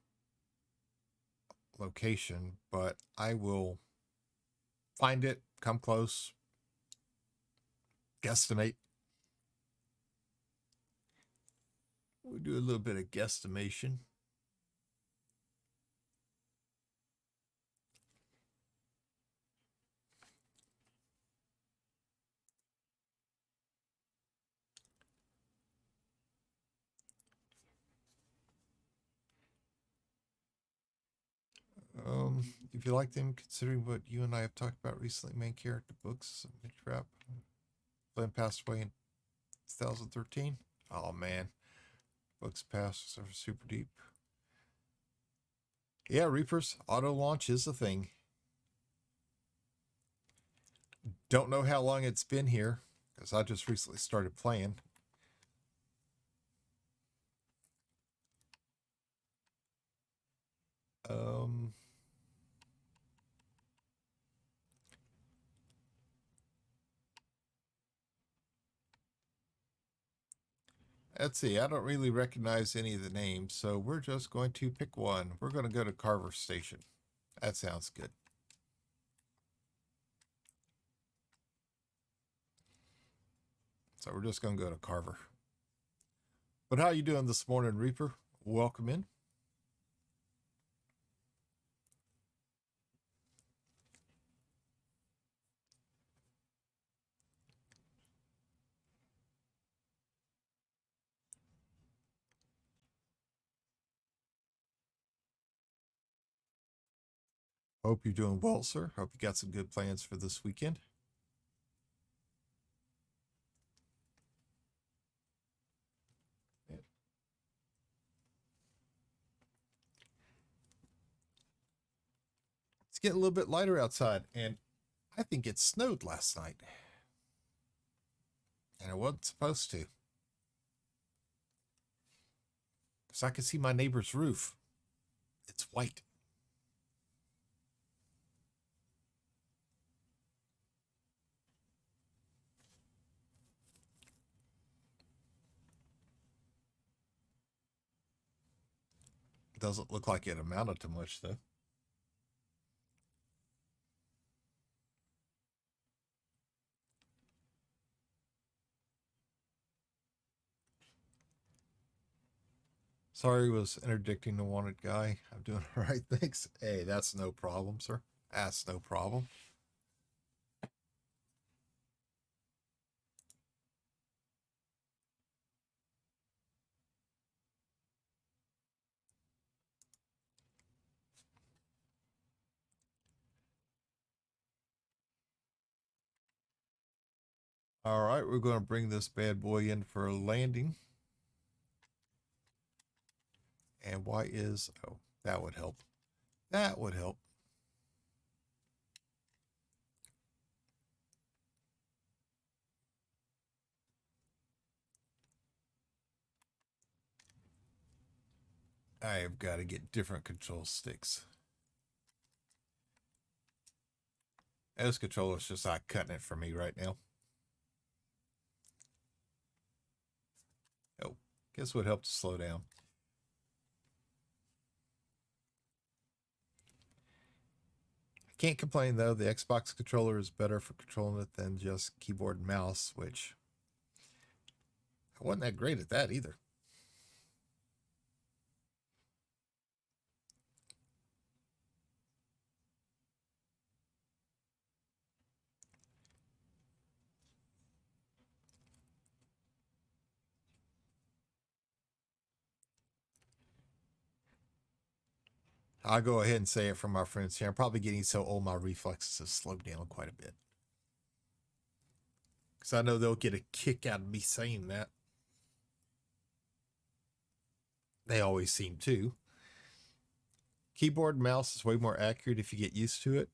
location, but I will find it, come close, guesstimate. We'll do a little bit of guesstimation. If you like them, considering what you and I have talked about recently, main character books, trap. Glenn passed away in 2013. Oh man, books passed are super deep. Yeah, Reapers auto launch is a thing. Don't know how long it's been here because I just recently started playing. Um, let's see. I don't really recognize any of the names, so we're just going to pick one. We're going to go to Carver Station. That sounds good. So we're just going to go to Carver. But how you doing this morning, Reaper? Welcome in. Hope you're doing well, sir. Hope you got some good plans for this weekend. It's getting a little bit lighter outside, and I think it snowed last night. And it wasn't supposed to. Because I can see my neighbor's roof. It's white. It doesn't look like it amounted to much, though. Sorry, was interdicting the wanted guy. I'm doing all right. Thanks. Hey, that's no problem, sir. That's no problem. All right, we're going to bring this bad boy in for a landing. And why is, oh, that would help. That would help. I have got to get different control sticks. Those controllers just not cutting it for me right now. Oh, guess what helped to slow down? I can't complain though. The Xbox controller is better for controlling it than just keyboard and mouse, which I wasn't that great at that either. I'll go ahead and say it from my friends here. I'm probably getting so old, my reflexes have slowed down quite a bit. Because I know they'll get a kick out of me saying that. They always seem to. Keyboard and mouse is way more accurate if you get used to it.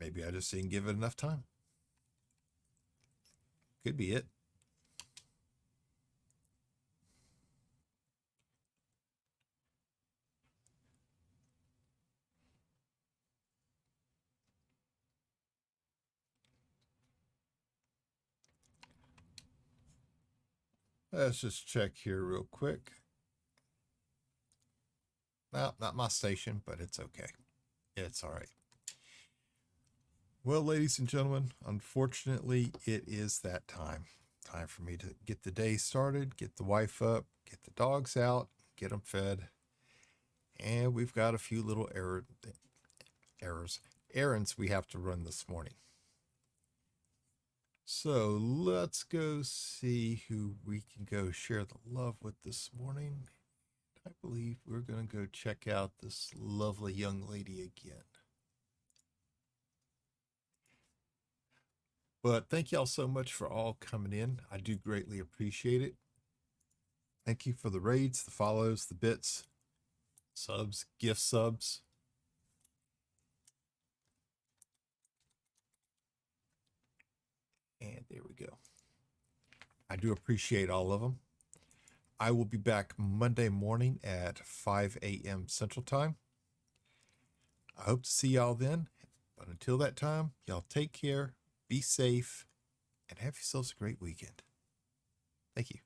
Maybe I just didn't give it enough time. Could be it. Let's just check here real quick. No, not my station, but it's okay. It's all right. Well, ladies and gentlemen, unfortunately, it is that time. Time for me to get the day started, get the wife up, get the dogs out, get them fed. And we've got a few little errands we have to run this morning. So let's go see who we can go share the love with this morning. I believe we're going to go check out this lovely young lady again. But thank y'all so much for all coming in. I do greatly appreciate it. Thank you for the raids, the follows, the bits, subs, gift subs. And there we go. I do appreciate all of them. I will be back Monday morning at 5 a.m. Central Time. I hope to see y'all then. But until that time, y'all take care, be safe, and have yourselves a great weekend. Thank you.